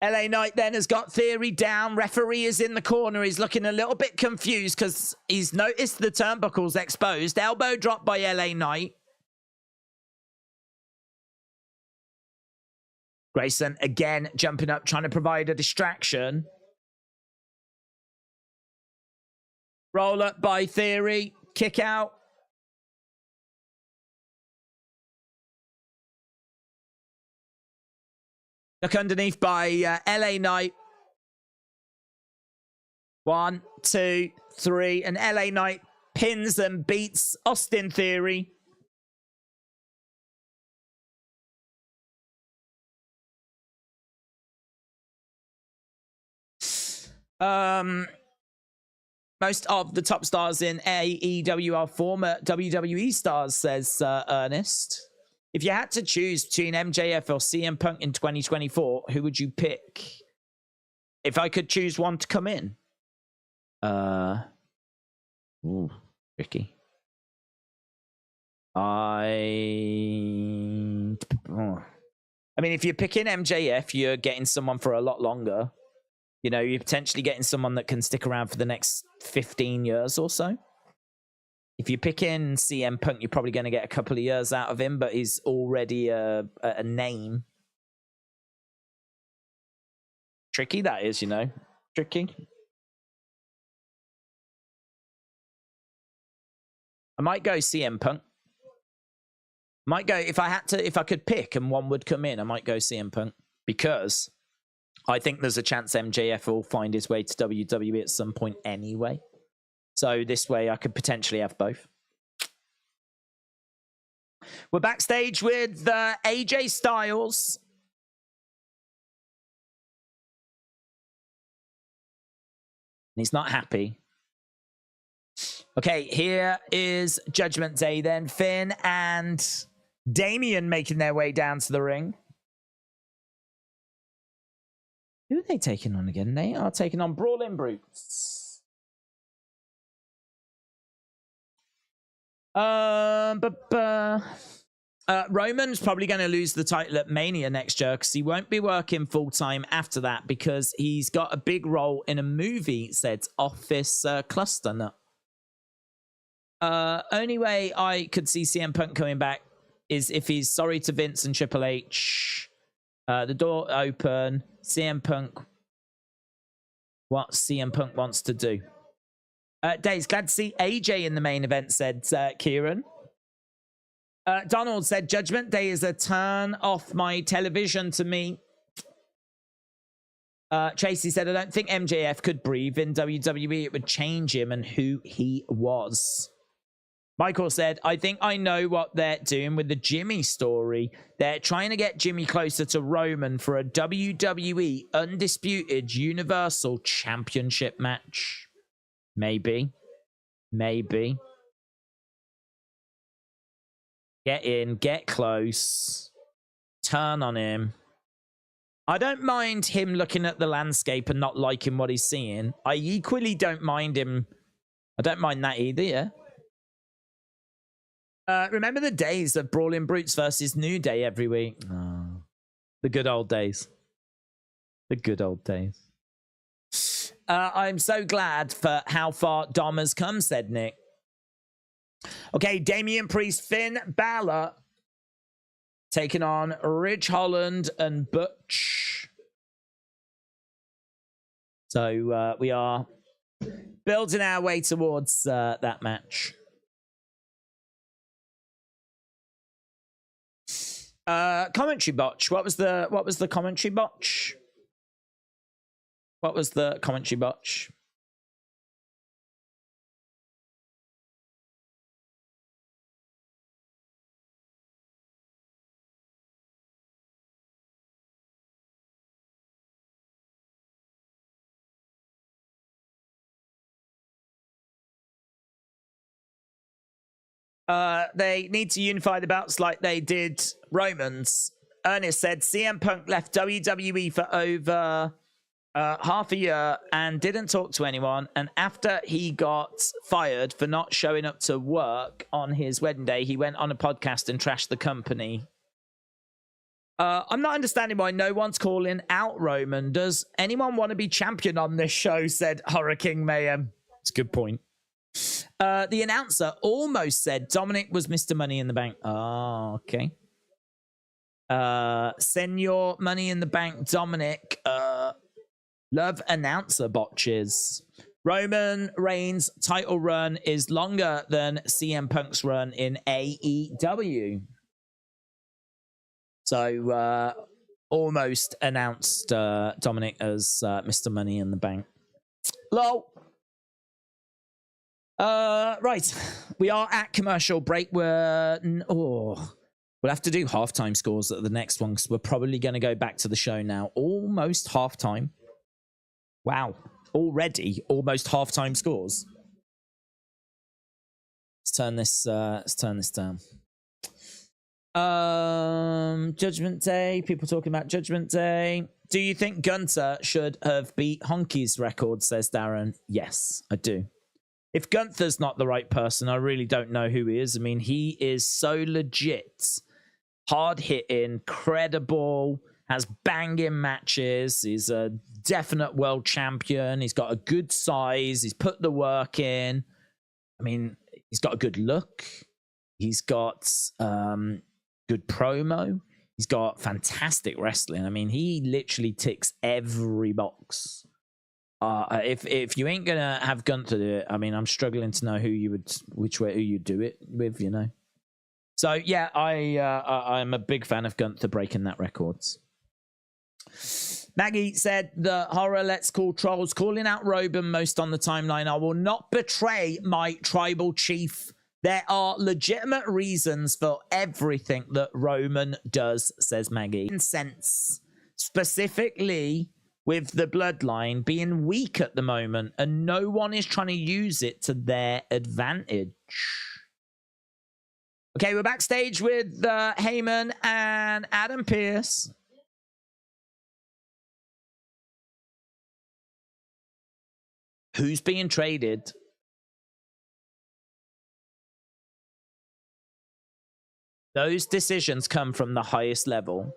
LA Knight then has got Theory down. Referee is in the corner. He's looking a little bit confused because he's noticed the turnbuckle's exposed. Elbow drop by LA Knight. Grayson again jumping up, trying to provide a distraction. Roll up by Theory. Kick out. Look underneath by LA Knight. 1, 2, 3. And LA Knight pins and beats Austin Theory. Most of the top stars in AEW are former WWE stars, says Ernest. If you had to choose between MJF or CM Punk in 2024, who would you pick? If I could choose one to come in. Ooh, tricky. I mean, if you're picking MJF, you're getting someone for a lot longer. You know, you're potentially getting someone that can stick around for the next 15 years or so. If you're picking CM Punk, you're probably going to get a couple of years out of him, but he's already a name. Tricky, that is, you know. Tricky. I might go CM Punk. Might go, if I could pick and one would come in, I might go CM Punk. Because I think there's a chance MJF will find his way to WWE at some point anyway. So this way I could potentially have both. We're backstage with AJ Styles. And he's not happy. Okay, here is Judgment Day then. Finn and Damian making their way down to the ring. Who are they taking on again? They are taking on Brawling Brutes. Roman's probably going to lose the title at Mania next year because he won't be working full-time after that because he's got a big role in a movie, said Office Cluster Nut. Only way I could see CM Punk coming back is if he's sorry to Vince and Triple H. The door open. CM Punk. What CM Punk wants to do. Days, glad to see AJ in the main event, said Kieran. Donald said, Judgment Day is a turn off my television to me. Tracy said, I don't think MJF could breathe in WWE. It would change him and who he was. Michael said, I think I know what they're doing with the Jimmy story. They're trying to get Jimmy closer to Roman for a WWE Undisputed Universal Championship match. Maybe. Maybe. Get in, get close. Turn on him. I don't mind him looking at the landscape and not liking what he's seeing. I equally don't mind him. I don't mind that either, yeah. Remember the days of Brawling Brutes versus New Day every week? Oh, the good old days. The good old days. I'm so glad for how far Dom has come, said Nick. Okay, Damian Priest, Finn Balor taking on Ridge Holland and Butch. So we are building our way towards that match. Commentary botch. What was the commentary botch? What was the commentary botch? They need to unify the belts like they did Romans. Ernest said CM Punk left WWE for over half a year and didn't talk to anyone. And after he got fired for not showing up to work on his wedding day, he went on a podcast and trashed the company. I'm not understanding why no one's calling out Roman. Does anyone want to be champion on this show? Said Horror King Mayhem. It's a good point. The announcer almost said Dominic was Mr. Money in the Bank. Oh, okay. Send your Money in the Bank, Dominic. Love announcer botches. Roman Reigns' title run is longer than CM Punk's run in AEW. So, almost announced Dominic as Mr. Money in the Bank. Lol. Right. We are at commercial break. We'll have to do halftime scores at the next one because we're probably going to go back to the show now. Almost halftime. Wow. Already almost halftime scores. Let's turn this down. Judgment Day. People talking about Judgment Day. Do you think Gunther should have beat Honky's record, says Darren? Yes, I do. If Gunther's not the right person, I really don't know who he is. I mean, he is so legit. Hard-hitting, credible, has banging matches. He's a definite world champion. He's got a good size. He's put the work in. I mean, he's got a good look. He's got good promo. He's got fantastic wrestling. I mean, he literally ticks every box. If you ain't gonna have Gunther do it, I mean, I'm struggling to know who you do it with, you know. So yeah, I'm a big fan of Gunther breaking that records. Maggie said the horror let's call trolls calling out Roman most on the timeline. I will not betray my tribal chief. There are legitimate reasons for everything that Roman does, says Maggie. In sense, specifically with the bloodline being weak at the moment and no one is trying to use it to their advantage. Okay, we're backstage with Heyman and Adam Pearce. Who's being traded? Those decisions come from the highest level.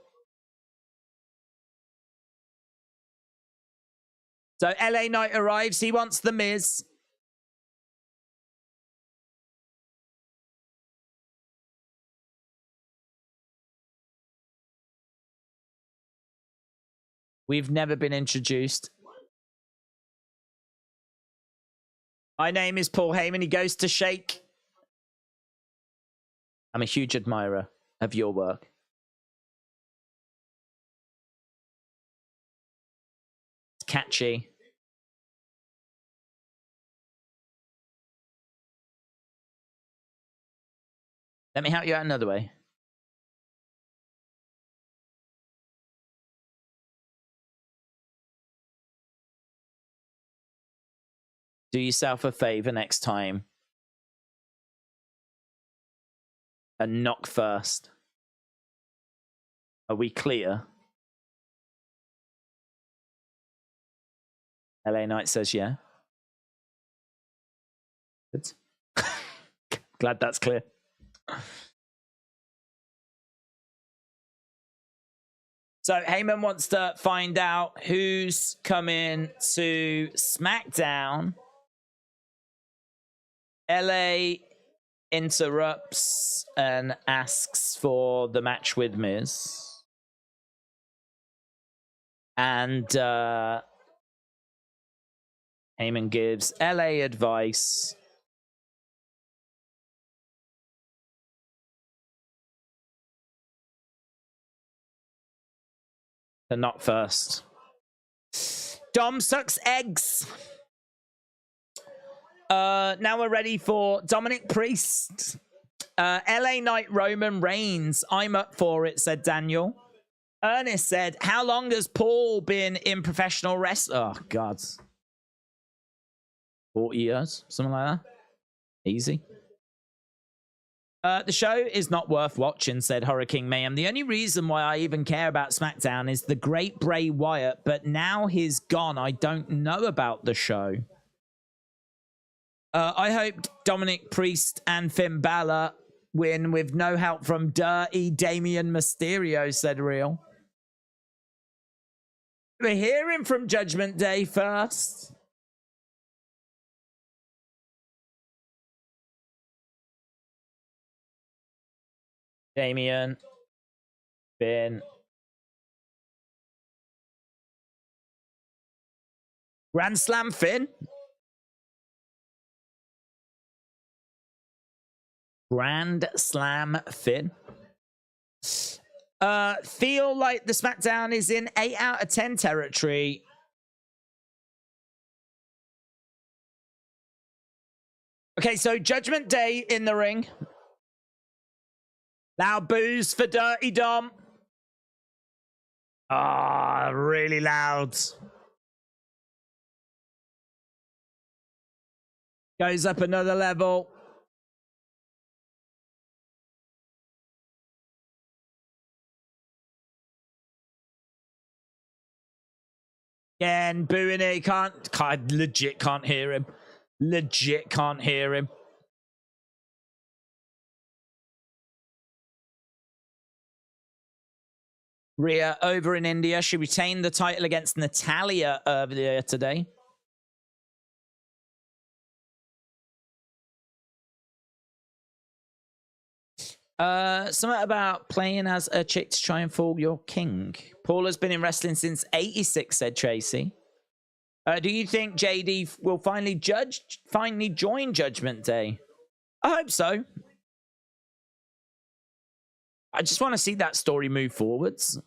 So LA Knight arrives. He wants the Miz. We've never been introduced. My name is Paul Heyman. He goes to shake. I'm a huge admirer of your work. It's catchy. Let me help you out another way. Do yourself a favor next time and knock first. Are we clear? LA Knight says yeah. Good. Glad that's clear. So Heyman wants to find out who's coming to SmackDown. LA interrupts and asks for the match with Miz. And Heyman gives LA advice. They're not first. Dom sucks eggs. Now we're ready for Dominic Priest. LA Knight Roman Reigns. I'm up for it, said Daniel. Ernest said, how long has Paul been in professional wrestling? Oh, God. 40 years? Something like that? Easy. The show is not worth watching, said Hurricane Mayhem. The only reason why I even care about SmackDown is the great Bray Wyatt, but now he's gone. I don't know about the show. I hope Dominic Priest and Finn Balor win with no help from dirty Damian Mysterio, said Real. We're hearing from Judgment Day first. Damian, Finn. Grand Slam Finn. Grand Slam Finn. Feel like the SmackDown is in 8 out of 10 territory. Okay, so Judgment Day in the ring. Loud boos for Dirty Dom. Ah, really loud. Goes up another level. Again, booing it. Legit can't hear him. Legit can't hear him. Rhea over in India. She retained the title against Natalya earlier today. Something about playing as a chick to try and fool your king. Paul has been in wrestling since 86, said Tracy. Do you think JD will finally join Judgment Day? I hope so. I just want to see that story move forwards.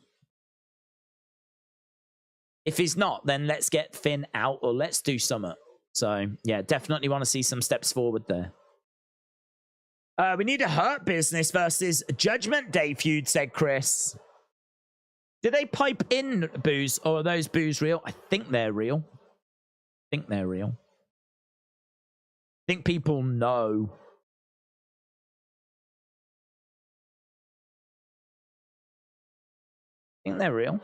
If he's not, then let's get Finn out or let's do something. So, yeah, definitely want to see some steps forward there. We need a Hurt Business versus Judgment Day feud, said Chris. Did they pipe in boos or are those boos real? I think they're real. I think people know. I think they're real.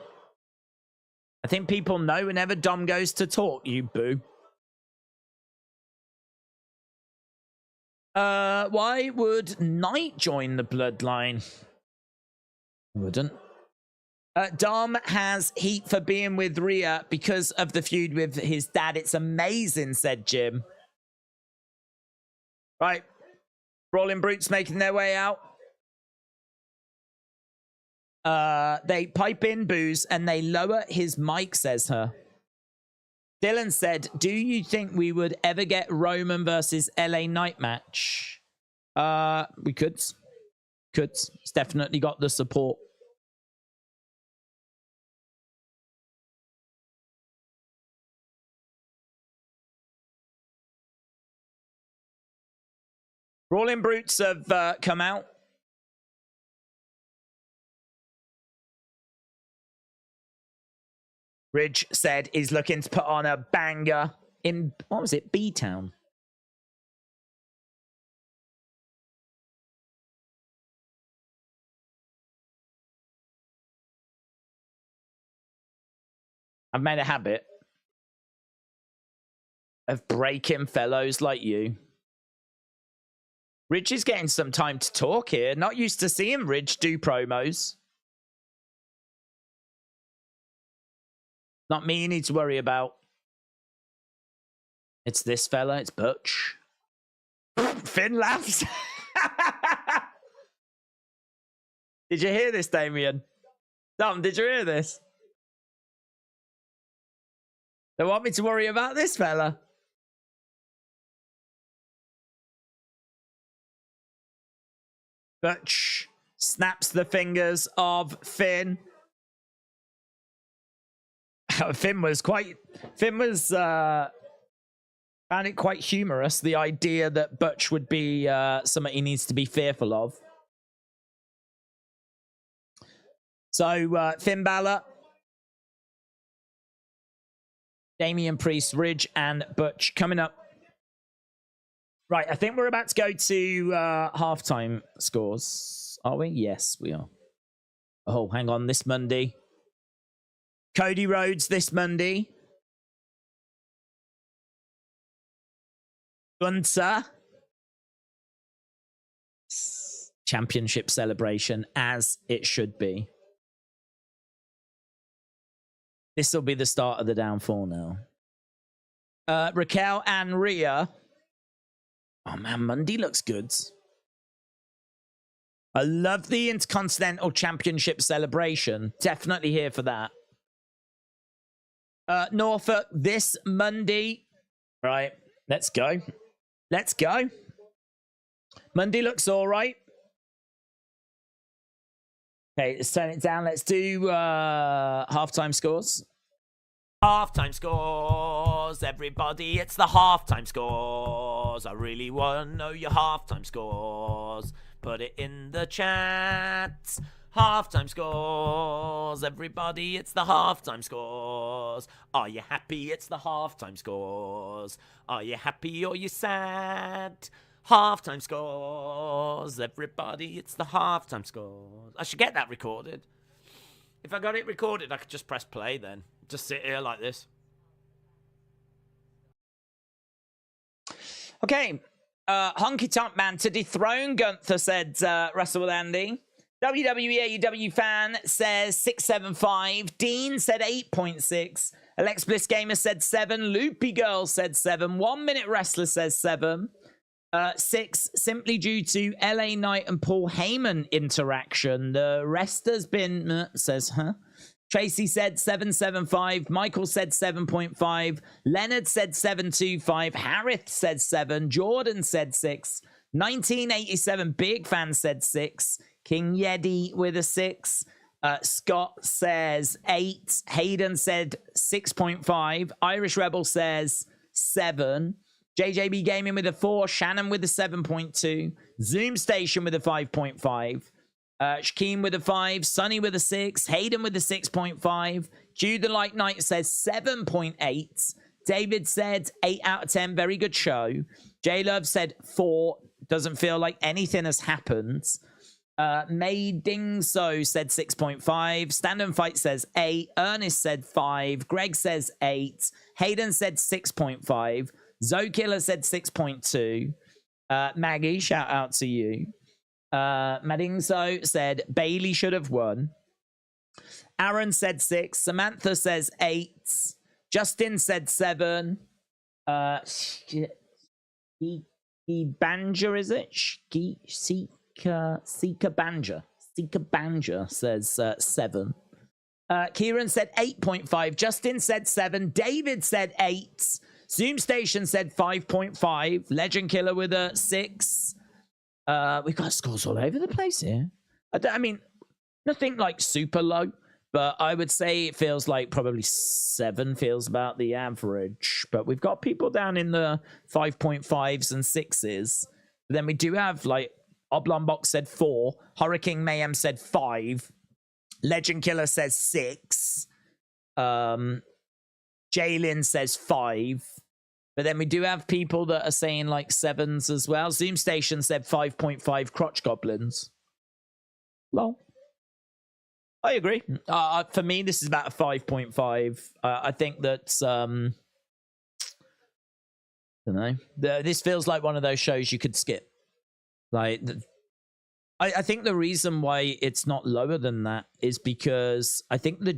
I think people know whenever Dom goes to talk, you boo. Why would Knight join the Bloodline? Wouldn't. Dom has heat for being with Rhea because of the feud with his dad. It's amazing, said Jim. Right. Brawling Brutes making their way out. They pipe in boos and they lower his mic, says her. Dylan said, do you think we would ever get Roman versus LA Knight match? We could. It's definitely got the support. Brawling Brutes have come out. Ridge said he's looking to put on a banger in, what was it, B-Town? I've made a habit. of breaking fellows like you. Ridge is getting some time to talk here. Not used to seeing Ridge do promos. Not me you need to worry about. It's this fella. It's Butch. Finn laughs. Did you hear this, Damien? Dom, did you hear this? They want me to worry about this fella. Butch snaps the fingers of Finn. Finn was found it quite humorous, the idea that Butch would be something he needs to be fearful of. So Finn Balor, Damian Priest, Ridge, and Butch coming up. Right, I think we're about to go to halftime scores. Are we? Yes, we are. Oh, hang on. This Monday. Cody Rhodes this Monday. Gunther. Championship celebration, as it should be. This will be the start of the downfall now. Raquel and Rhea. Oh man, Monday looks good. I love the Intercontinental Championship celebration. Definitely here for that. Norfolk this Monday. Right, let's go. Let's go. Monday looks all right. Okay, let's turn it down. Let's do halftime scores. Halftime scores, everybody. It's the halftime scores. I really want to know your halftime scores. Put it in the chat. Halftime scores, everybody. It's the halftime scores. Are you happy? It's the halftime scores. Are you happy or you sad? Halftime scores, everybody. It's the halftime scores. I should get that recorded. If I got it recorded, I could just press play then. Just sit here like this. Okay. Honky Tonk Man to dethrone Gunther said Wrestle with Andy. WWE AEW fan says 675. Dean said 8.6. Alex Bliss Gamer said 7. Loopy Girl said 7. 1 Minute Wrestler says 7. 6, simply due to LA Knight and Paul Heyman interaction. The rest has been, says, huh? Tracy said 7.75. Michael said 7.5. Leonard said 7.25. Harith said 7. Jordan said 6. 1987 Big Fan said 6. King Yeti with a 6. Scott says 8. Hayden said 6.5. Irish Rebel says 7. JJB Gaming with a 4. Shannon with a 7.2. Zoom Station with a 5.5. Shaquem with a 5. Sonny with a 6. Hayden with a 6.5. Jude the Light Knight says 7.8. David said 8 out of 10. Very good show. J Love said 4. Doesn't feel like anything has happened. May Ding So said 6.5. Stand and Fight says 8. Ernest said 5. Greg says 8. Hayden said 6.5. Zokiller said 6.2. Maggie, shout out to you. Madingso said Bailey should have won. Aaron said 6. Samantha says 8. Justin said 7. Banja, is it? Seeker Banja. Seeker Banja says 7. Kieran said 8.5. Justin said 7. David said 8. Zoom Station said 5.5. Legend Killer with a 6. We've got scores all over the place here. I mean, nothing like super low, but I would say it feels like probably 7 feels about the average. But we've got people down in the 5.5s and 6s. But then we do have like Oblong Box said 4. Hurricane Mayhem said 5. Legend Killer says 6. Jalen says 5. But then we do have people that are saying like 7s as well. Zoom Station said 5.5 crotch goblins. Lol. I agree. For me, this is about a 5.5. I think that don't know. This feels like one of those shows you could skip. Like, I think the reason why it's not lower than that is because I think the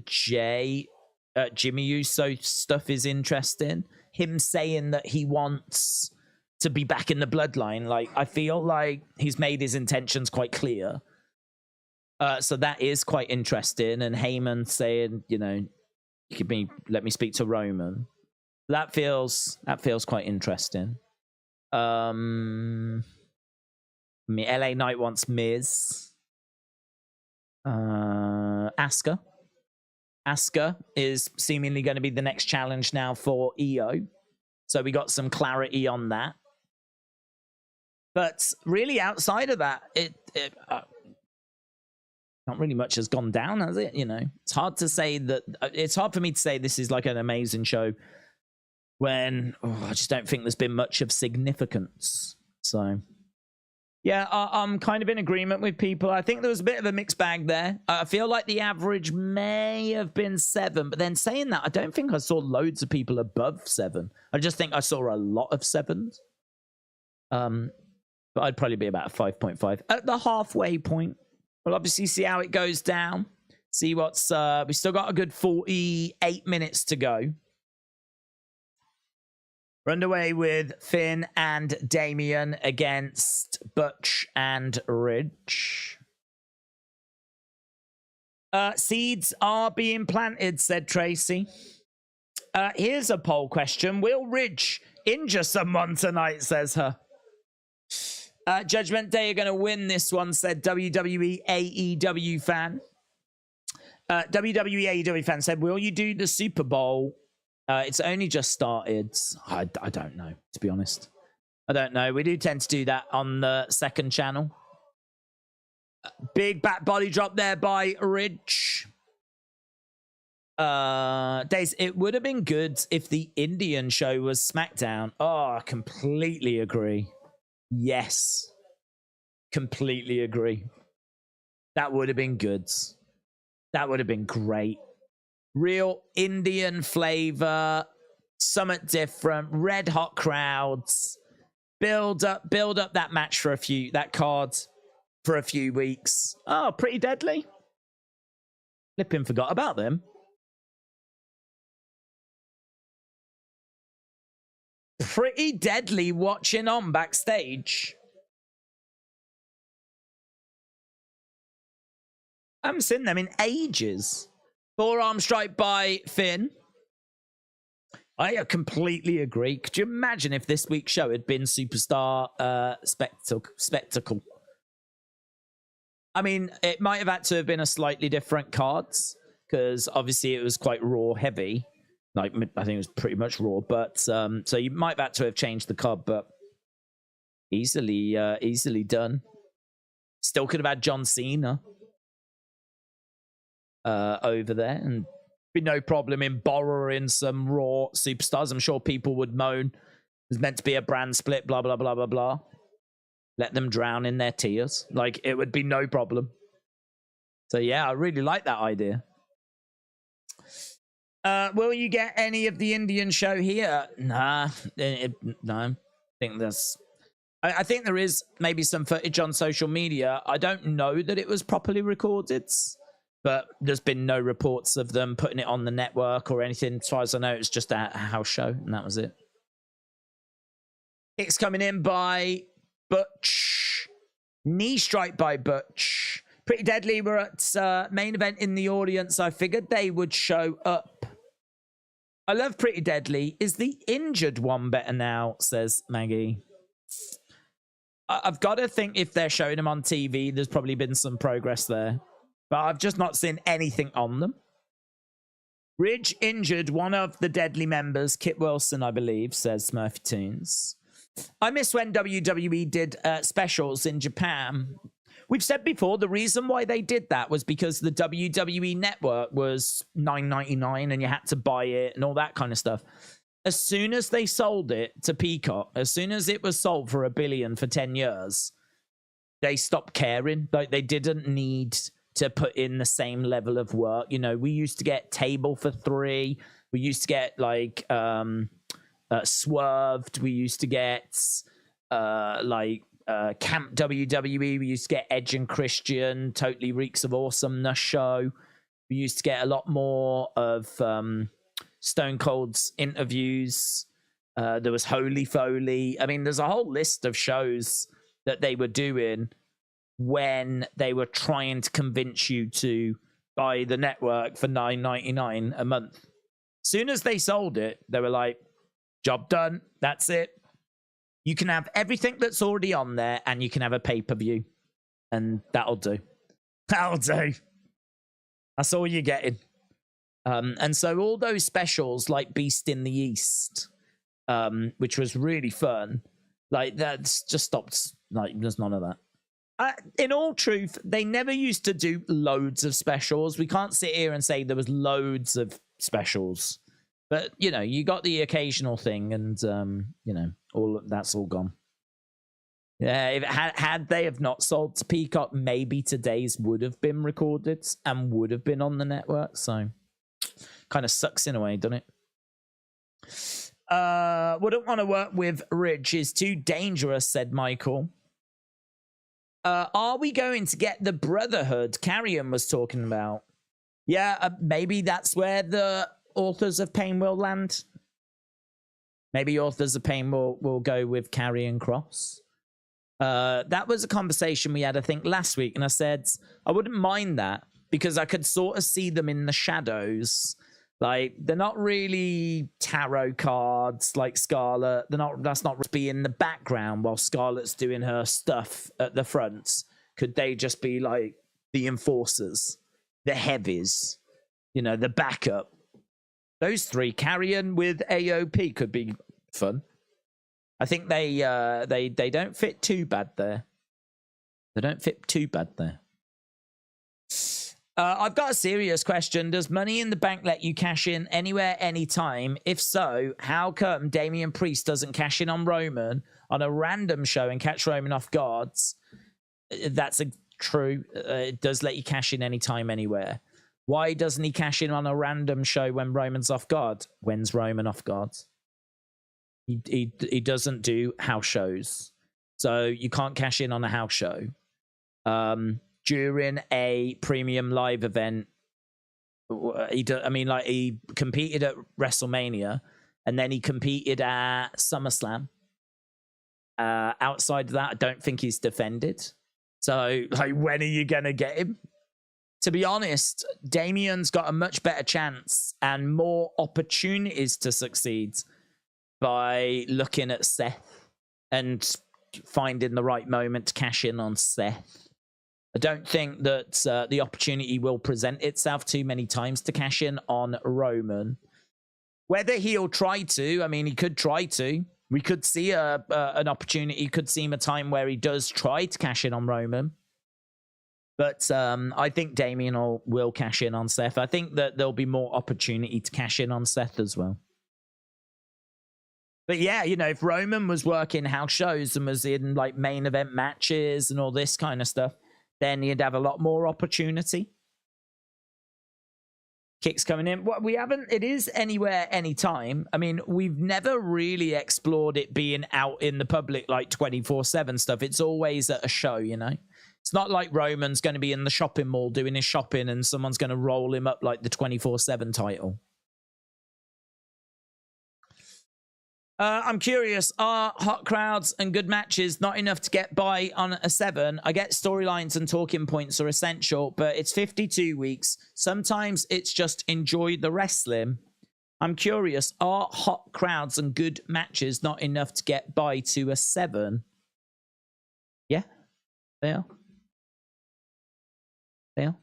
Jimmy Uso stuff is interesting. Him saying that he wants to be back in the bloodline. Like, I feel like he's made his intentions quite clear. So that is quite interesting. And Heyman saying, you know, let me speak to Roman. That feels quite interesting. I mean, LA Knight wants Miz. Asuka is seemingly going to be the next challenge now for EO. So we got some clarity on that. But really, outside of that, not really much has gone down, has it? You know, it's hard to say that. It's hard for me to say this is like an amazing show when I just don't think there's been much of significance. So, yeah, I'm kind of in agreement with people. I think there was a bit of a mixed bag there. I feel like the average may have been 7, but then saying that, I don't think I saw loads of people above 7. I just think I saw a lot of 7s. But I'd probably be about a 5.5 at the halfway point. We'll obviously see how it goes down. See what's we still got a good 48 minutes to go. We're underway with Finn and Damian against Butch and Ridge. Seeds are being planted, said Tracy. Here's a poll question. Will Ridge injure someone tonight, says her. Judgment Day are going to win this one, said WWE AEW fan. WWE AEW fan said, will you do the Super Bowl? It's only just started. I don't know, to be honest. I don't know. We do tend to do that on the second channel. Big back body drop there by Ridge. Days, it would have been good if the Indian show was SmackDown. Oh, I completely agree. Yes. Completely agree. That would have been good. That would have been great. Real Indian flavor, somewhat different, red hot crowds. Build up that match for that card for a few weeks. Oh, Pretty Deadly. Flipping forgot about them. Pretty Deadly watching on backstage. I haven't seen them in ages. Forearm strike by Finn. I completely agree. Could you imagine if this week's show had been Superstar Spectacle? I mean, it might have had to have been a slightly different cards because obviously it was quite Raw heavy. Like, I think it was pretty much Raw, but so you might have had to have changed the card, but easily done. Still could have had John Cena over there, and be no problem in borrowing some Raw superstars. I'm sure people would moan. It's meant to be a brand split, blah, blah, blah, blah, blah. Let them drown in their tears. Like, it would be no problem. So, yeah, I really like that idea. Will you get any of the Indian show here? Nah. No. I think there is maybe some footage on social media. I don't know that it was properly recorded, but there's been no reports of them putting it on the network or anything. As far as I know, it's just a house show, and that was it. It's coming in by Butch. Knee strike by Butch. Pretty Deadly were at main event in the audience. I figured they would show up. I love Pretty Deadly. Is the injured one better now, says Maggie. I've got to think if they're showing them on TV, there's probably been some progress there. But I've just not seen anything on them. Ridge injured one of the Deadly members, Kit Wilson, I believe, says Smurfy Tunes. I miss when WWE did specials in Japan. We've said before, the reason why they did that was because the WWE network was $9.99 and you had to buy it and all that kind of stuff. As soon as they sold it to Peacock, as soon as it was sold for $1 billion for 10 years, they stopped caring. Like, they didn't need to put in the same level of work. You know, we used to get Table for $3. We used to get like Swerved. We used to get Camp WWE. We used to get Edge and Christian. Totally Reeks of Awesomeness show. We used to get a lot more of Stone Cold's interviews. There was Holy Foley. I mean, there's a whole list of shows that they were doing when they were trying to convince you to buy the network for $9.99 a month. Soon as they sold it, they were like, job done. That's it. You can have everything that's already on there, and you can have a pay-per-view. And that'll do. That'll do. That's all you're getting. And so all those specials like Beast in the East, which was really fun, like that's just stopped. Like, there's none of that. In all truth, they never used to do loads of specials. We can't sit here and say there was loads of specials. But, you know, you got the occasional thing, and, you know, that's all gone. Yeah, if had they have not sold to Peacock, maybe today's would have been recorded and would have been on the network. So, kind of sucks in a way, doesn't it? Wouldn't want to work with Ridge. Is too dangerous, said Michael. Are we going to get the Brotherhood Carrion was talking about? Yeah, maybe that's where the Authors of Pain will land. Maybe Authors of Pain will go with Karrion Kross. That was a conversation we had, I think, last week, and I said I wouldn't mind that because I could sort of see them in the shadows. Like, they're not really tarot cards like Scarlet. That's not be in the background while Scarlet's doing her stuff at the front. Could they just be like the enforcers, the heavies, you know, the backup? Those three, Carrion with AOP, could be fun. I think they don't fit too bad there. They don't fit too bad there. I've got a serious question. Does Money in the Bank let you cash in anywhere, anytime? If so, how come Damian Priest doesn't cash in on Roman on a random show and catch Roman off guard? That's true. It does let you cash in anytime, anywhere. Why doesn't he cash in on a random show when Roman's off guard? When's Roman off guard? He doesn't do house shows. So you can't cash in on a house show. During a premium live event, he competed at WrestleMania, and then he competed at SummerSlam. Outside of that, I don't think he's defended. So, like, when are you gonna get him? To be honest, Damian's got a much better chance and more opportunities to succeed by looking at Seth and finding the right moment to cash in on Seth. I don't think that the opportunity will present itself too many times to cash in on Roman. Whether he'll try to, I mean, he could try to. We could see an opportunity, could seem a time where he does try to cash in on Roman. But I think Damian will cash in on Seth. I think that there'll be more opportunity to cash in on Seth as well. But yeah, you know, if Roman was working house shows and was in like main event matches and all this kind of stuff, then you'd have a lot more opportunity. Kicks coming in. Well, we haven't, it is anywhere, anytime. I mean, we've never really explored it being out in the public like 24/7 stuff. It's always at a show, you know? It's not like Roman's going to be in the shopping mall doing his shopping and someone's going to roll him up like the 24/7 title. I'm curious, are hot crowds and good matches not enough to get by on a 7? I get storylines and talking points are essential, but it's 52 weeks. Sometimes it's just enjoy the wrestling. I'm curious, are hot crowds and good matches not enough to get by to a 7? Yeah, they are. They are.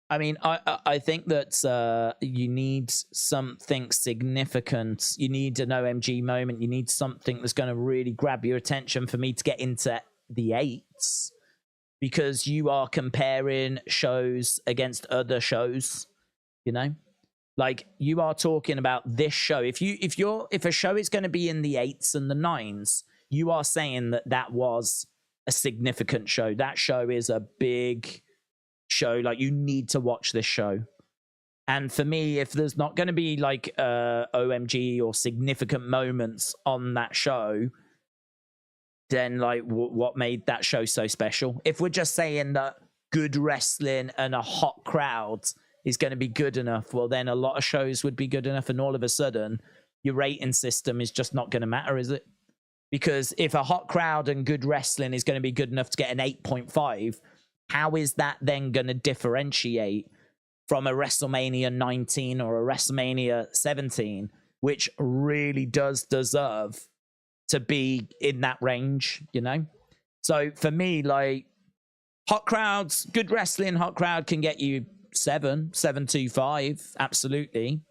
I mean, I think that you need something significant. You need an OMG moment. You need something that's going to really grab your attention for me to get into the 8s, because you are comparing shows against other shows. You know, like you are talking about this show. If a show is going to be in the 8s and the 9s, you are saying that was a significant show. That show is a big show. Like, you need to watch this show. And for me, if there's not going to be like OMG or significant moments on that show, then like what made that show so special? If we're just saying that good wrestling and a hot crowd is going to be good enough, well, then a lot of shows would be good enough, and all of a sudden your rating system is just not going to matter, is it? Because if a hot crowd and good wrestling is going to be good enough to get an 8.5, how is that then going to differentiate from a WrestleMania 19 or a WrestleMania 17, which really does deserve to be in that range, you know? So for me, like, hot crowds, good wrestling, hot crowd can get you 7.25, absolutely.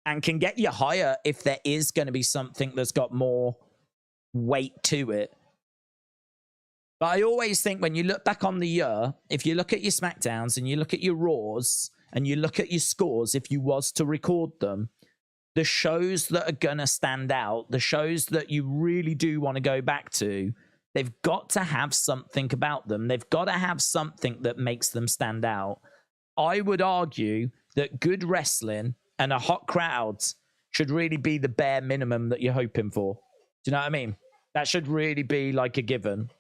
And can get you higher if there is going to be something that's got more weight to it. But I always think when you look back on the year, if you look at your SmackDowns and you look at your Raws and you look at your scores, if you was to record them, the shows that are going to stand out, the shows that you really do want to go back to, they've got to have something about them. They've got to have something that makes them stand out. I would argue that good wrestling and a hot crowd should really be the bare minimum that you're hoping for. Do you know what I mean? That should really be like a given.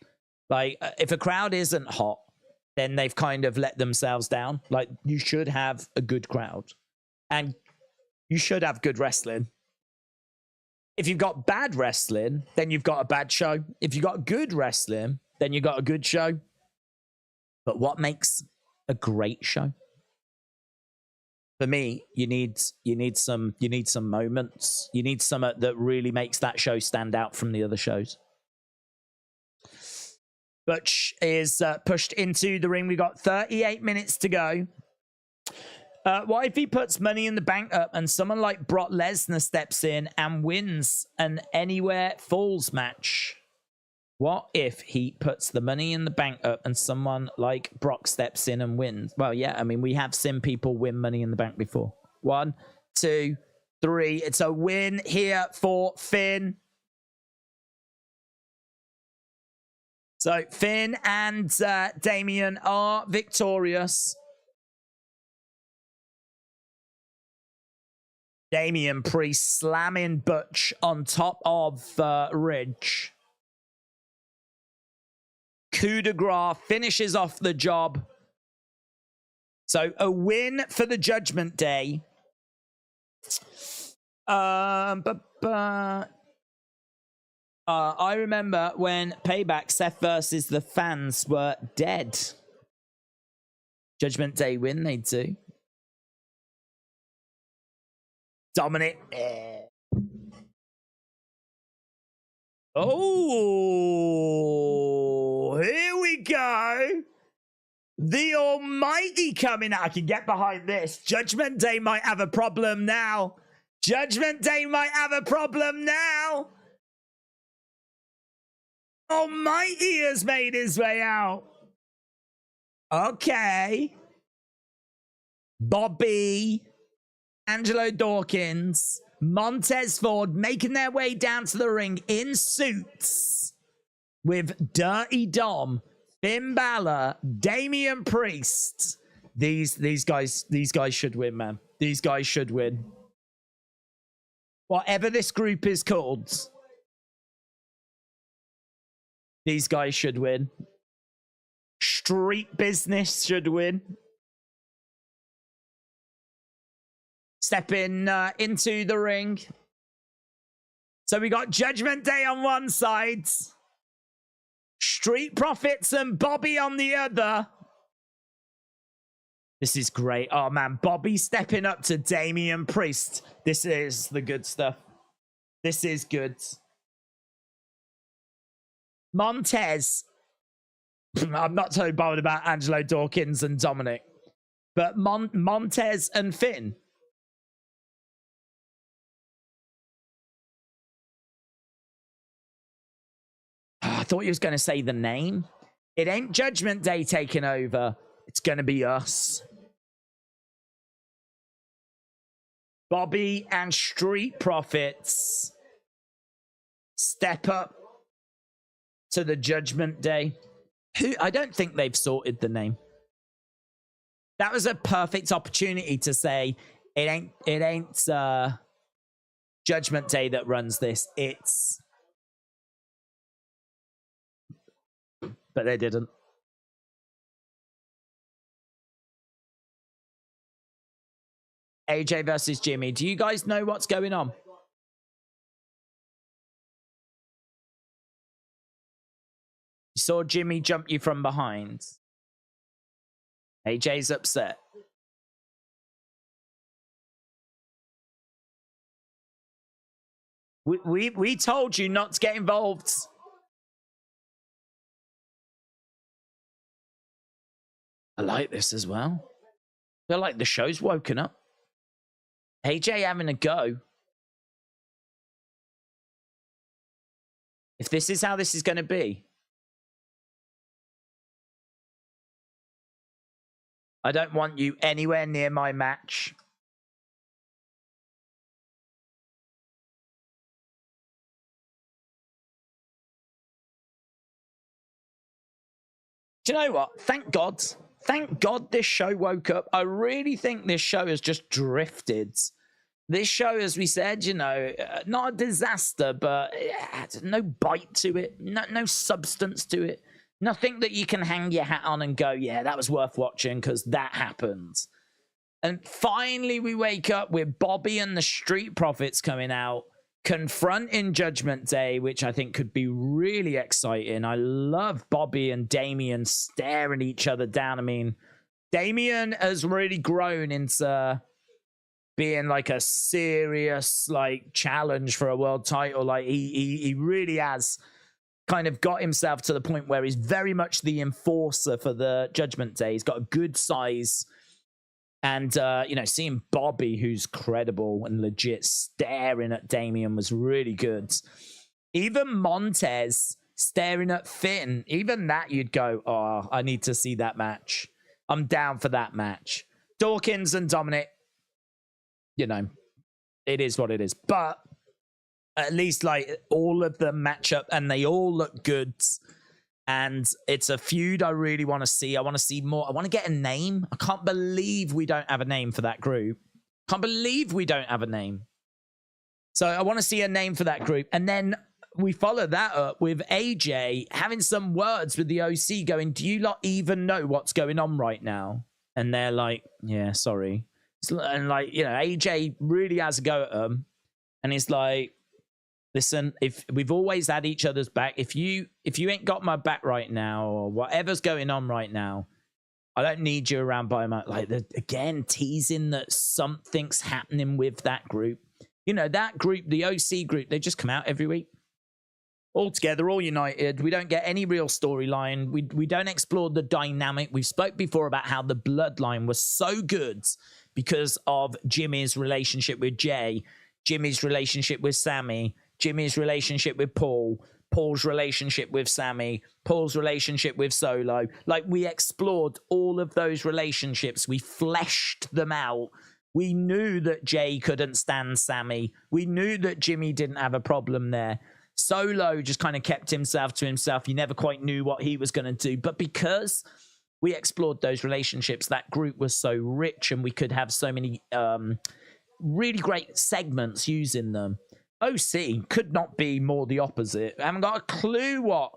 Like, if a crowd isn't hot, then they've kind of let themselves down. Like, you should have a good crowd. And you should have good wrestling. If you've got bad wrestling, then you've got a bad show. If you've got good wrestling, then you've got a good show. But what makes a great show? For me, you need some moments. You need some that really makes that show stand out from the other shows. Butch is pushed into the ring. We got 38 minutes to go. What if he puts Money in the Bank up and someone like Brock Lesnar steps in and wins an Anywhere Falls match? What if he puts the Money in the Bank up and someone like Brock steps in and wins? Well, yeah, I mean, we have seen people win Money in the Bank before. 1, 2, 3. It's a win here for Finn. So Finn and Damian are victorious. Damian Priest slamming Butch on top of Ridge. Coup de grace finishes off the job. So a win for the Judgment Day. I remember when Payback, Seth versus the fans were dead. Judgment Day win, they do. Dominic. Oh, here we go. The Almighty coming out. I can get behind this. Judgment Day might have a problem now. Judgment Day might have a problem now. Almighty has made his way out. Okay. Bobby, Angelo Dawkins, Montez Ford making their way down to the ring in suits with Dirty Dom, Finn Balor, Damian Priest. These guys should win, man. These guys should win. Whatever this group is called, these guys should win. Street Business should win. Stepping into the ring. So we got Judgment Day on one side. Street Profits and Bobby on the other. This is great. Oh, man. Bobby stepping up to Damian Priest. This is the good stuff. This is good. Montez. I'm not so bothered about Angelo Dawkins and Dominic. But Montez and Finn. I thought he was going to say the name. It ain't Judgment Day taking over. It's going to be us. Bobby and Street Profits step up to the Judgment Day. Who? I don't think they've sorted the name. That was a perfect opportunity to say it ain't Judgment Day that runs this. It's, but they didn't. AJ versus Jimmy. Do you guys know what's going on? You saw Jimmy jump you from behind. AJ's upset. We told you not to get involved. I like this as well. I feel like the show's woken up. AJ having a go. If this is how this is going to be, I don't want you anywhere near my match. Do you know what? Thank God. Thank God this show woke up. I really think this show has just drifted. This show, as we said, you know, not a disaster, but no bite to it. No substance to it. Nothing that you can hang your hat on and go, yeah, that was worth watching because that happened. And finally we wake up with Bobby and the Street Profits coming out, confronting Judgment Day, which I think could be really exciting. I love Bobby and Damian staring each other down. I mean, Damian has really grown into being like a serious like challenge for a world title. Like he really has kind of got himself to the point where he's very much the enforcer for the Judgment Day. He's got a good size. And, you know, seeing Bobby, who's credible and legit, staring at Damian was really good. Even Montez staring at Finn, even that you'd go, oh, I need to see that match. I'm down for that match. Dawkins and Dominic, you know, it is what it is. But at least, like, all of them match up and they all look good. And it's a feud I really want to see. I want to see more. I want to get a name. I can't believe we don't have a name for that group. Can't believe we don't have a name. So I want to see a name for that group. And then we follow that up with AJ having some words with the OC going, do you lot even know what's going on right now? And they're like, yeah, sorry. And like, you know, AJ really has a go at them. And he's like, listen, if we've always had each other's back, if you ain't got my back right now, or whatever's going on right now, I don't need you around by my, like, again, teasing that something's happening with that group. You know, that group, the OC group, they just come out every week. All together, all united. We don't get any real storyline. We don't explore the dynamic. We've spoke before about how the bloodline was so good because of Jimmy's relationship with Jay, Jimmy's relationship with Sammy, Jimmy's relationship with Paul, Paul's relationship with Sammy, Paul's relationship with Solo. Like, we explored all of those relationships. We fleshed them out. We knew that Jay couldn't stand Sammy. We knew that Jimmy didn't have a problem there. Solo just kind of kept himself to himself. You never quite knew what he was going to do. But because we explored those relationships, that group was so rich and we could have so many really great segments using them. OC could not be more the opposite. I haven't got a clue what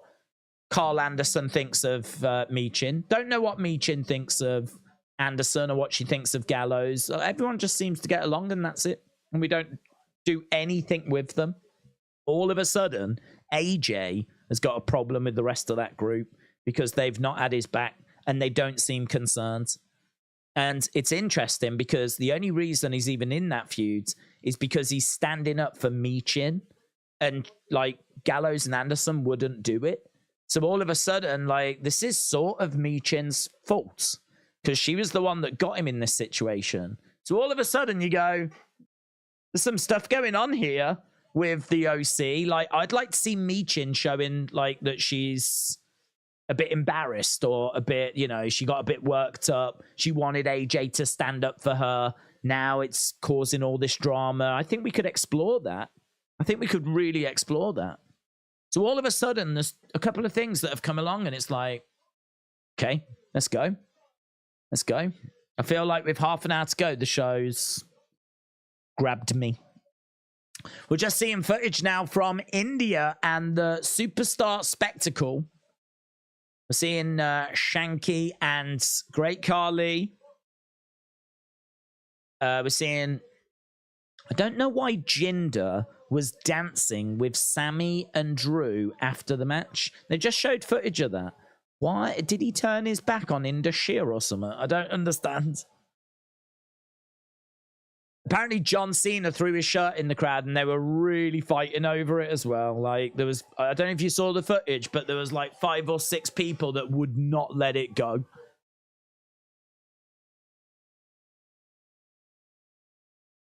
Carl Anderson thinks of Michin. Don't know what Michin thinks of Anderson or what she thinks of Gallows. Everyone just seems to get along and that's it. And we don't do anything with them. All of a sudden, AJ has got a problem with the rest of that group because they've not had his back and they don't seem concerned. And it's interesting because the only reason he's even in that feud is because he's standing up for Michin, and like Gallows and Anderson wouldn't do it. So all of a sudden, like, this is sort of Michin's fault because she was the one that got him in this situation. So all of a sudden you go, there's some stuff going on here with the OC. Like, I'd like to see Michin showing like that she's a bit embarrassed or a bit, you know, she got a bit worked up. She wanted AJ to stand up for her. Now it's causing all this drama. I think we could explore that. I think we could really explore that. So all of a sudden, there's a couple of things that have come along and it's like, okay, let's go. Let's go. I feel like with half an hour to go, the show's grabbed me. We're just seeing footage now from India and the Superstar Spectacle. We're seeing Shanky and Great Khali. We're seeing... I don't know why Jinder was dancing with Sammy and Drew after the match. They just showed footage of that. Why? Did he turn his back on Indashir or something? I don't understand. Apparently John Cena threw his shirt in the crowd and they were really fighting over it as well. Like, there was... I don't know if you saw the footage, but there was like 5 or 6 people that would not let it go.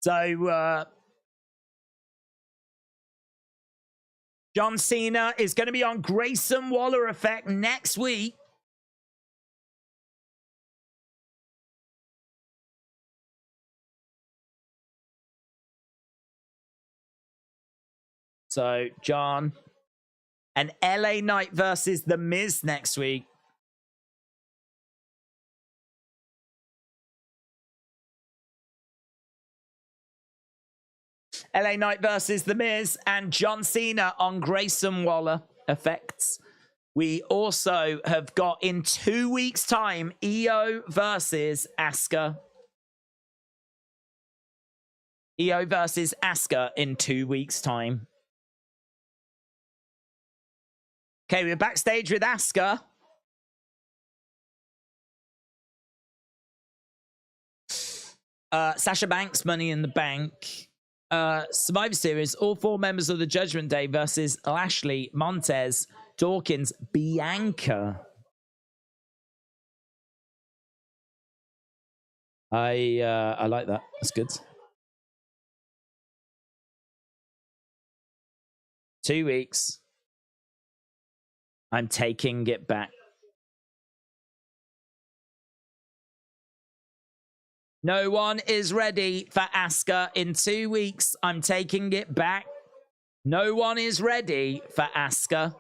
So, John Cena is going to be on Grayson Waller Effect next week. So, John and LA Knight versus The Miz next week. LA Knight versus The Miz and John Cena on Grayson Waller Effects. We also have got in 2 weeks' time EO versus Asuka. EO versus Asuka in 2 weeks' time. Okay, we're backstage with Asuka. Sasha Banks, Money in the Bank. Survivor Series, all 4 members of the Judgment Day versus Lashley, Montez, Dawkins, Bianca. I like that. That's good. 2 weeks. I'm taking it back. No one is ready for Asuka in 2 weeks. I'm taking it back. No one is ready for Asuka.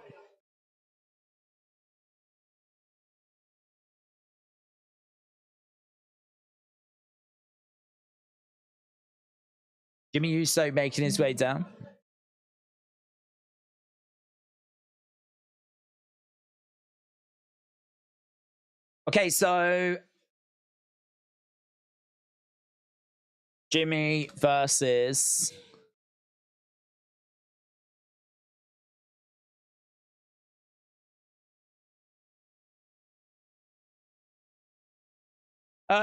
Jimmy Uso making his way down. Okay, so Jimmy versus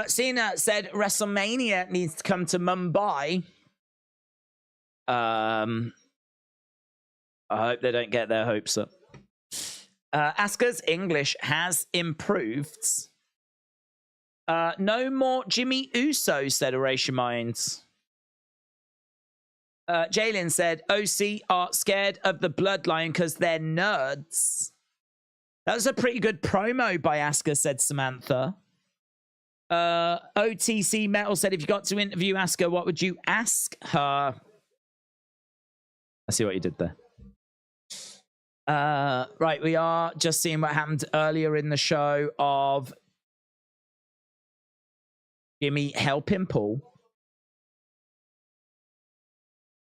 Cena said WrestleMania needs to come to Mumbai. I hope they don't get their hopes up. Asuka's English has improved. No more Jimmy Uso, said Erasure Minds. Jalen said, OC are scared of the Bloodline because they're nerds. That was a pretty good promo by Asuka, said Samantha. OTC Metal said, if you got to interview Asuka, what would you ask her? I see what you did there. Right, we are just seeing what happened earlier in the show of Jimmy helping Paul.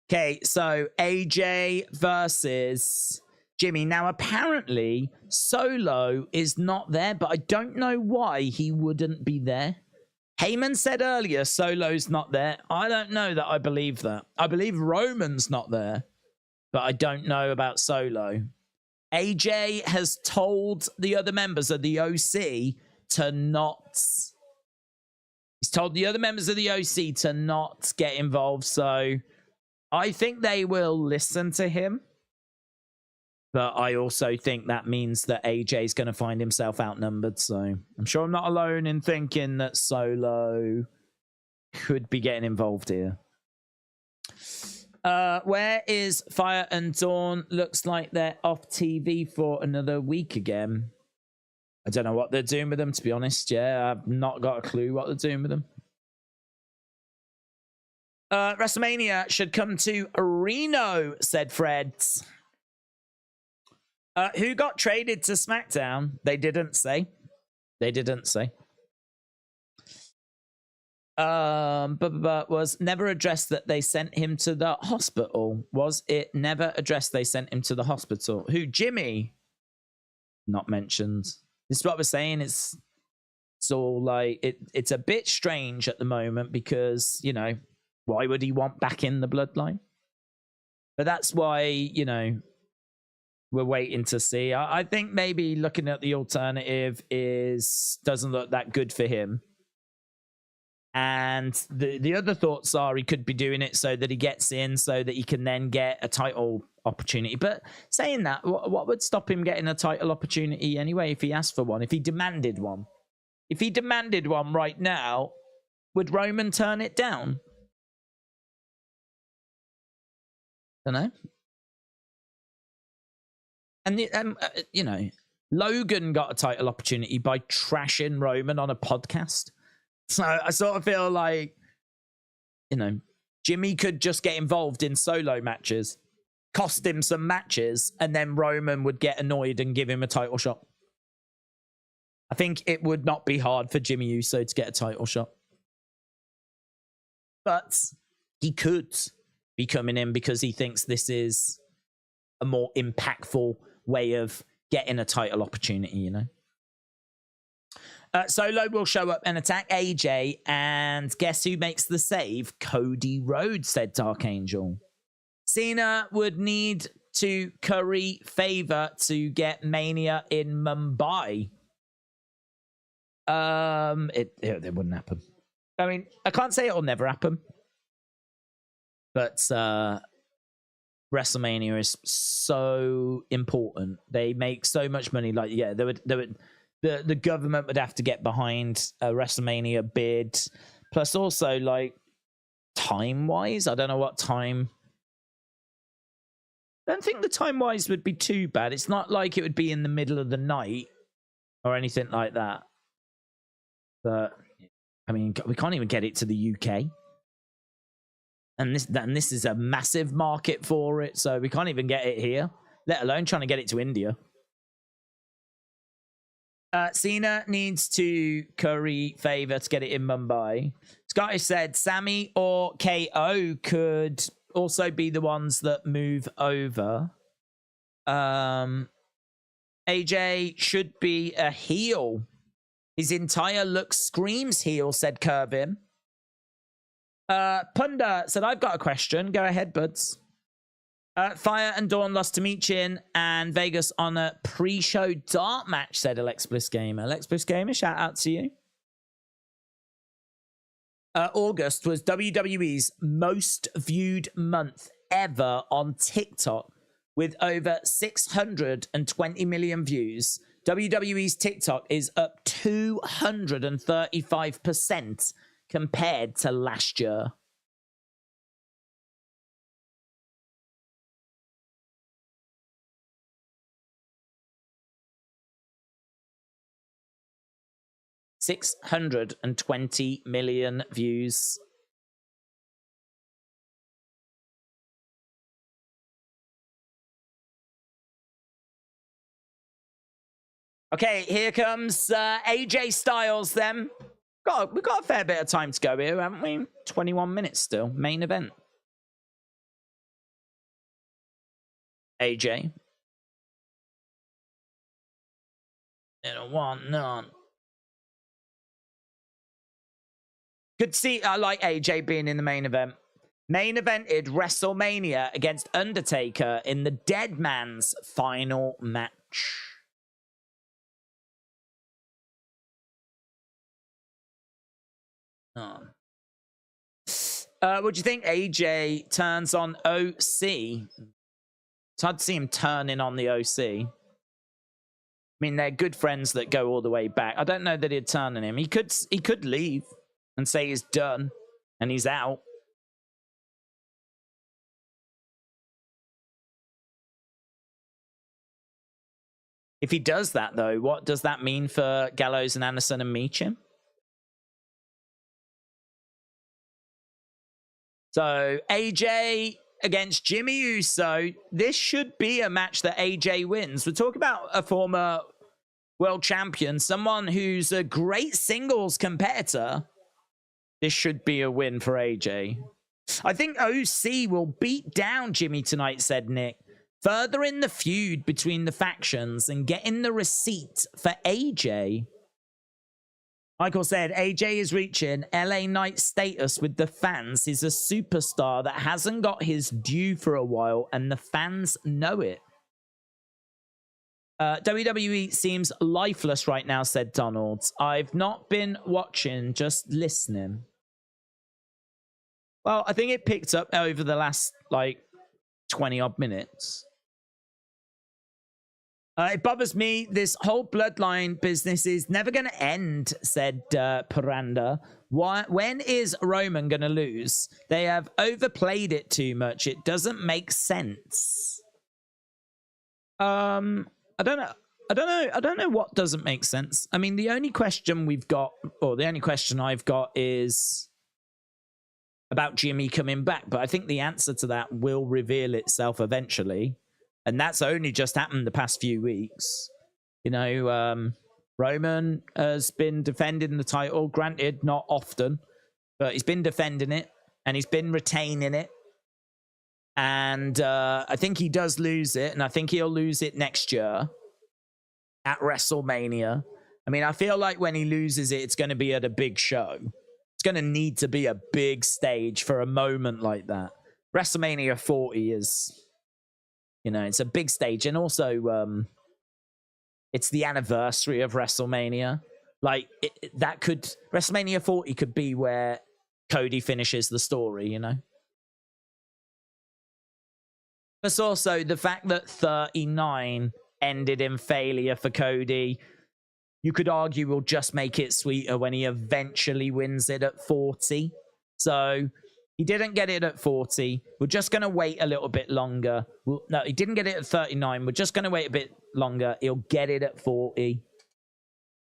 Okay, so AJ versus Jimmy. Now, apparently, Solo is not there, but I don't know why he wouldn't be there. Heyman said earlier Solo's not there. I don't know that I believe that. I believe Roman's not there, but I don't know about Solo. AJ has told the other members of the OC to not... He's told the other members of the OC to not get involved, so I think they will listen to him. But I also think that means that AJ's going to find himself outnumbered, so I'm sure I'm not alone in thinking that Solo could be getting involved here. Where is Fire and Dawn? Looks like they're off TV for another week again. I don't know what they're doing with them, to be honest. Yeah, I've not got a clue what they're doing with them. WrestleMania should come to Reno, said Fred. Who got traded to SmackDown? They didn't say. They didn't say. But was never addressed that they sent him to the hospital. Was it never addressed they sent him to the hospital? Who, Jimmy? Not mentioned. This is what we're saying. It's all like it's a bit strange at the moment because, you know, why would he want back in the bloodline? But that's why, you know, we're waiting to see. I think maybe looking at the alternative doesn't look that good for him. And the other thoughts are he could be doing it so that he gets in so that he can then get a title opportunity. But saying that, what would stop him getting a title opportunity anyway if he asked for one, if he demanded one? If he demanded one right now, would Roman turn it down? Don't know. And, you know, Logan got a title opportunity by trashing Roman on a podcast. So I sort of feel like, you know, Jimmy could just get involved in solo matches, cost him some matches, and then Roman would get annoyed and give him a title shot. I think it would not be hard for Jimmy Uso to get a title shot. But he could be coming in because he thinks this is a more impactful way of getting a title opportunity, you know? Solo will show up and attack AJ, and guess who makes the save? Cody Rhodes, said Dark Angel. Cena would need to curry favor to get Mania in Mumbai. It wouldn't happen. I mean, I can't say it'll never happen, but WrestleMania is so important. They make so much money. Like, yeah, the government would have to get behind a WrestleMania bid. Plus, also, like, time-wise, I don't know what time. I don't think the time-wise would be too bad. It's not like it would be in the middle of the night or anything like that. But, I mean, we can't even get it to the UK. And this is a massive market for it, so we can't even get it here, let alone trying to get it to India. Cena needs to curry favor to get it in Mumbai. Scottish said Sammy or KO could also be the ones that move over. AJ should be a heel. His entire look screams heel, said Kervin. Punda said, I've got a question. Go ahead, buds. Fire and Dawn lost to Michin and Vegas on a pre-show dart match, said Alex Bliss Gamer. Alex Bliss Gamer, shout out to you. August was WWE's most viewed month ever on TikTok with over 620 million views. WWE's TikTok is up 235% compared to last year. $620 million views. Okay, here comes AJ Styles then. We've got a fair bit of time to go here, haven't we? 21 minutes still. Main event. AJ. In one, none. Good to see. I like AJ being in the main event. Main evented WrestleMania against Undertaker in the Dead Man's final match. Oh. What do you think AJ turns on OC? It's hard to see him turning on the OC. I mean, they're good friends that go all the way back. I don't know that he'd turn on him. He could leave and say he's done and he's out. If he does that, though, what does that mean for Gallows and Anderson and Meacham? So AJ against Jimmy Uso. This should be a match that AJ wins. We're talking about a former world champion, someone who's a great singles competitor. This should be a win for AJ. I think OC will beat down Jimmy tonight, said Nick. Furthering the feud between the factions and getting the receipt for AJ. Michael said, AJ is reaching LA Knight status with the fans. He's a superstar that hasn't got his due for a while, and the fans know it. WWE seems lifeless right now, said Donald. I've not been watching, just listening. Well, I think it picked up over the last, like, 20-odd minutes. It bothers me. This whole bloodline business is never going to end, said Paranda. When is Roman going to lose? They have overplayed it too much. It doesn't make sense. I don't know. I don't know what doesn't make sense. I mean, the only question we've got, or the only question I've got is about Jimmy coming back. But I think the answer to that will reveal itself eventually. And that's only just happened the past few weeks. You know, Roman has been defending the title. Granted, not often. But he's been defending it. And he's been retaining it. And I think he does lose it. And I think he'll lose it next year at WrestleMania. I mean, I feel like when he loses it, it's going to be at a big show. It's going to need to be a big stage for a moment like that. WrestleMania 40 is... You know, it's a big stage. And also, it's the anniversary of WrestleMania. Like, that could... WrestleMania 40 could be where Cody finishes the story, you know? Plus also, the fact that 39 ended in failure for Cody, you could argue will just make it sweeter when he eventually wins it at 40. So... He didn't get it at 40. We're just going to wait a little bit longer. No, he didn't get it at 39. We're just going to wait a bit longer. He'll get it at 40.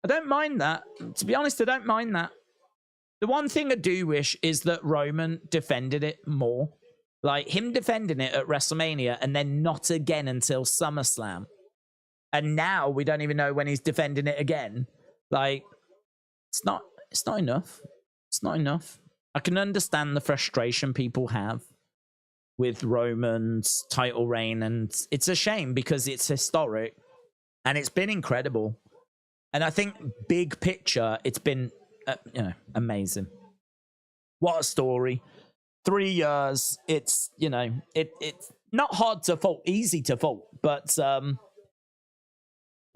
I don't mind that. To be honest, I don't mind that. The one thing I do wish is that Roman defended it more. Like, him defending it at WrestleMania and then not again until SummerSlam. And now we don't even know when he's defending it again. Like, it's not enough. It's not enough. I can understand the frustration people have with Roman's title reign, and it's a shame because it's historic and it's been incredible. And I think big picture, it's been amazing. What a story. 3 years. It's, you know, it's not hard to fault, easy to fault, but there's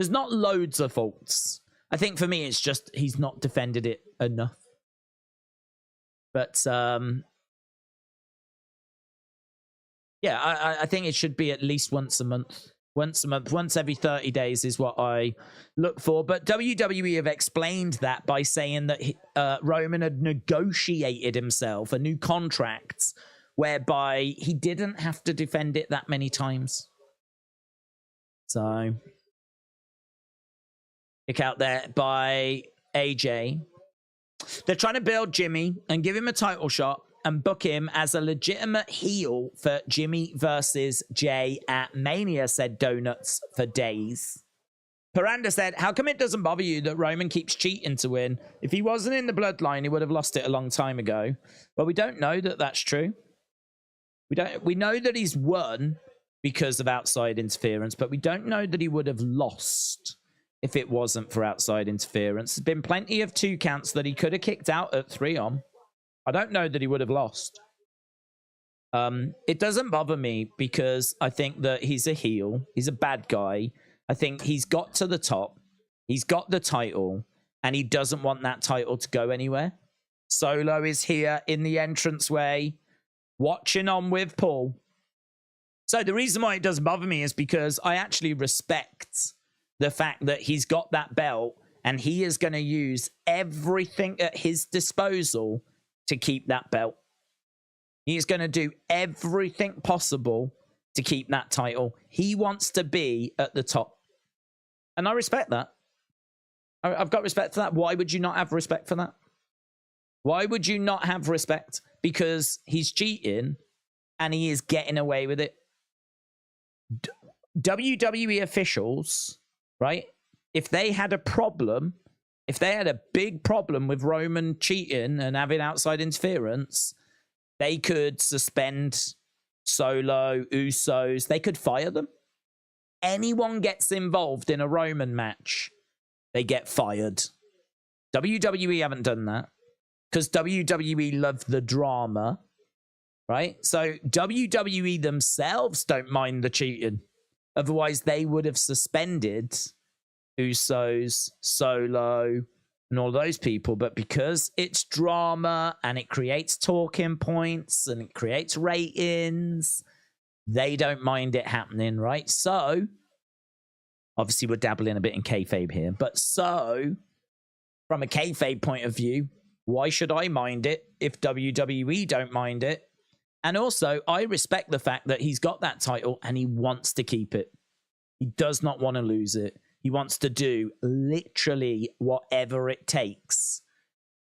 not loads of faults. I think for me, it's just he's not defended it enough. But, yeah, I think it should be at least once a month. Once every 30 days is what I look for. But WWE have explained that by saying that Roman had negotiated himself a new contract whereby he didn't have to defend it that many times. So, kick out there by AJ. They're trying to build Jimmy and give him a title shot and book him as a legitimate heel for Jimmy versus Jay at Mania, said Donuts for days. Paranda said, how come it doesn't bother you that Roman keeps cheating to win? If he wasn't in the bloodline, he would have lost it a long time ago. Well, we don't know that that's true. We know that he's won because of outside interference, but we don't know that he would have lost if it wasn't for outside interference. There's been plenty of 2 counts that he could have kicked out at 3 on. I don't know that he would have lost. It doesn't bother me because I think that he's a heel. He's a bad guy. I think he's got to the top. He's got the title. And he doesn't want that title to go anywhere. Solo is here in the entranceway, watching on with Paul. So the reason why it doesn't bother me is because I actually respect the fact that he's got that belt and he is going to use everything at his disposal to keep that belt. He's going to do everything possible to keep that title. He wants to be at the top. And I respect that. I've got respect for that. Why would you not have respect for that? Why would you not have respect? Because he's cheating and he is getting away with it. WWE officials, right? If they had a problem If they had a big problem with Roman cheating and having outside interference, they could suspend Solo, Usos. They could fire them. Anyone gets involved in a Roman match, they get fired. WWE haven't done that because WWE love the drama, right? So WWE themselves don't mind the cheating. Otherwise, they would have suspended Usos, Solo, and all those people. But because it's drama and it creates talking points and it creates ratings, they don't mind it happening, right? So, obviously, we're dabbling a bit in kayfabe here. But so, from a kayfabe point of view, why should I mind it if WWE don't mind it? And also, I respect the fact that he's got that title and he wants to keep it. He does not want to lose it. He wants to do literally whatever it takes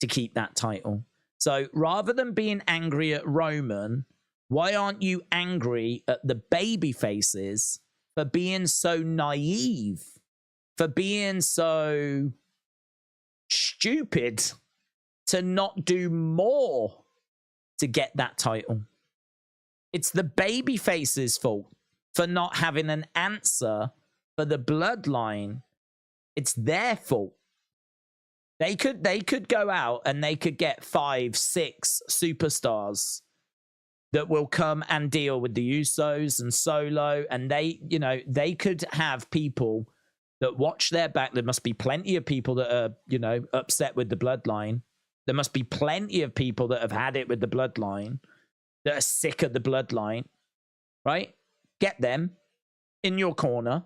to keep that title. So rather than being angry at Roman, why aren't you angry at the baby faces for being so naive, for being so stupid to not do more to get that title? It's the baby faces' fault for not having an answer for the bloodline. It's their fault. They could go out and they could get 5, 6 superstars that will come and deal with the Usos and Solo, and they could have people that watch their back. There must be plenty of people that are, upset with the bloodline. There must be plenty of people that have had it with the bloodline, that are sick of the bloodline, right? Get them in your corner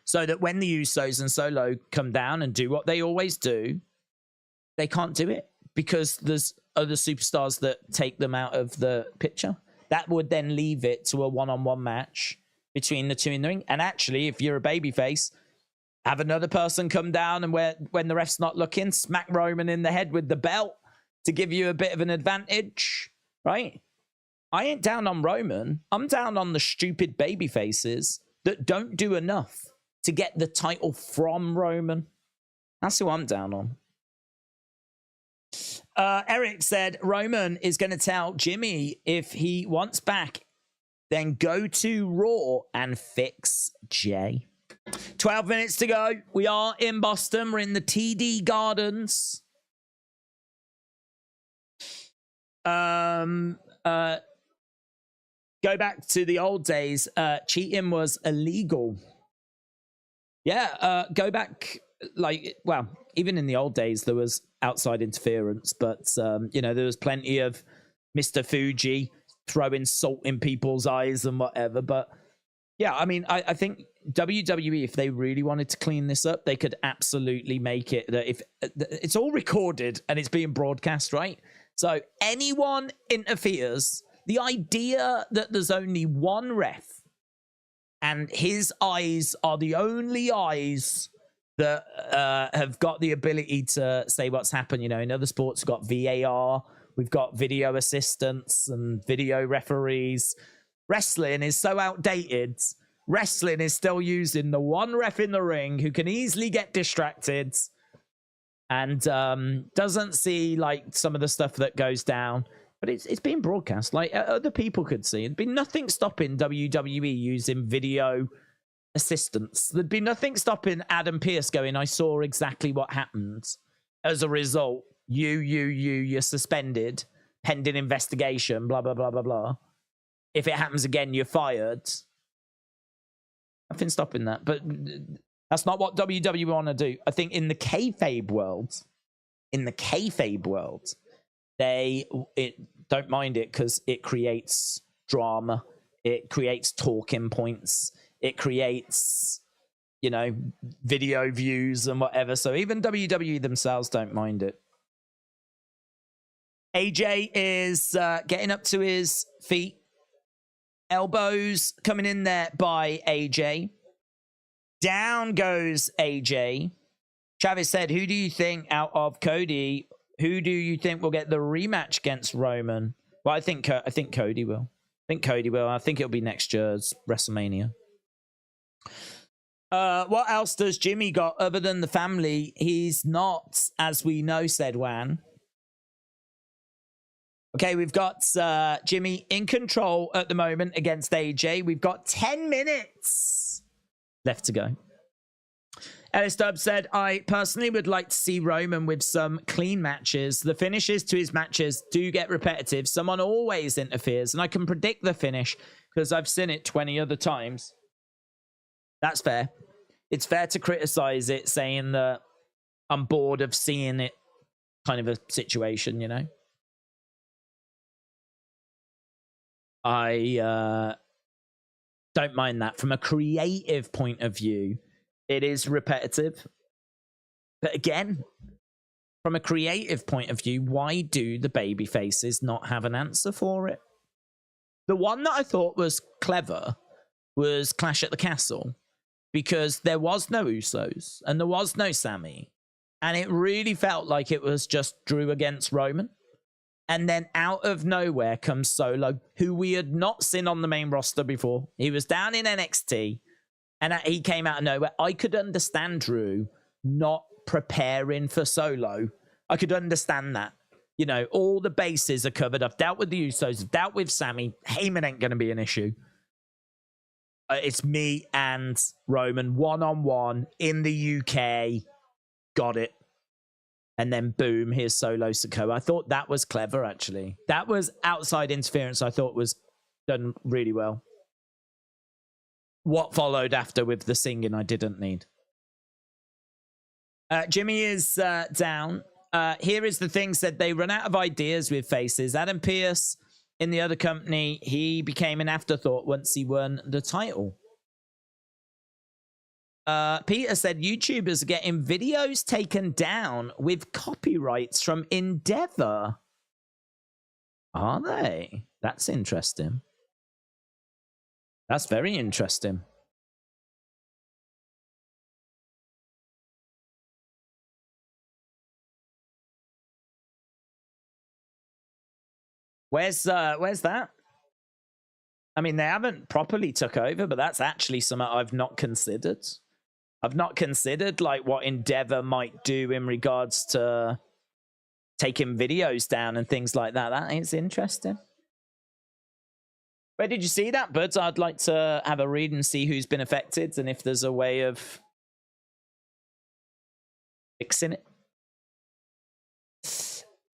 so that when the Usos and Solo come down and do what they always do, they can't do it because there's other superstars that take them out of the picture. That would then leave it to a one-on-one match between the two in the ring. And actually, if you're a babyface, have another person come down and when the ref's not looking, smack Roman in the head with the belt to give you a bit of an advantage, right? I ain't down on Roman. I'm down on the stupid baby faces that don't do enough to get the title from Roman. That's who I'm down on. Eric said Roman is going to tell Jimmy if he wants back, then go to Raw and fix Jay. 12 minutes to go. We are in Boston. We're in the TD Gardens. Go back to the old days. Cheating was illegal. Yeah, go back, even in the old days, there was outside interference, but, there was plenty of Mr. Fuji throwing salt in people's eyes and whatever. But, yeah, I mean, I think WWE, if they really wanted to clean this up, they could absolutely make it that if it's all recorded and it's being broadcast, right? So anyone interferes, the idea that there's only one ref and his eyes are the only eyes that have got the ability to say what's happened. In other sports, we've got VAR, we've got video assistants and video referees. Wrestling is so outdated. Wrestling is still using the one ref in the ring who can easily get distracted and doesn't see some of the stuff that goes down. But it's being broadcast. Other people could see. There'd be nothing stopping WWE using video assistants. There'd be nothing stopping Adam Pearce going, I saw exactly what happened. As a result, you're suspended, pending investigation, blah, blah, blah, blah, blah. If it happens again, you're fired. Nothing stopping that. But that's not what WWE want to do. I think in the kayfabe world, they don't mind it because it creates drama. It creates talking points. It creates, video views and whatever. So even WWE themselves don't mind it. AJ is getting up to his feet. Elbows coming in there by AJ. Down goes AJ. Travis said, who do you think out of Cody, who do you think will get the rematch against Roman? Well, I think Cody will. I think it'll be next year's WrestleMania. What else does Jimmy got other than the family? He's not, as we know, said Juan. Okay, we've got Jimmy in control at the moment against AJ. We've got 10 minutes left to go. Ellis Stubbs said, I personally would like to see Roman with some clean matches. The finishes to his matches do get repetitive. Someone always interferes, and I can predict the finish because I've seen it 20 other times. That's fair. It's fair to criticize it, saying that I'm bored of seeing it kind of a situation, you know? I don't mind that. From a creative point of view, it is repetitive. But again, from a creative point of view, why do the baby faces not have an answer for it? The one that I thought was clever was Clash at the Castle, because there was no Usos and there was no Sammy. And it really felt like it was just Drew against Roman. And then out of nowhere comes Solo, who we had not seen on the main roster before. He was down in NXT, and he came out of nowhere. I could understand Drew not preparing for Solo. I could understand that. You know, all the bases are covered. I've dealt with the Usos. I've dealt with Sammy. Heyman ain't going to be an issue. It's me and Roman one-on-one in the UK. Got it. And then boom, here's Solo Sikoa. I thought that was clever, actually. That was outside interference I thought was done really well. What followed after with the singing I didn't need. Jimmy is down. Here is the thing, said they run out of ideas with faces. Adam Pearce in the other company, he became an afterthought once he won the title. Peter said YouTubers are getting videos taken down with copyrights from Endeavor. Are they? That's interesting. That's very interesting. Where's that? I mean, they haven't properly took over, but that's actually something I've not considered. I've not considered like what Endeavor might do in regards to taking videos down and things like that. That is interesting. Where did you see that, Buds? I'd like to have a read and see who's been affected and if there's a way of fixing it.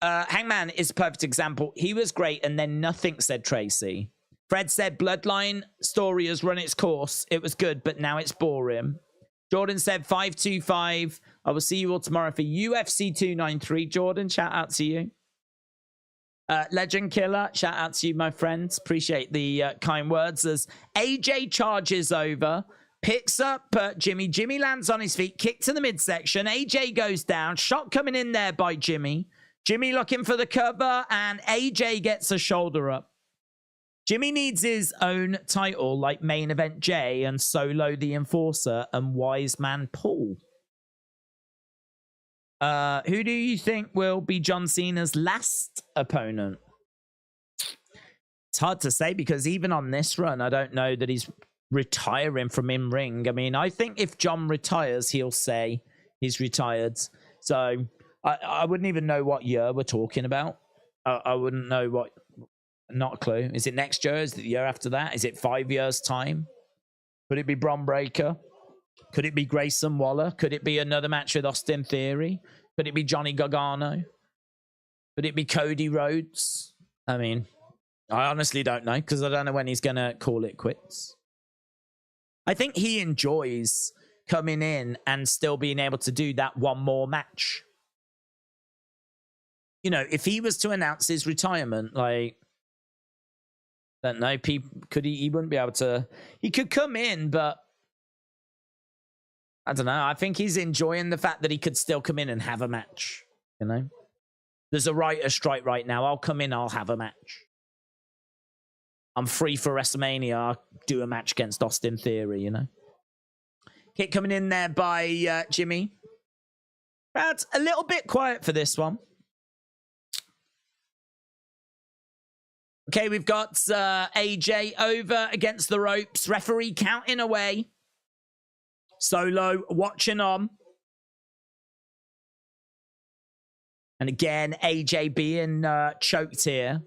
Hangman is a perfect example. He was great and then nothing, said Tracy. Fred said Bloodline story has run its course. It was good, but now it's boring. Jordan said 525. I will see you all tomorrow for UFC 293. Jordan, shout out to you. Legend Killer, shout out to you, my friends. Appreciate the kind words. As AJ charges over, picks up Jimmy. Jimmy lands on his feet, kick to the midsection. AJ goes down. Shot coming in there by Jimmy. Jimmy looking for the cover, and AJ gets a shoulder up. Jimmy needs his own title like Main Event Jay and Solo the Enforcer and Wise Man Paul. Who do you think will be John Cena's last opponent? It's hard to say because even on this run, I don't know that he's retiring from in-ring. I mean, I think if John retires, he'll say he's retired. So I wouldn't even know what year we're talking about. I wouldn't know what... Not a clue. Is it next year? Is it the year after that? Is it 5 years' time? Could it be Bron Breakker? Could it be Grayson Waller? Could it be another match with Austin Theory? Could it be Johnny Gargano? Could it be Cody Rhodes? I mean, I honestly don't know because I don't know when he's going to call it quits. I think he enjoys coming in and still being able to do that one more match. You know, if he was to announce his retirement, like... don't know. He wouldn't be able to. He could come in, but I don't know. I think he's enjoying the fact that he could still come in and have a match. You know, there's a writer's strike right now. I'll come in. I'll have a match. I'm free for WrestleMania. I'll do a match against Austin Theory. You know, kick coming in there by Jimmy. That's a little bit quiet for this one. Okay, we've got AJ over against the ropes. Referee counting away. Solo watching on. And again, AJ being choked here.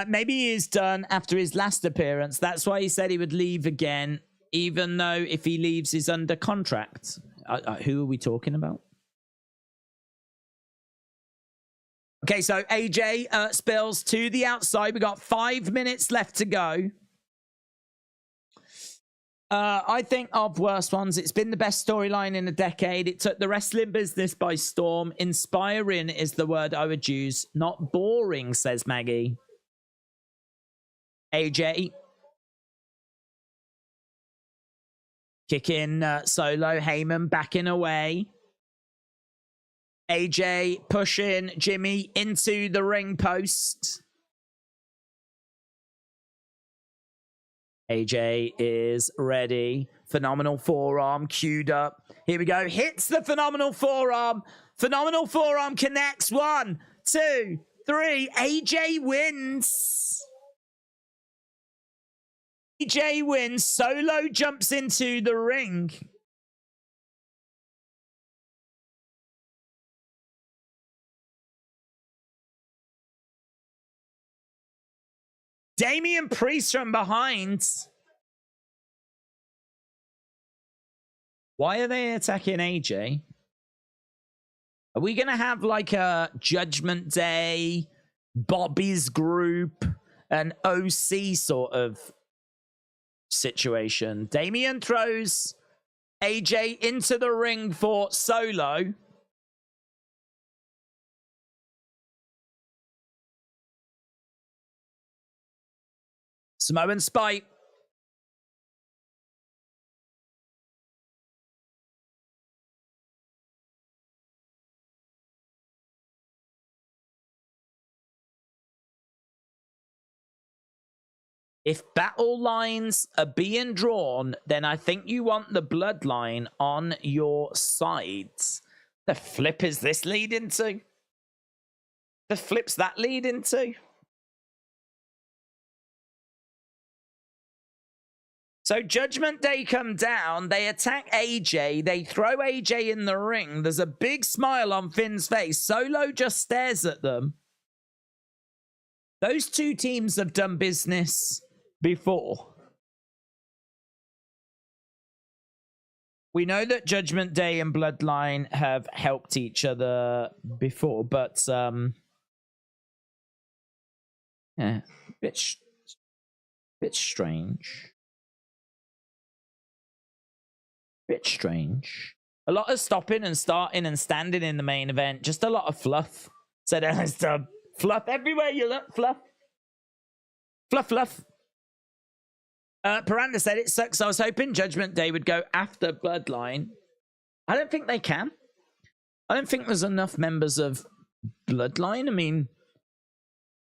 Maybe he is done after his last appearance. That's why he said he would leave again, even though if he leaves, he's under contract. Who are we talking about? Okay, so AJ spills to the outside. We got 5 minutes left to go. I think of worst ones. It's been the best storyline in a decade. It took the wrestling business by storm. Inspiring is the word I would use. Not boring, says Maggie. AJ. Kicking Solo. Heyman backing away. AJ pushing Jimmy into the ring post. AJ is ready. Phenomenal forearm queued up. Here we go. Hits the phenomenal forearm. Phenomenal forearm connects. 1, 2, 3. AJ wins. AJ wins. Solo jumps into the ring. Damian Priest from behind. Why are they attacking AJ? Are we going to have like a Judgment Day, Bobby's group, an OC sort of situation? Damian throws AJ into the ring for Solo. Samoan Spite. If battle lines are being drawn, then I think you want the bloodline on your sides. The flip is this lead into? The flip's that lead into? So Judgment Day come down, they attack AJ, they throw AJ in the ring. There's a big smile on Finn's face. Solo just stares at them. Those two teams have done business before. We know that Judgment Day and Bloodline have helped each other before, but yeah, bit strange. Bit strange. A lot of stopping and starting and standing in the main event. Just a lot of fluff. Said Alistair. Fluff everywhere you look. Fluff. Fluff, fluff. Piranda said it sucks. I was hoping Judgment Day would go after Bloodline. I don't think they can. I don't think there's enough members of Bloodline. I mean,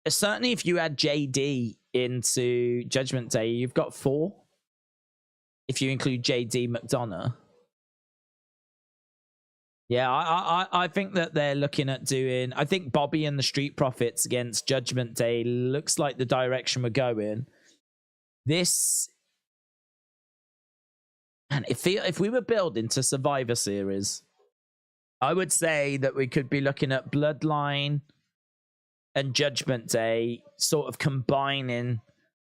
certainly if you add JD into Judgment Day, you've got 4. If you include JD McDonough. Yeah, I think that they're looking at doing... I think Bobby and the Street Profits against Judgment Day looks like the direction we're going. This... And if we were building to Survivor Series, I would say that we could be looking at Bloodline and Judgment Day sort of combining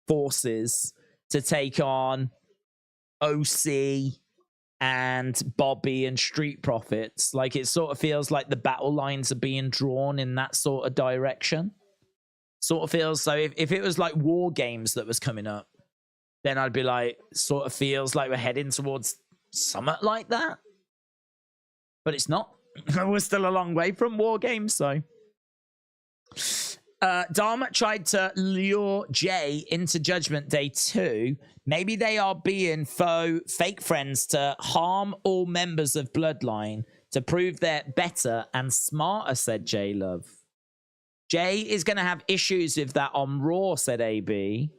forces to take on OC and Bobby and Street Profits. Like, it sort of feels like the battle lines are being drawn in that sort of direction. Sort of feels so. If it was like War Games that was coming up, then I'd be like, sort of feels like we're heading towards something like that. But it's not. We're still a long way from War Games, so. Dharma tried to lure Jay into Judgment Day 2. Maybe they are being fake friends to harm all members of Bloodline to prove they're better and smarter, said Jay Love. Jay is going to have issues with that on Raw, said AB.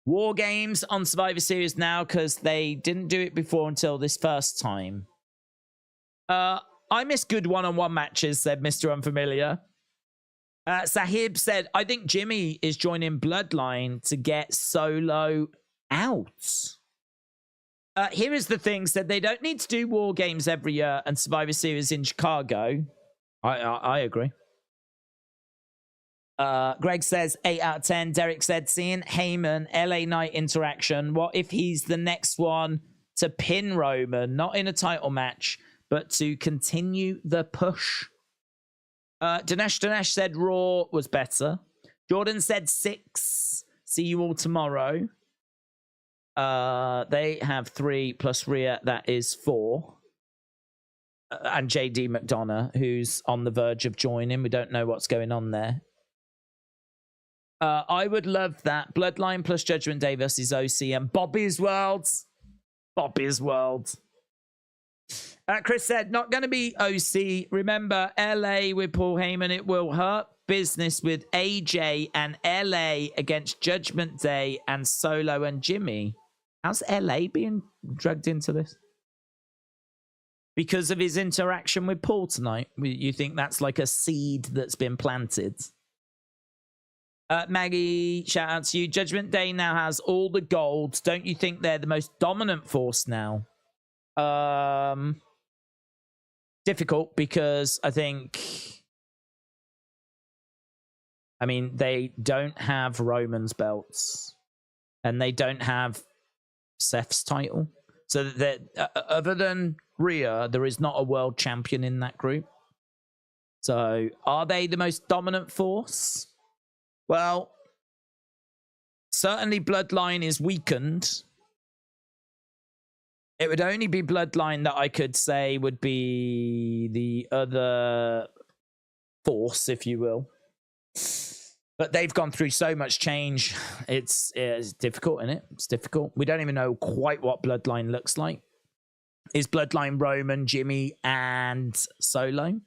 War Games on Survivor Series now because they didn't do it before until this first time. I miss good one-on-one matches, said Mr. Unfamiliar. Sahib said, I think Jimmy is joining Bloodline to get Solo out. Here is the thing, said they don't need to do War Games every year and Survivor Series in Chicago. I agree. Greg says 8 out of 10. Derek said seeing Heyman LA Knight interaction. What if he's the next one to pin Roman, not in a title match, but to continue the push? Dinesh said Raw was better. Jordan said 6. See you all tomorrow. They have 3 plus Rhea. That is 4. And JD McDonough, who's on the verge of joining. We don't know what's going on there. I would love that. Bloodline plus Judgment Day versus OC and Bobby's World. Bobby's World. Chris said, not going to be OC. Remember, LA with Paul Heyman. It will hurt business with AJ and LA against Judgment Day and Solo and Jimmy. How's LA being dragged into this? Because of his interaction with Paul tonight. You think that's like a seed that's been planted? Maggie, shout out to you. Judgment Day now has all the gold. Don't you think they're the most dominant force now? Difficult because I mean, they don't have Roman's belts and they don't have Seth's title. So that other than Rhea, there is not a world champion in that group. So are they the most dominant force? Well, certainly Bloodline is weakened. It would only be Bloodline that I could say would be the other force, if you will. But they've gone through so much change. It's difficult, isn't it? It's difficult. We don't even know quite what Bloodline looks like. Is Bloodline Roman, Jimmy, and Solo?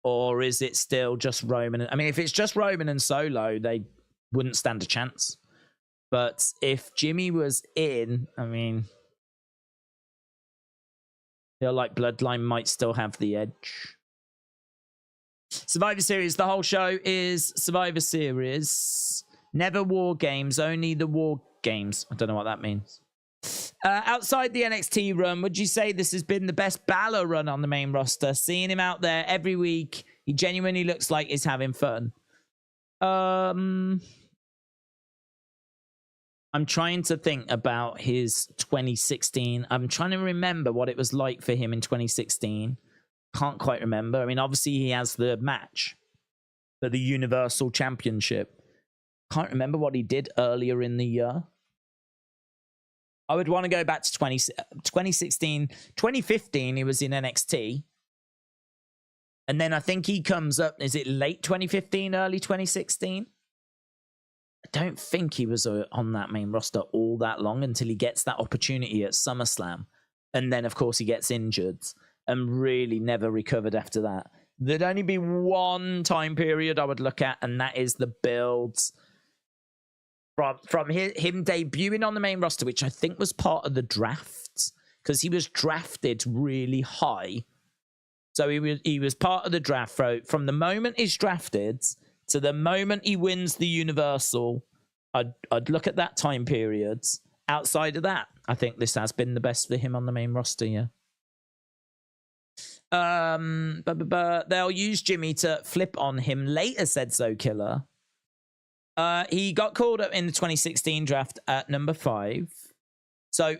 Or is it still just Roman? I mean, if it's just Roman and Solo, they wouldn't stand a chance. But if Jimmy was in, I mean, I feel like Bloodline might still have the edge. Survivor Series. The whole show is Survivor Series. Never War Games, only the War Games. I don't know what that means. Outside the NXT run, would you say this has been the best Balor run on the main roster? Seeing him out there every week, he genuinely looks like he's having fun. I'm trying to think about his 2016. I'm trying to remember what it was like for him in 2016. Can't quite remember. I mean, obviously he has the match for the Universal Championship. Can't remember what he did earlier in the year. I would want to go back to 2016. 2015, he was in NXT. And then I think he comes up, is it late 2015, early 2016? I don't think he was on that main roster all that long until he gets that opportunity at SummerSlam. And then, of course, he gets injured and really never recovered after that. There'd only be one time period I would look at, and that is the builds from him debuting on the main roster, which I think was part of the draft, because he was drafted really high. So he was part of the draft. From the moment he's drafted to the moment he wins the Universal, I'd look at that time period. Outside of that, I think this has been the best for him on the main roster, yeah. They'll use Jimmy to flip on him later, said So Killer. He got called up in the 2016 draft at number 5. So,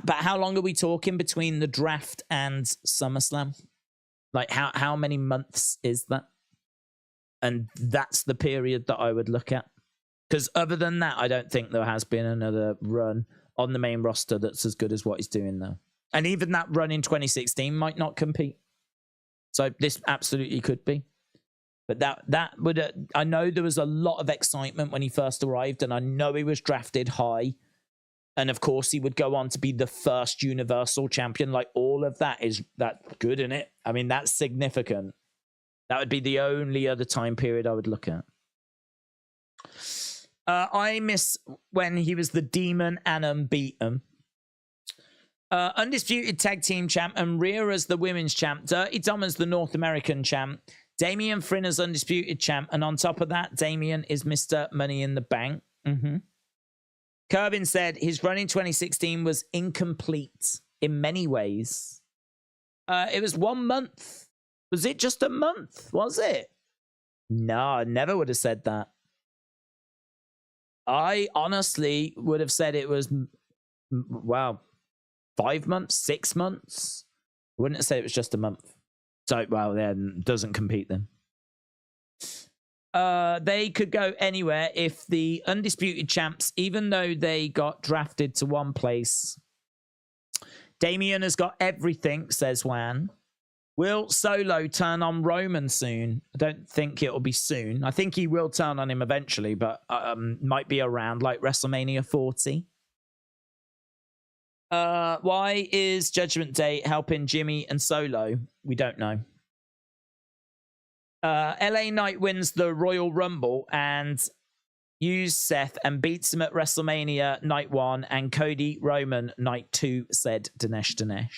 but how long are we talking between the draft and SummerSlam? Like, how many months is that? And that's the period that I would look at. Because other than that, I don't think there has been another run on the main roster that's as good as what he's doing now. And even that run in 2016 might not compete. So this absolutely could be. But that would, I know there was a lot of excitement when he first arrived, and I know he was drafted high. And of course, he would go on to be the first Universal Champion. Like, all of that is that good, in it? I mean, that's significant. That would be the only other time period I would look at. I miss when he was the Demon and unbeaten. Undisputed Tag Team Champ and Rhea as the Women's Champ. Dirty Dom as the North American Champ. Damian Finn as Undisputed Champ. And on top of that, Damian is Mr. Money in the Bank. Kervin said his run in 2016 was incomplete in many ways. It was 1 month. Was it just a month? Was it? No, I never would have said that. I honestly would have said it was, wow, 5 months, 6 months. I wouldn't have said it was just a month. So, well, then doesn't compete then. They could go anywhere if the undisputed champs, even though they got drafted to one place. Damien has got everything, says Juan. Will Solo turn on Roman soon? I don't think it'll be soon. I think he will turn on him eventually, but might be around like WrestleMania 40. Why is Judgment Day helping Jimmy and Solo? We don't know. LA Knight wins the Royal Rumble and used Seth and beats him at WrestleMania Night 1 and Cody Roman Night 2, said Dinesh.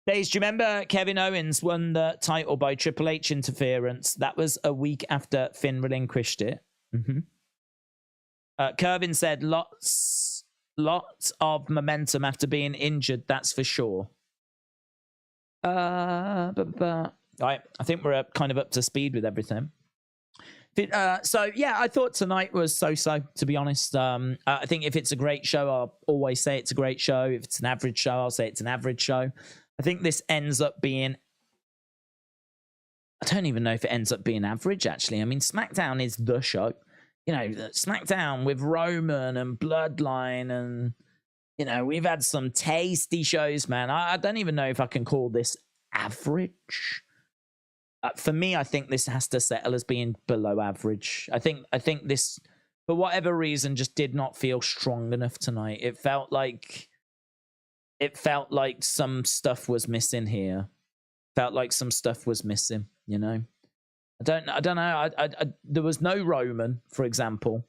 Days, do you remember Kevin Owens won the title by Triple H interference? That was a week after Finn relinquished it. Kervin said lots of momentum after being injured, that's for sure. Right, I think we're kind of up to speed with everything. So, yeah, I thought tonight was so-so, to be honest. I think if it's a great show, I'll always say it's a great show. If it's an average show, I'll say it's an average show. I think this ends up being... I don't even know if it ends up being average, actually. I mean, SmackDown is the show. You know, SmackDown with Roman and Bloodline and, you know, we've had some tasty shows, man. I don't even know if I can call this average. For me, I think this has to settle as being below average. I think this, for whatever reason, just did not feel strong enough tonight. It felt like some stuff was missing here. Felt like some stuff was missing, you know. I don't know. There was no Roman, for example.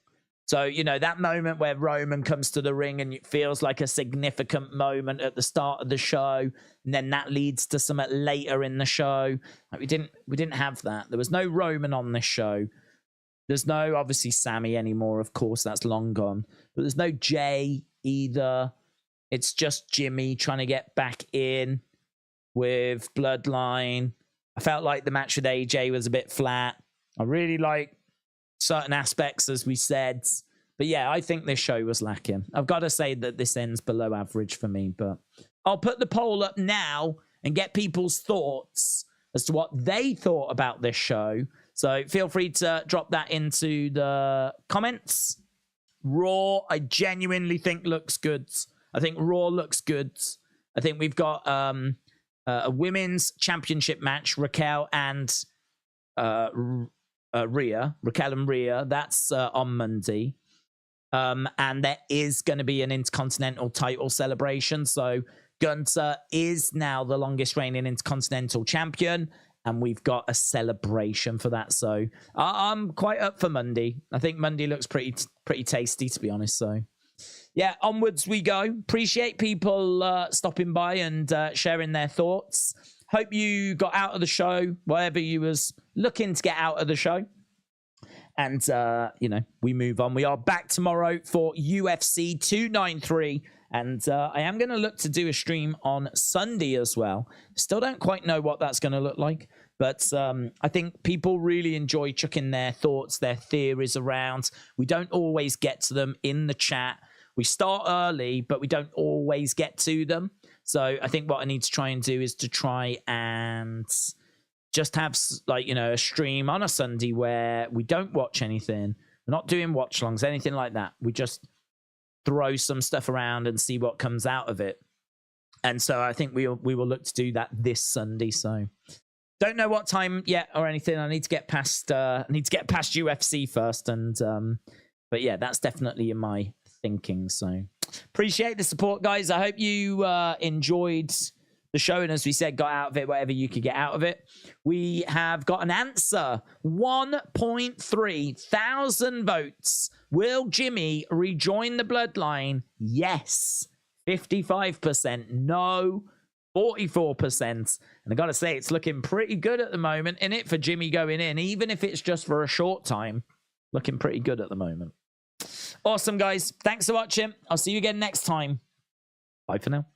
So, you know, that moment where Roman comes to the ring and it feels like a significant moment at the start of the show, and then that leads to something later in the show. Like we didn't have that. There was no Roman on this show. There's no, obviously, Sammy anymore, of course, that's long gone. But there's no Jay either. It's just Jimmy trying to get back in with Bloodline. I felt like the match with AJ was a bit flat. I really like certain aspects, as we said. But yeah, I think this show was lacking. I've got to say that this ends below average for me. But I'll put the poll up now and get people's thoughts as to what they thought about this show. So feel free to drop that into the comments. Raw, I genuinely think looks good. I think Raw looks good. I think we've got a women's championship match, Raquel and Rhea. That's on Monday. And there is going to be an Intercontinental title celebration. So Gunther is now the longest reigning Intercontinental champion. And we've got a celebration for that. So I'm quite up for Monday. I think Monday looks pretty tasty, to be honest. So yeah, onwards we go. Appreciate people stopping by and sharing their thoughts. Hope you got out of the show, whatever you was looking to get out of the show. And, you know, we move on. We are back tomorrow for UFC 293. And I am going to look to do a stream on Sunday as well. Still don't quite know what that's going to look like. But I think people really enjoy chucking their thoughts, their theories around. We don't always get to them in the chat. We start early, but we don't always get to them. So I think what I need to try and do is to try and just have, like, you know, a stream on a Sunday where we don't watch anything. We're not doing watch longs, anything like that. We just throw some stuff around and see what comes out of it. And so I think we will look to do that this Sunday. So don't know what time yet or anything. I need to get past UFC first. And but yeah, that's definitely in my thinking. So appreciate the support, guys. I hope you enjoyed the show, and as we said, got out of it whatever you could get out of it. We have got an answer. 1.3 thousand votes. Will Jimmy rejoin the Bloodline? Yes. 55%. No. 44%. And I gotta say, it's looking pretty good at the moment, in it, for Jimmy going in, even if it's just for a short time. Looking pretty good at the moment. Awesome, guys. Thanks for watching. I'll see you again next time. Bye for now.